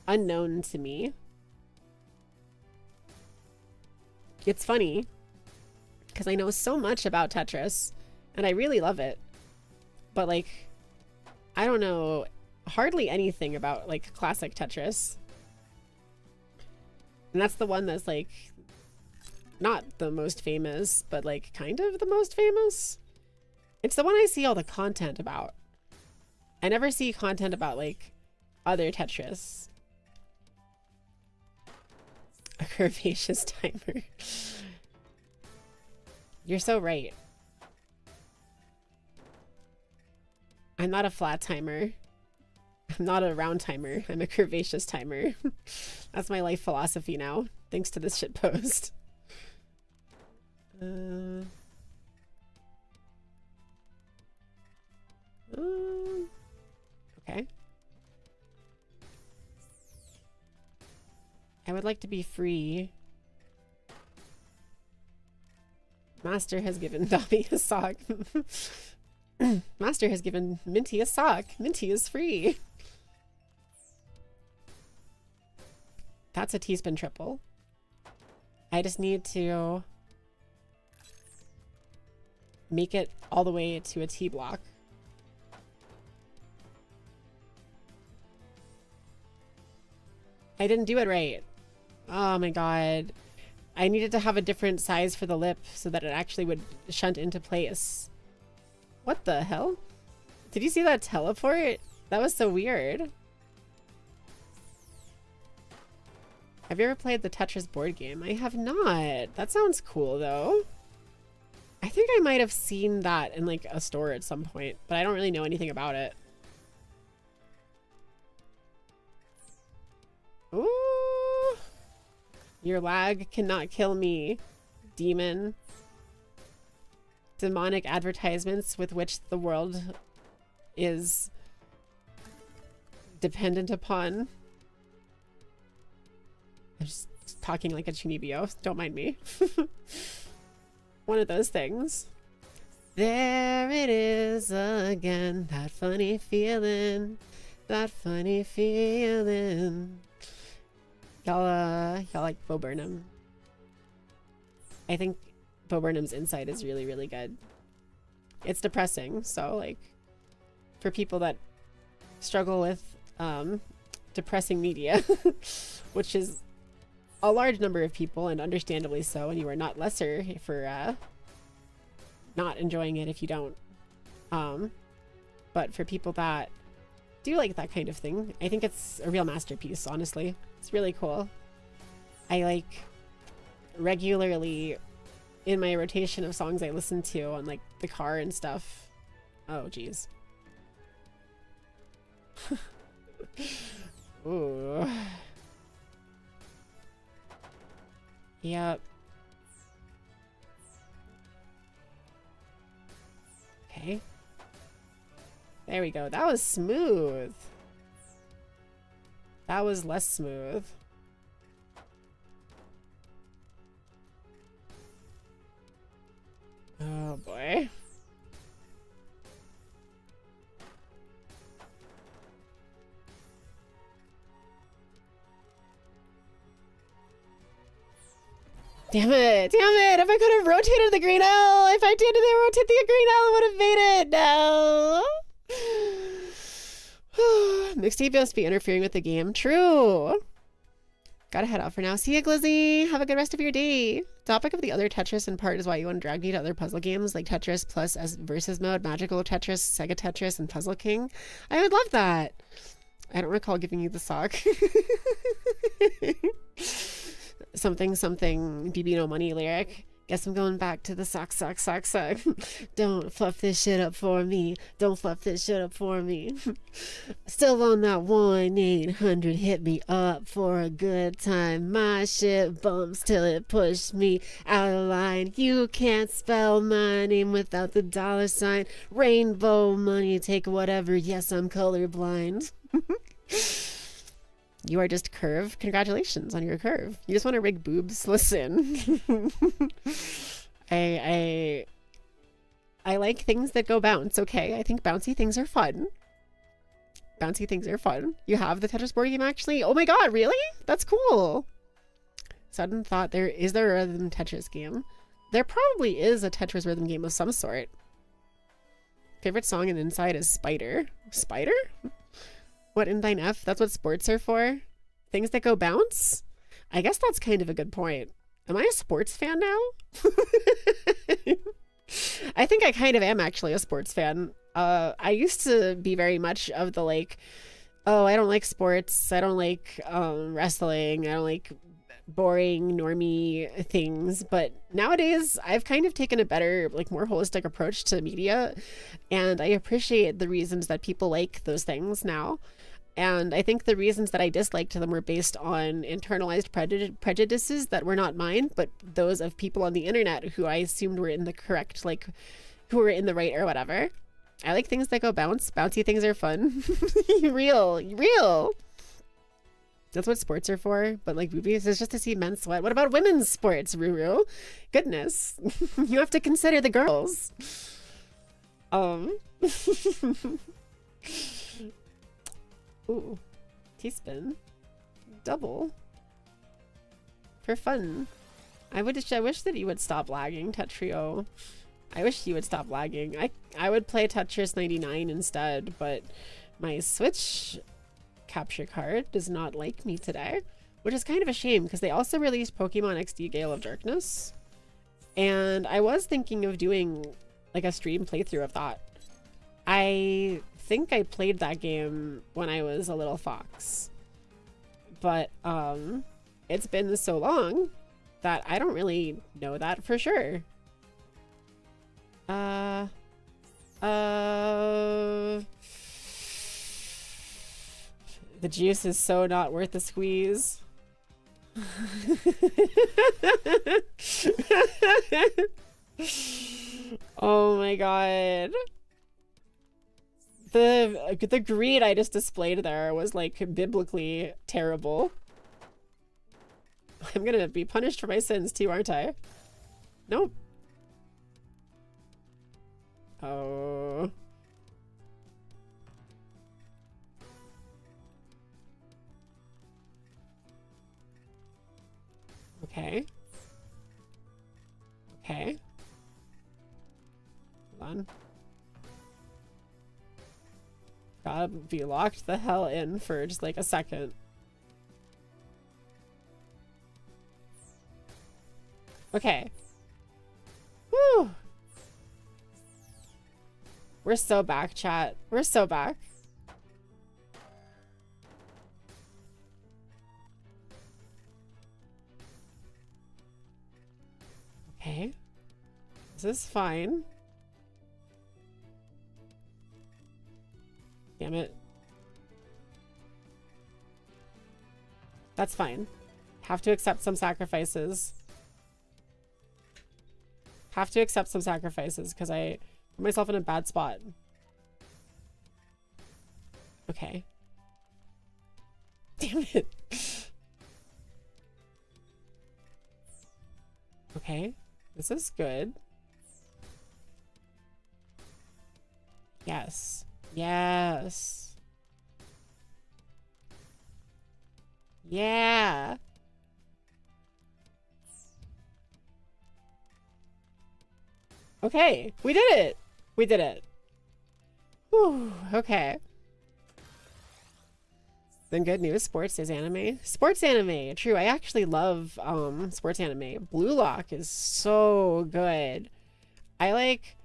unknown to me. It's funny because I know so much about Tetris and I really love it, but like I don't know hardly anything about like classic Tetris. And that's the one that's like not the most famous, but like kind of the most famous. It's the one I see all the content about. I never see content about like other Tetris. A curvaceous timer. You're so right. I'm not a flat timer. I'm not a round timer. I'm a curvaceous timer. That's my life philosophy now, thanks to this shit post. Okay. I would like to be free. Master has given Dobby a sock. Master has given Minty a sock. Minty is free. That's a T-spin triple. I just need to make it all the way to a T block. I didn't do it right. Oh my god. I needed to have a different size for the lip so that it actually would shunt into place. What the hell? Did you see that teleport? That was so weird. Have you ever played the Tetris board game? I have not. That sounds cool though. I think I might have seen that in like a store at some point, but I don't really know anything about it. Ooh. Your lag cannot kill me, demon. Demonic advertisements with which the world is dependent upon. I'm just talking like a Chunibyo. Don't mind me. One of those things. There it is again. That funny feeling. That funny feeling. Y'all like Bo Burnham. I think Bo Burnham's Inside is really, really good. It's depressing, so like for people that struggle with depressing media, which is a large number of people, and understandably so, and you are not lesser for not enjoying it if you don't. But for people that do like that kind of thing, I think it's a real masterpiece, honestly. It's really cool. I like regularly in my rotation of songs I listen to on like the car and stuff. Oh geez. Ooh. Yep. Okay. There we go. That was smooth. That was less smooth. Oh boy. Damn it! Damn it! If I could have rotated the green L! If I did rotate the green L, I would have made it! No! Mixtape must be interfering with the game. True! Gotta head out for now. See ya, Glizzy! Have a good rest of your day! Topic of the other Tetris in part is why you want to drag me to other puzzle games like Tetris plus as versus mode, Magical Tetris, Sega Tetris, and Puzzle King. I would love that! I don't recall giving you the sock. Something something BB No Money lyric. Guess I'm going back to the sock. Don't fluff this shit up for me. Don't fluff this shit up for me. Still on that 1-800, hit me up for a good time. My shit bumps till it pushed me out of line. You can't spell my name without the $sign. Rainbow money, take whatever. Yes, I'm colorblind. You are just curve. Congratulations on your curve. You just want to rig boobs. Listen. I like things that go bounce, okay? I think bouncy things are fun. Bouncy things are fun. You have the Tetris board game actually? Oh my god, really? That's cool. Sudden thought, is there a rhythm Tetris game? There probably is a Tetris rhythm game of some sort. Favorite song in Inside is Spider. Spider? What in thine F? That's what sports are for? Things that go bounce? I guess that's kind of a good point. Am I a sports fan now? I think I kind of am actually a sports fan. I used to be very much of the like, oh, I don't like sports. I don't like wrestling. I don't like boring normie things. But nowadays I've kind of taken a better, like more holistic approach to media. And I appreciate the reasons that people like those things now. And I think the reasons that I disliked them were based on internalized prejudices that were not mine, but those of people on the internet who I assumed were in the correct, like, who were in the right or whatever. I like things that go bounce. Bouncy things are fun. Real. That's what sports are for. But like movies is just to see men sweat. What about women's sports, Ruru? Goodness. You have to consider the girls. Ooh. Teaspoon. Double. For fun. I wish that you would stop lagging, Tetrio. I wish you would stop lagging. I would play Tetris 99 instead, but my Switch capture card does not like me today, which is kind of a shame because they also released Pokemon XD Gale of Darkness, and I was thinking of doing like a stream playthrough of that. I think I played that game when I was a little fox, but it's been so long that I don't really know that for sure. The juice is so not worth the squeeze. Oh my god. The greed I just displayed there was like biblically terrible. I'm gonna be punished for my sins too, aren't I? Nope. Oh. Okay. Okay. Hold on. Gotta be locked the hell in for just like a second. Okay. Whew. We're so back, chat. We're so back. Okay. This is fine. Damn it. That's fine. Have to accept some sacrifices. Have to accept some sacrifices because I put myself in a bad spot. Okay. Damn it. Okay. This is good. Yes. Yes. Yeah. Okay, we did it. We did it. Whew, okay. Then good news, sports is anime. Sports anime, true. I actually love sports anime. Blue Lock is so good. I like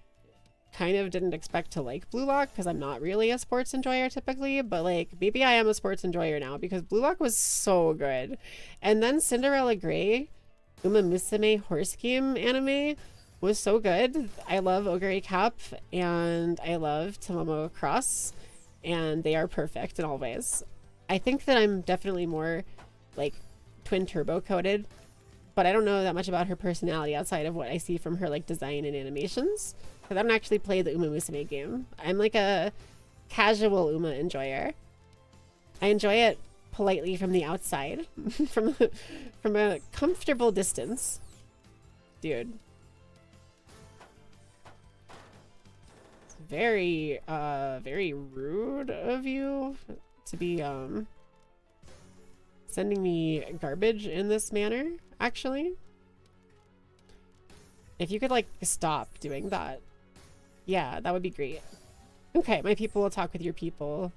kind of didn't expect to like Blue Lock because I'm not really a sports enjoyer typically, but like maybe I am a sports enjoyer now because Blue Lock was so good. And then Cinderella Grey, Uma Musume Horse Game anime was so good. I love Ogre Cap and I love Tomomo Cross, and they are perfect in all ways. I think that I'm definitely more like twin turbo coded, but I don't know that much about her personality outside of what I see from her like design and animations, because I don't actually play the Uma Musume game. I'm like a casual Uma enjoyer. I enjoy it politely from the outside, from a comfortable distance. Dude. It's very very rude of you to be sending me garbage in this manner, actually. If you could like stop doing that. Yeah, that would be great. Okay, my people will talk with your people.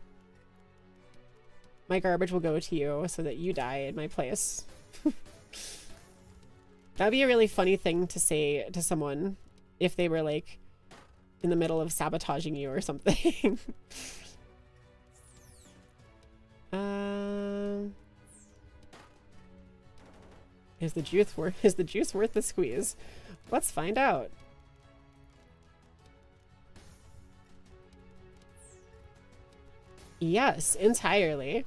My garbage will go to you so that you die in my place. That would be a really funny thing to say to someone if they were like in the middle of sabotaging you or something. Is the juice worth the squeeze? Let's find out. Yes, entirely.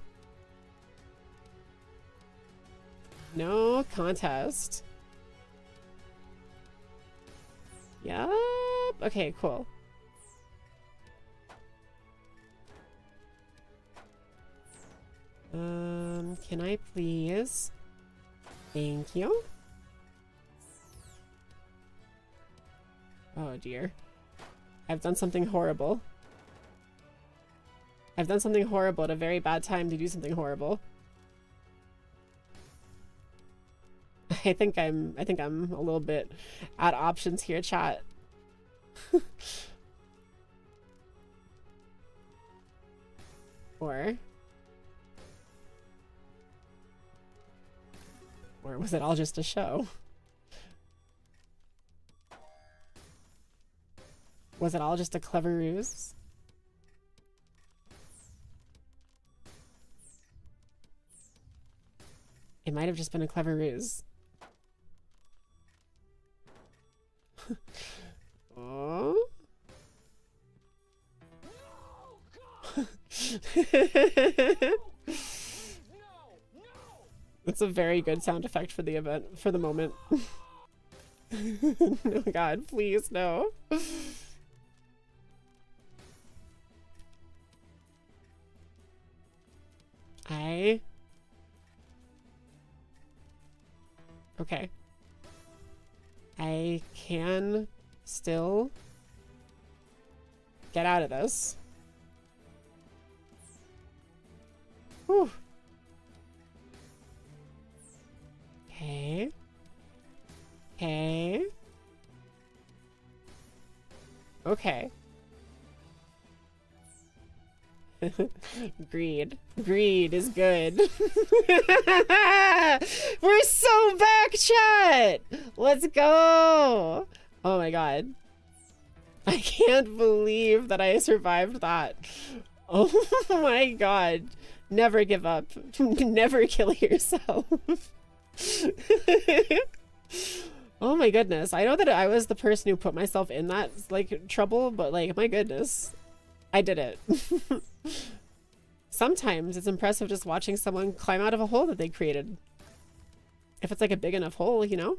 No contest. Yup. Okay, cool. I please? Thank you. Oh dear. I've done something horrible. I've done something horrible at a very bad time to do something horrible. I think I'm a little bit out of options here, chat. Or was it all just a show? Was it all just a clever ruse? It might have just been a clever ruse. Oh. That's a very good sound effect for the event, for the moment. No, God, please, no. Okay. I can still get out of this. Whew. Okay. Okay. Okay. Greed. Greed is good. We're so back, chat! Let's go! Oh my god. I can't believe that I survived that. Oh my god. Never give up. Never kill yourself. Oh my goodness. I know that I was the person who put myself in that, like, trouble, but, like, my goodness. I did it. Sometimes it's impressive just watching someone climb out of a hole that they created. If it's like a big enough hole, you know?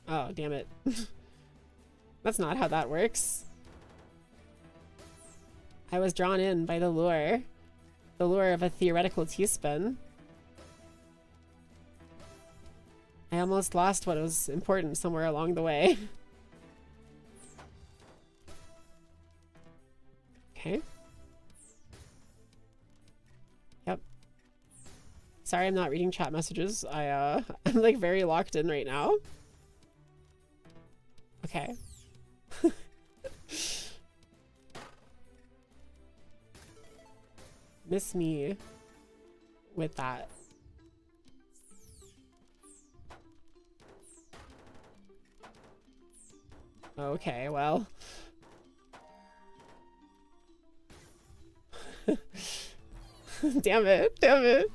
Oh, damn it. That's not how that works. I was drawn in by the lure of a theoretical teaspoon. I almost lost what was important somewhere along the way. Okay. Yep. Sorry, I'm not reading chat messages. I'm like very locked in right now. Okay. Miss me with that. Okay, well. Damn it, damn it.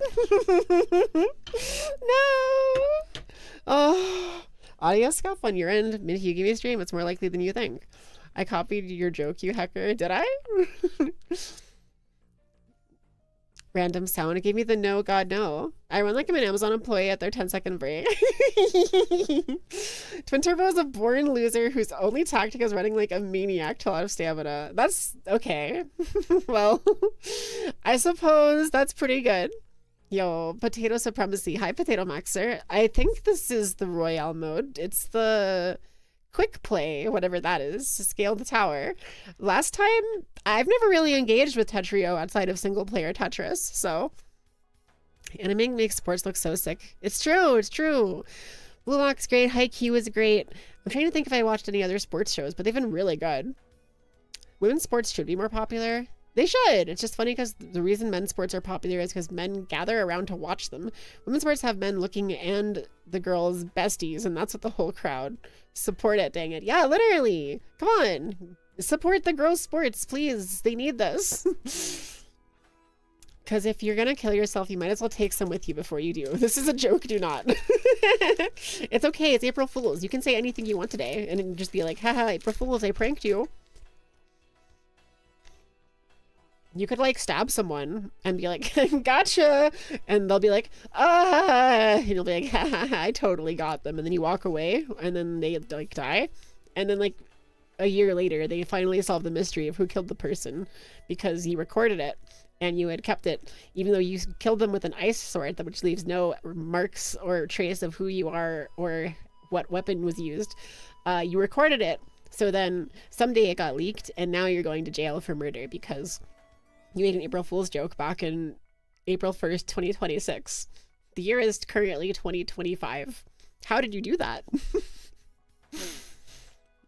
No. Oh, audio scuff on your end. If you give me a stream, it's more likely than you think. I copied your joke, you hacker. Did I? Random sound. It gave me the no, God, no. I run like I'm an Amazon employee at their 10-second break. Twin Turbo is a born loser whose only tactic is running like a maniac till out of stamina. That's okay. Well, I suppose that's pretty good. Yo, potato supremacy. Hi, Potato Maxer. I think this is the Royale mode. It's the quick play, whatever that is, to scale the tower. Last time, I've never really engaged with Tetrio outside of single player Tetris, so animing makes sports look so sick. It's true, it's true. Blue Lock's great, Haikyuu is great. I'm trying to think if I watched any other sports shows, but they've been really good. Women's sports should be more popular. They should. It's just funny because the reason men's sports are popular is because men gather around to watch them. Women's sports have men looking and the girls besties, and that's what the whole crowd support it. Dang it. Yeah, literally. Come on. Support the girls' sports, please. They need this. Because if you're going to kill yourself, you might as well take some with you before you do. This is a joke. Do not. It's okay. It's April Fool's. You can say anything you want today and just be like, haha, April Fool's, I pranked you. You could like stab someone and be like, gotcha. And they'll be like, ah. And you'll be like, ha ha ha, I totally got them. And then you walk away and then they like die. And then like a year later, they finally solve the mystery of who killed the person because you recorded it. and you had kept it, even though you killed them with an ice sword, which leaves no marks or trace of who you are or what weapon was used. You recorded it, so then someday it got leaked, and now you're going to jail for murder because you made an April Fool's joke back in April 1st, 2026. The year is currently 2025. How did you do that?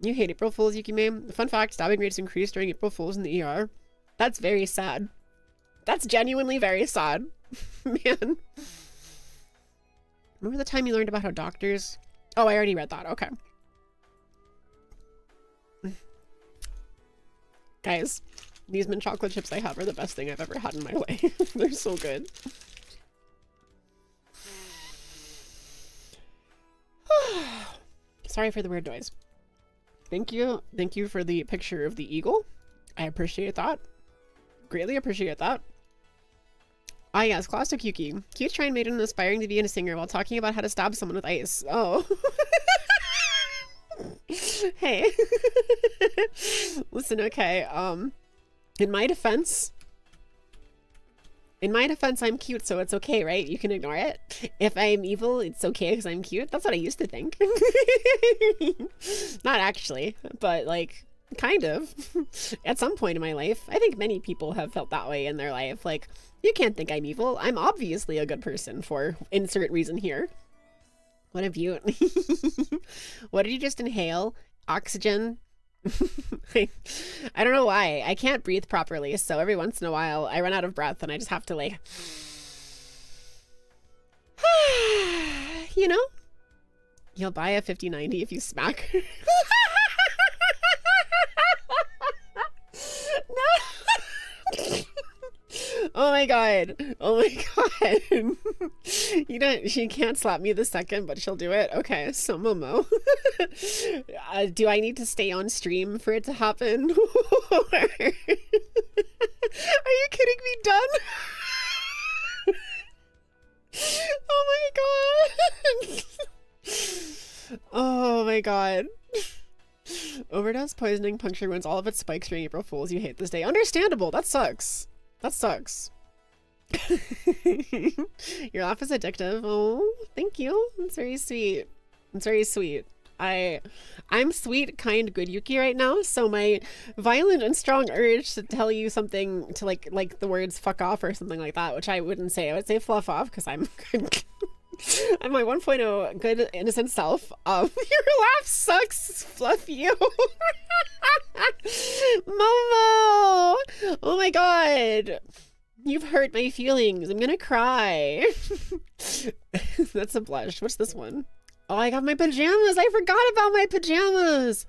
You hate April Fools, Yukime. Fun fact, stabbing rates increased during April Fools in the ER. That's very sad. That's genuinely very sad. Man. Remember the time you learned about how doctors... Oh, I already read that. Okay. Guys, these mint chocolate chips I have are the best thing I've ever had in my life. They're so good. Sorry for the weird noise. Thank you. Thank you for the picture of the eagle. I appreciate that. Greatly appreciate that. Ah yes, classic Yuki. Cute shrine maiden aspiring to be a singer while talking about how to stab someone with ice. Oh. Hey. Listen, okay. In my defense, I'm cute, so it's okay, right? You can ignore it. If I'm evil, it's okay because I'm cute. That's what I used to think. Not actually, but like, kind of. At some point in my life. I think many people have felt that way in their life. Like, you can't think I'm evil. I'm obviously a good person for insert reason here. What have you... What did you just inhale? Oxygen? I don't know why. I can't breathe properly, so every once in a while I run out of breath and I just have to like... You know? You'll buy a 5090 if you smack. No! Oh my god. Oh my god. She can't slap me the second, but she'll do it. Okay, so Momo. Do I need to stay on stream for it to happen? Are you kidding me, done? Oh my god. Oh my god. Overdose, poisoning, puncture wounds, all of its spikes during April Fools. You hate this day. Understandable. That sucks. That sucks. Your laugh is addictive. Oh, thank you. It's very sweet. It's very sweet. I'm sweet, kind, good Yuki right now, so my violent and strong urge to tell you something to like the words fuck off or something like that, which I wouldn't say. I would say fluff off because I'm I'm my 1.0 good innocent self. Your laugh sucks, fluff you. Momo! Oh my god. You've hurt my feelings. I'm gonna cry. That's a blush. What's this one? Oh, I got my pajamas. I forgot about my pajamas.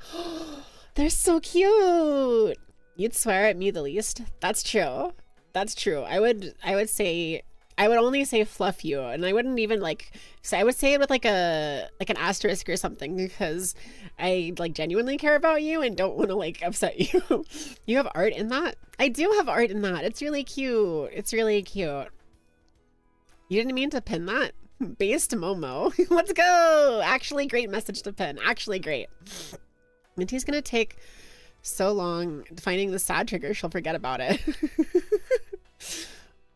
They're so cute. You'd swear at me the least. That's true. That's true. I would say, I would only say fluff you, and I wouldn't even like, so I would say it with like an asterisk or something because I like genuinely care about you and don't want to like upset you. You have art in that? I do have art in that. It's really cute. It's really cute. You didn't mean to pin that? Based Momo. Let's go. Actually great message to pin. Actually great. Minty's gonna take so long finding the sad trigger she'll forget about it.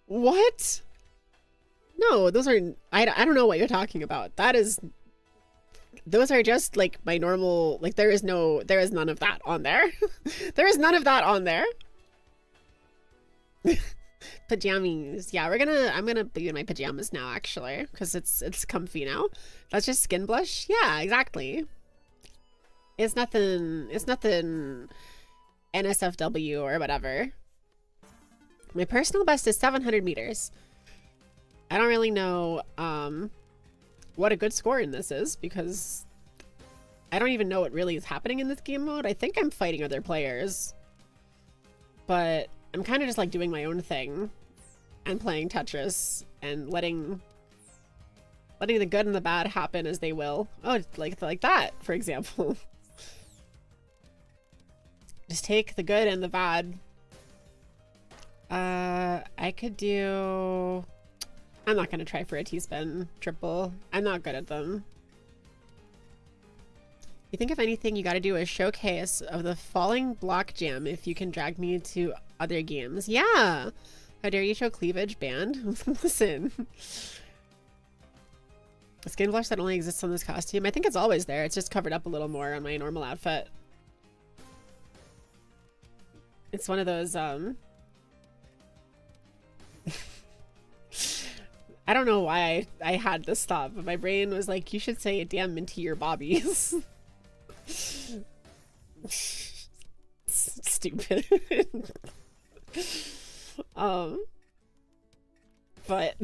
What? No, those are I don't know what you're talking about. Those are just like my normal, like there is none of that on there. There is none of that on there. Pajamas. Yeah, I'm gonna be in my pajamas now actually because it's comfy now. That's just skin blush. Yeah, exactly. It's nothing NSFW or whatever. My personal best is 700 meters. I don't really know what a good score in this is because I don't even know what really is happening in this game mode. I think I'm fighting other players, but I'm kind of just like doing my own thing and playing Tetris and letting the good and the bad happen as they will. Oh, like that, for example. Just take the good and the bad. I could do... I'm not gonna try for a T-spin triple. I'm not good at them. You think if anything you gotta do a showcase of the falling block jam if you can drag me to other games. Yeah! How dare you show cleavage? Banned? Listen. A skin blush that only exists on this costume. I think it's always there. It's just covered up a little more on my normal outfit. It's one of those, I don't know why I had this thought, but my brain was like, you should say damn minty your bobbies. Stupid. But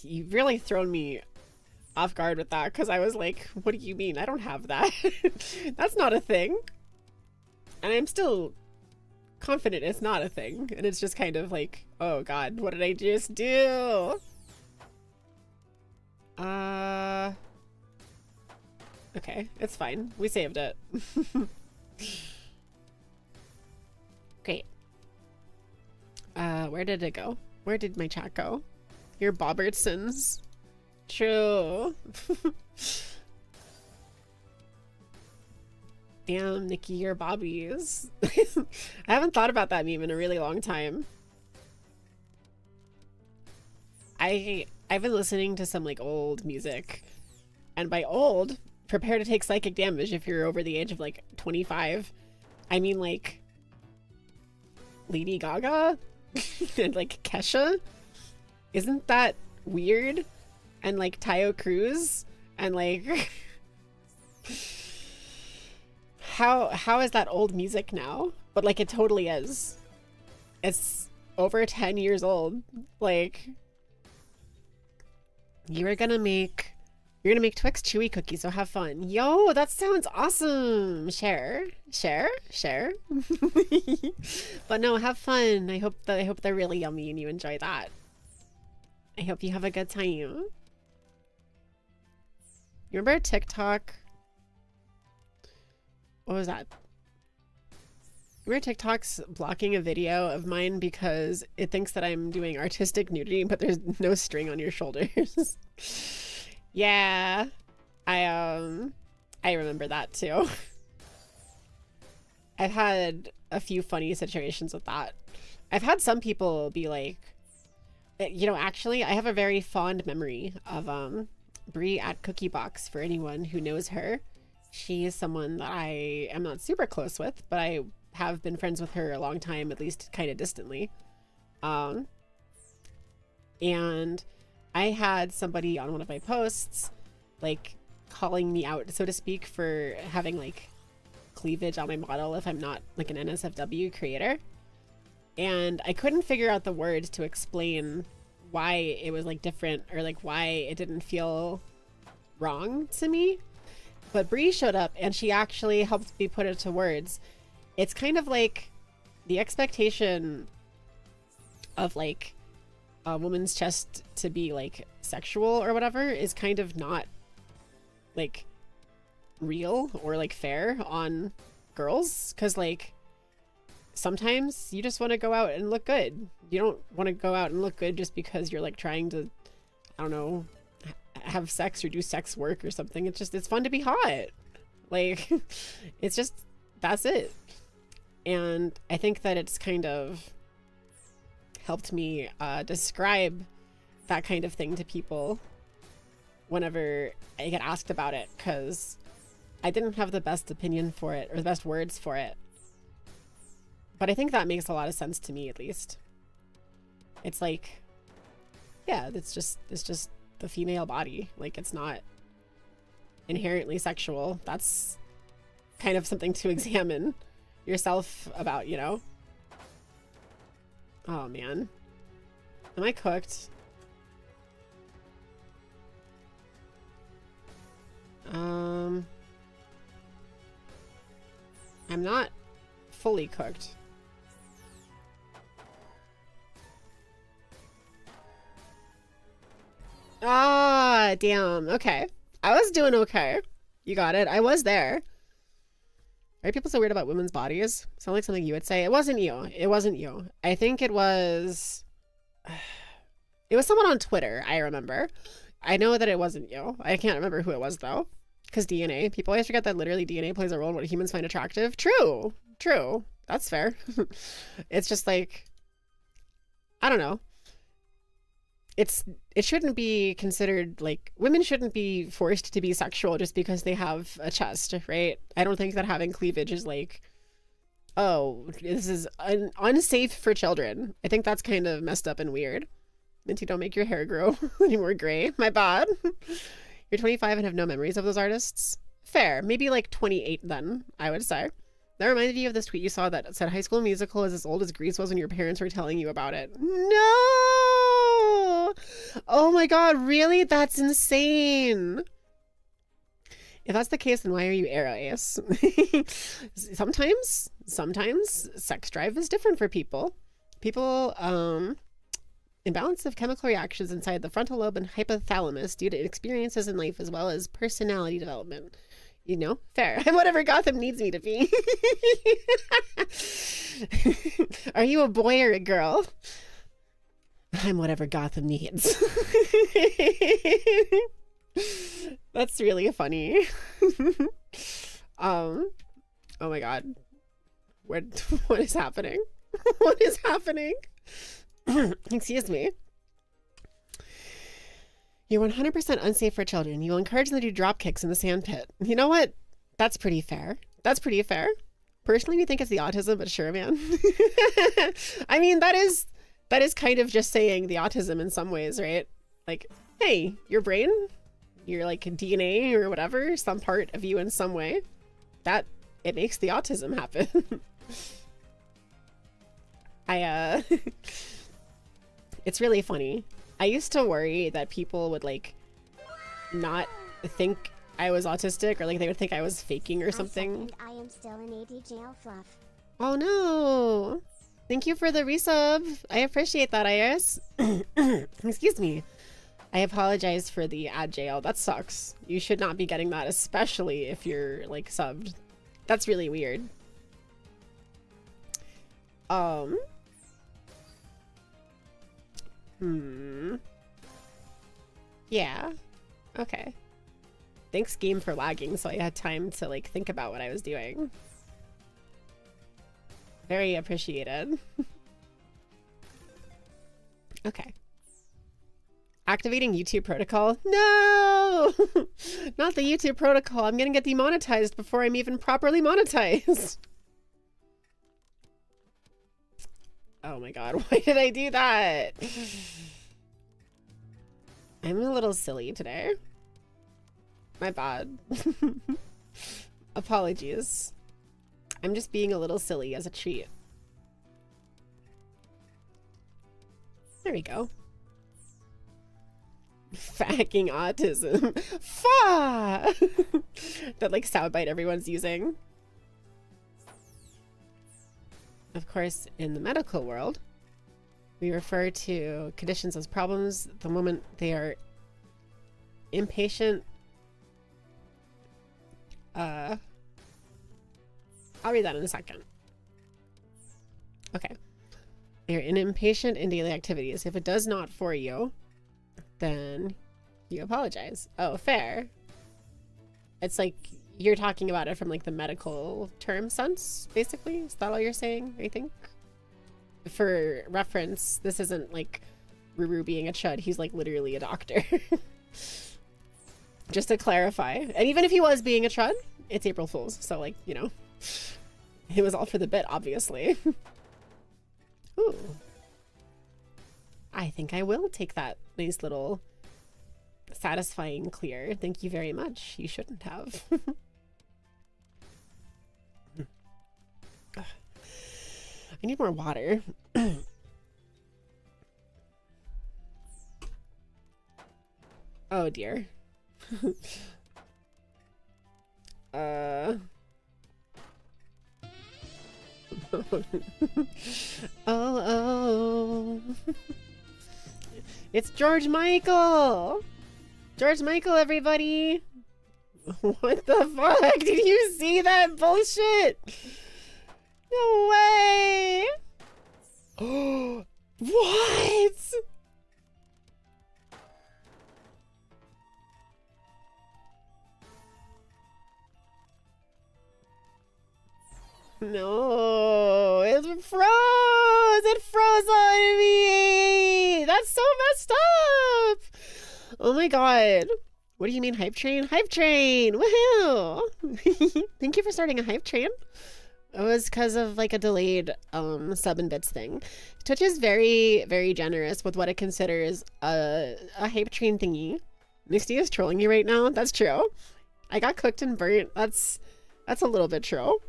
you really thrown me off guard with that, because I was like, what do you mean? I don't have that. That's not a thing. And I'm still confident it's not a thing. And it's just kind of like, oh god, what did I just do? Okay, it's fine. We saved it. Great. Where did it go? Where did my chat go? Your Bobbertsons. True. Damn, Nikki, your bobbies. I haven't thought about that meme in a really long time. I've been listening to some like old music, and by old, prepare to take psychic damage if you're over the age of like 25. I mean like Lady Gaga and like Kesha. Isn't that weird? And like Tayo Cruz and like how is that old music now? But like it totally is. It's over 10 years old. Like you're gonna make Twix Chewy cookies, so have fun. Yo, that sounds awesome. Share. But no, have fun. I hope they're really yummy and you enjoy that. I hope you have a good time. You remember TikTok? What was that? Remember TikTok's blocking a video of mine because it thinks that I'm doing artistic nudity, but there's no string on your shoulders. Yeah, I remember that too. I've had a few funny situations with that. I've had some people be like, you know, actually, I have a very fond memory of Brie at Cookie Box. For anyone who knows her, she is someone that I am not super close with, but I have been friends with her a long time, at least kind of distantly. And I had somebody on one of my posts like calling me out, so to speak, for having like cleavage on my model if I'm not like an NSFW creator. And I couldn't figure out the words to explain why it was like different or like why it didn't feel wrong to me. But Bree showed up and she actually helped me put it to words. It's kind of like the expectation of like a woman's chest to be like sexual or whatever is kind of not like real or like fair on girls, because like sometimes you just want to go out and look good. You don't want to go out and look good just because you're like trying to, I don't know, have sex or do sex work or something. It's just, it's fun to be hot. Like it's just, that's it. And I think that it's kind of helped me describe that kind of thing to people whenever I get asked about it, because I didn't have the best opinion for it or the best words for it. But I think that makes a lot of sense to me, at least. It's like, yeah, it's just the female body. Like, it's not inherently sexual. That's kind of something to examine yourself about, you know? Oh, man. Am I cooked? I'm not fully cooked. Ah, damn. Okay. I was doing okay. You got it. I was there. Are people so weird about women's bodies? Sound like something you would say. It wasn't you. It wasn't you. I think it was... It was someone on Twitter, I remember. I know that it wasn't you. I can't remember who it was, though. Because DNA. People always forget that literally DNA plays a role in what humans find attractive. True. True. That's fair. It's just like, I don't know. It shouldn't be considered like, women shouldn't be forced to be sexual just because they have a chest, right? I don't think that having cleavage is like, oh, this is unsafe for children. I think that's kind of messed up and weird. Minty, don't make your hair grow any more gray. My bad. You're 25 and have no memories of those artists? Fair. Maybe like 28 then, I would say. That reminded you of this tweet you saw that said High School Musical is as old as Grease was when your parents were telling you about it. No! Oh my god, really? That's insane. If that's the case, then why are you aro ace? Sometimes sex drive is different for people. People, imbalance of chemical reactions inside the frontal lobe and hypothalamus due to experiences in life as well as personality development. You know, fair. I'm whatever Gotham needs me to be. Are you a boy or a girl? I'm whatever Gotham needs. That's really funny. Oh my god. What is happening? What is happening? Excuse me. You're 100% unsafe for children. You will encourage them to do drop kicks in the sandpit. You know what? That's pretty fair. That's pretty fair. Personally, we think it's the autism, but sure, man. I mean, that is kind of just saying the autism in some ways, right? Like, hey, your brain, your like DNA or whatever, some part of you in some way, that it makes the autism happen. It's really funny. I used to worry that people would like not think I was autistic, or like they would think I was faking or something. I am still in AD jail fluff. Oh no. Thank you for the resub. I appreciate that, Iris. Excuse me. I apologize for the ad jail. That sucks. You should not be getting that, especially if you're like subbed. That's really weird. Yeah. Okay. Thanks, game, for lagging, so I had time to like think about what I was doing. Very appreciated. Okay. Activating YouTube protocol? No! Not the YouTube protocol. I'm gonna get demonetized before I'm even properly monetized. Oh my god, why did I do that? I'm a little silly today. My bad. Apologies. I'm just being a little silly as a treat. There we go. Fucking autism. Fa! That like soundbite everyone's using. Of course, in the medical world, we refer to conditions as problems the moment they are impatient. I'll read that in a second. Okay. You're impatient in daily activities. If it does not for you, then you apologize. Oh, fair. It's like you're talking about it from like the medical term sense, basically. Is that all you're saying, I think? For reference, this isn't like Ruru being a chud. He's like literally a doctor. Just to clarify. And even if he was being a chud, it's April Fool's. So like, you know, it was all for the bit, obviously. Ooh. I think I will take that nice little satisfying clear. Thank you very much. You shouldn't have. I need more water. Oh dear. Oh. It's George Michael. George Michael, everybody. What the fuck? Did you see that bullshit? No way. Oh, what? No, it froze! It froze on me! That's so messed up! Oh my god. What do you mean, hype train? Hype train! Woohoo! Thank you for starting a hype train. It was because of like a delayed sub and bits thing. Twitch is very, very generous with what it considers a hype train thingy. Misty is trolling you right now. That's true. I got cooked and burnt. That's a little bit true.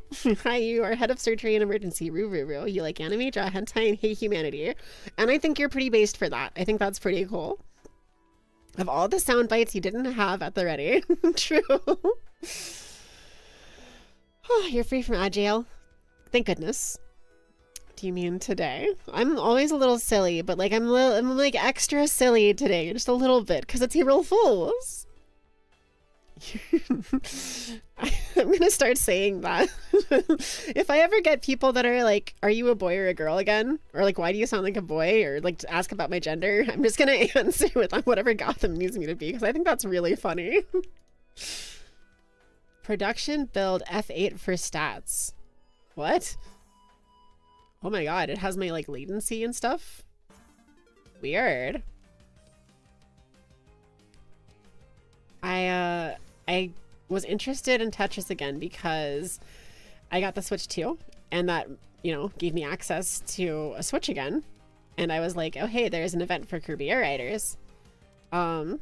Hi, you are head of surgery and emergency. Roo roo roo. You like anime, draw hentai, and hate humanity. And I think you're pretty based for that. I think that's pretty cool. Of all the sound bites you didn't have at the ready. True. Oh, you're free from ad jail. Thank goodness. Do you mean today? I'm always a little silly, but like I'm like extra silly today, just a little bit, because it's April Fools. I'm gonna start saying that. If I ever get people that are like, are you a boy or a girl again? Or like, why do you sound like a boy? Or like to ask about my gender, I'm just gonna answer with whatever Gotham needs me to be, because I think that's really funny. Production build F8 for stats. What? Oh my god, it has my like latency and stuff? Weird. I was interested in Tetris again because I got the Switch 2 and that, you know, gave me access to a Switch again. And I was like, oh hey, there's an event for Kirby Air Riders. And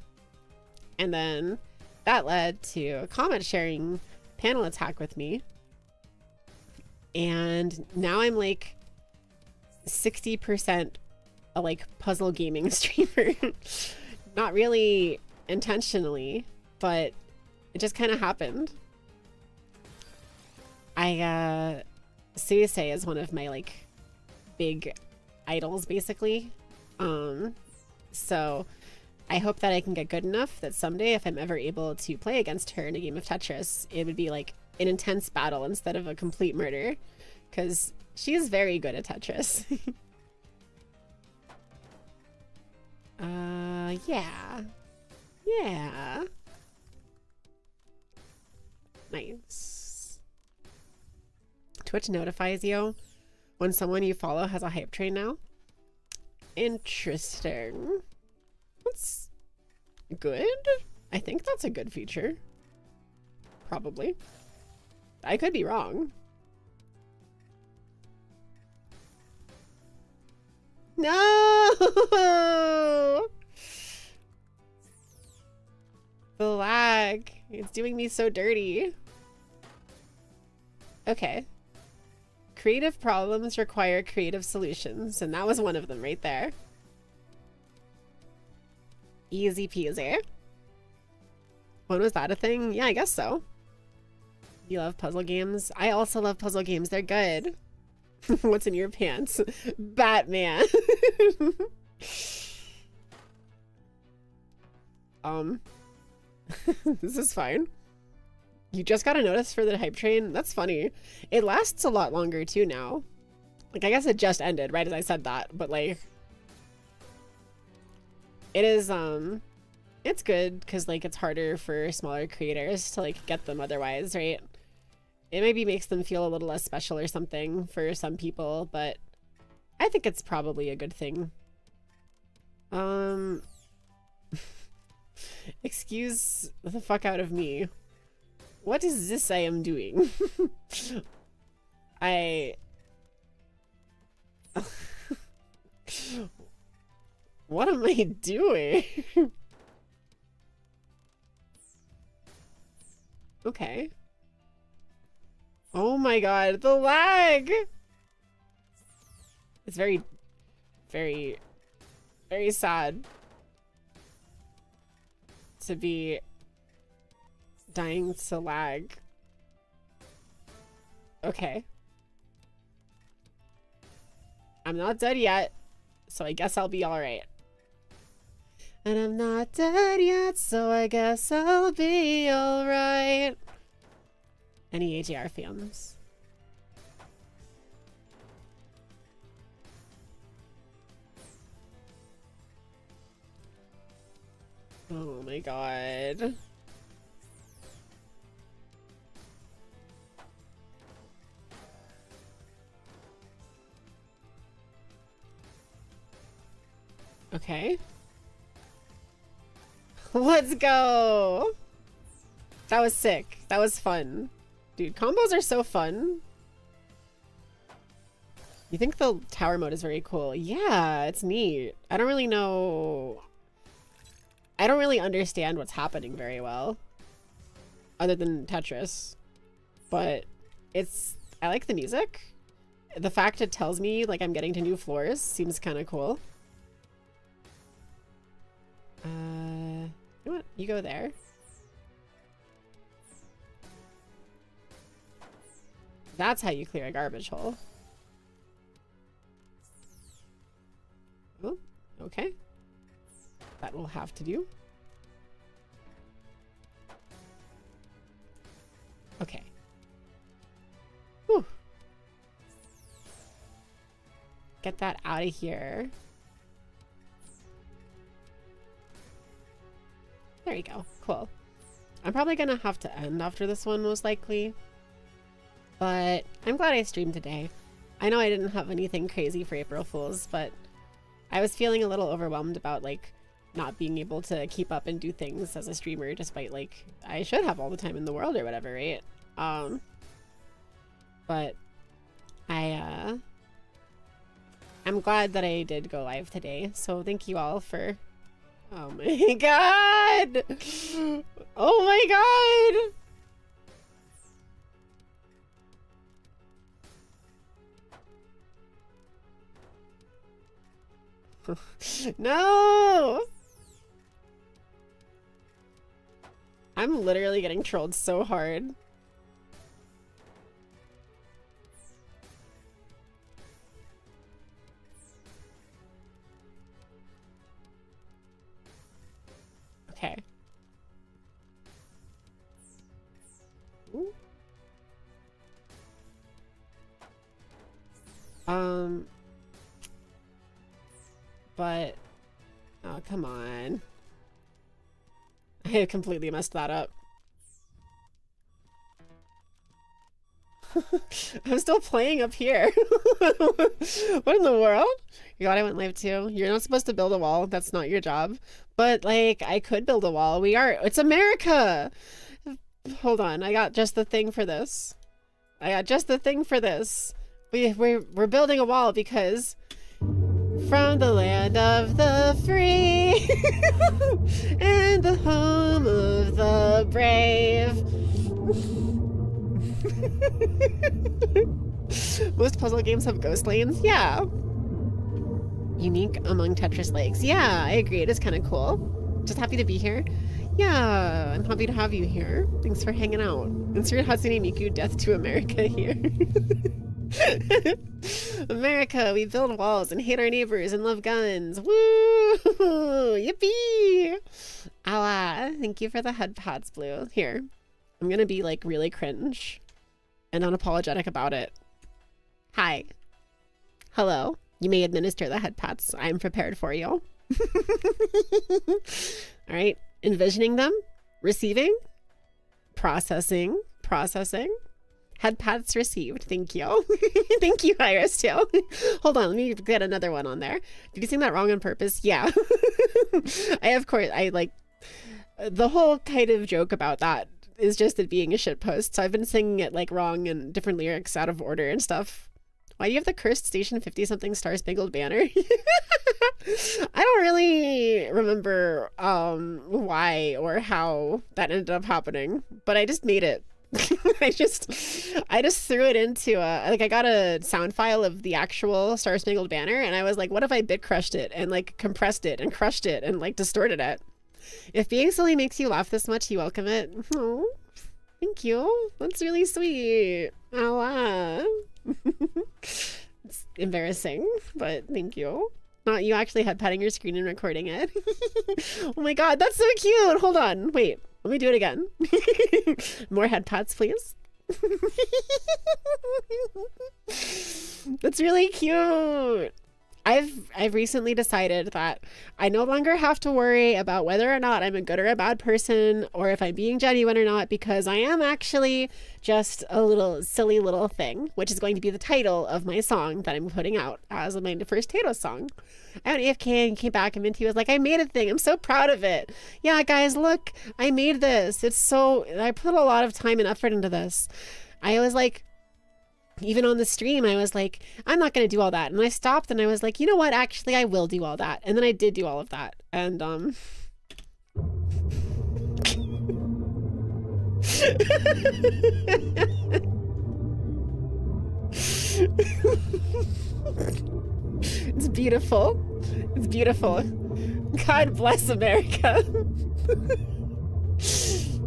then that led to a comment sharing panel attack with me. And now I'm like 60% a like puzzle gaming streamer. Not really intentionally, but it just kind of happened. Suisei is one of my like big idols basically. So I hope that I can get good enough that someday if I'm ever able to play against her in a game of Tetris, it would be like an intense battle instead of a complete murder, because she is very good at Tetris. Yeah. Nice. Twitch notifies you when someone you follow has a hype train now. Interesting. That's good. I think that's a good feature. Probably. I could be wrong. No! The lag. It's doing me so dirty. Okay. Creative problems require creative solutions, and that was one of them right there. Easy peasy. When was that a thing? Yeah, I guess so. You love puzzle games? I also love puzzle games. They're good. What's in your pants? Batman. This is fine. You just got a notice for the hype train? That's funny. It lasts a lot longer too now. Like, I guess it just ended right as I said that, but like it is it's good because like it's harder for smaller creators to like get them otherwise, right? It maybe makes them feel a little less special or something for some people, but I think it's probably a good thing. Excuse the fuck out of me. What is this I am doing? What am I doing? Okay. Oh my god, the lag! It's very, very, very sad to be dying to lag. Okay. I'm not dead yet, so I guess I'll be alright. And I'm not dead yet, so I guess I'll be alright. Any AJR fans? Oh my god. Okay. Let's go! That was sick. That was fun. Dude, combos are so fun. You think the tower mode is very cool? Yeah, it's neat. I don't really know... I don't really understand what's happening very well. Other than Tetris. But it's... I like the music. The fact it tells me like I'm getting to new floors seems kind of cool. You know what? You go there. That's how you clear a garbage hole. Oh, okay. That will have to do. Okay. Whew. Get that out of here. There you go. Cool. I'm probably gonna have to end after this one, most likely. But I'm glad I streamed today. I know I didn't have anything crazy for April Fools, but I was feeling a little overwhelmed about, like, not being able to keep up and do things as a streamer, despite, like, I should have all the time in the world or whatever, right? But I'm glad that I did go live today, so thank you all for... Oh my god! Oh my god! No! I'm literally getting trolled so hard. Okay. Ooh. But, oh, come on. I completely messed that up. I'm still playing up here. What in the world? You glad I went live too? You're not supposed to build a wall. That's not your job. But, like, I could build a wall. It's America! Hold on, I got just the thing for this. We're building a wall because... From the land of the free and the home of the brave. Most puzzle games have ghost lanes? Yeah. Unique among Tetris legs. Yeah, I agree. It is kind of cool. Just happy to be here. Yeah, I'm happy to have you here. Thanks for hanging out. Insert Hatsune Miku Death to America here. America, we build walls and hate our neighbors and love guns. Woo! Yippee! Awa, thank you for the head pads, Blue. Here, I'm gonna be like really cringe and unapologetic about it. Hi. Hello. You may administer the head pats. I'm prepared for you. All right. Envisioning them, receiving, processing. Head pats received. Thank you. Thank you, Iris, too. Hold on, let me get another one on there. Did you sing that wrong on purpose? Yeah. I like the whole kind of joke about that is just it being a shit post. So I've been singing it like wrong and different lyrics out of order and stuff. Why do you have the cursed Station 50 something Star Spangled Banner? I don't really remember why or how that ended up happening, but I just made it. I just threw it into I got a sound file of the actual Star Spangled Banner, and I was like, what if I bit crushed it and like compressed it and crushed it and like distorted it? If being silly makes you laugh this much, you welcome it. Oh, thank you. That's really sweet. It's embarrassing, but thank you. Not you actually head patting your screen and recording it. Oh my god, that's so cute. Hold on, wait. Let me do it again. More head pats, please. That's really cute. I've recently decided that I no longer have to worry about whether or not I'm a good or a bad person, or if I'm being genuine or not, because I am actually just a little silly little thing, which is going to be the title of my song that I'm putting out as my first Tato song. I went AFK and came back, and Minty was like, I made a thing. I'm so proud of it. Yeah, guys, look, I made this. I put a lot of time and effort into this. I was like, even on the stream, I was like, I'm not going to do all that. And I stopped and I was like, you know what? Actually, I will do all that. And then I did do all of that. And, it's beautiful. It's beautiful. God bless America.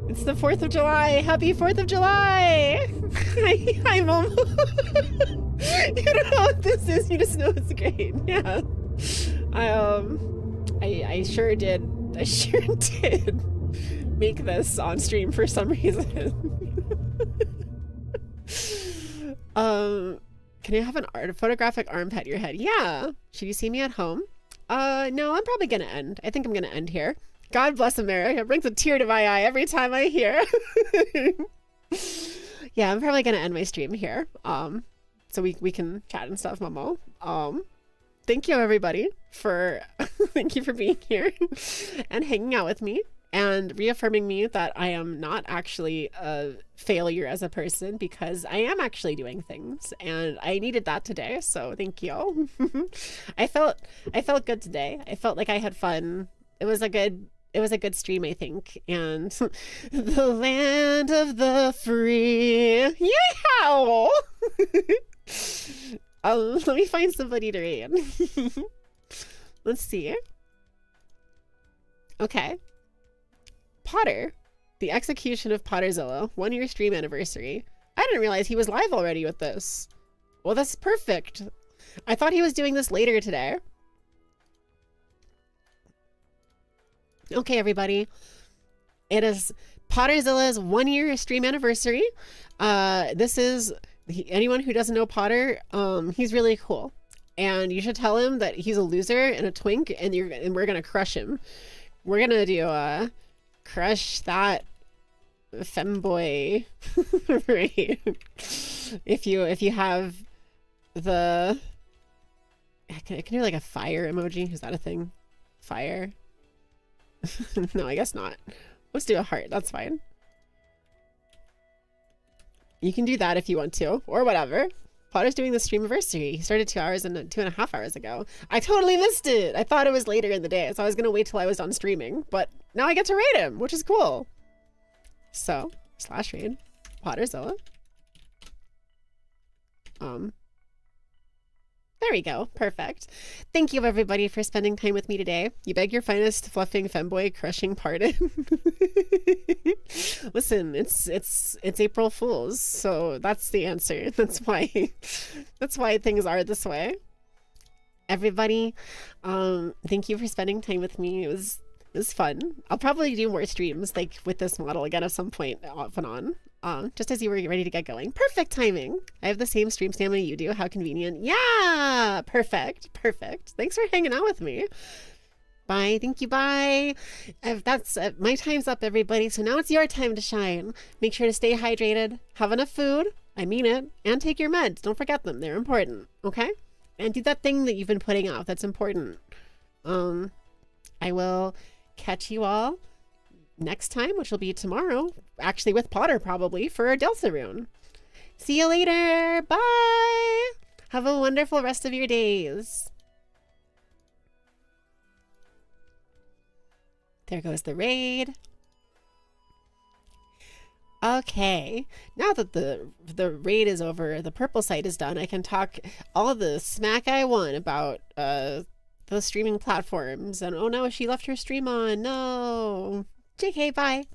It's the 4th of July. Happy 4th of July. Hi, Mom. You don't know what this is. You just know it's great. Yeah. I sure did. I sure did make this on stream for some reason. Can you have a photographic arm pet your head? Yeah. Should you see me at home? No, I'm probably gonna end. I think I'm gonna end here. God bless America. It brings a tear to my eye every time I hear. Yeah, I'm probably gonna end my stream here. So we can chat and stuff, Momo. Thank you everybody for thank you for being here and hanging out with me and reaffirming me that I am not actually a failure as a person, because I am actually doing things and I needed that today. So thank you. I felt good today. I felt like I had fun. It was a good stream, I think. And the land of the free. Yeah. Let me find somebody to read. Let's see. Okay. Potter. The execution of Potterzilla. 1-year stream anniversary. I didn't realize he was live already with this. Well, that's perfect. I thought he was doing this later today. Okay, everybody. It is Potterzilla's 1-year stream anniversary. This is anyone who doesn't know Potter. He's really cool, and you should tell him that he's a loser and a twink, and we're gonna crush him. We're gonna do crush that femboy. Right. If you have the, I can do like a fire emoji. Is that a thing? Fire. No, I guess not. Let's do a heart. That's fine. You can do that if you want to, or whatever. Potter's doing the streamiversary. He started 2 hours and 2.5 hours ago. I totally missed it. I thought it was later in the day, so I was gonna wait till I was done streaming. But now I get to raid him, which is cool. So /raid Potterzilla. There we go. Perfect. Thank you everybody for spending time with me today. You beg your finest fluffing femboy crushing pardon. Listen, it's April Fools, so that's the answer. That's why things are this way. Everybody, thank you for spending time with me. It was fun. I'll probably do more streams like with this model again at some point off and on. Just as you were ready to get going. Perfect timing. I have the same stream stamina you do. How convenient. Yeah, perfect. Thanks for hanging out with me. Bye. Thank you. Bye. That's my time's up, everybody. So now it's your time to shine. Make sure to stay hydrated. Have enough food. I mean it. And take your meds. Don't forget them. They're important. Okay? And do that thing that you've been putting off. That's important. I will catch you all next time, which will be tomorrow, actually with Potter probably, for a Delta Rune. See you later. Bye. Have a wonderful rest of your days. There goes the raid. Okay, now that the raid is over, the purple site is done, I can talk all the smack I want about the streaming platforms. And oh no, she left her stream on. No. JK, bye.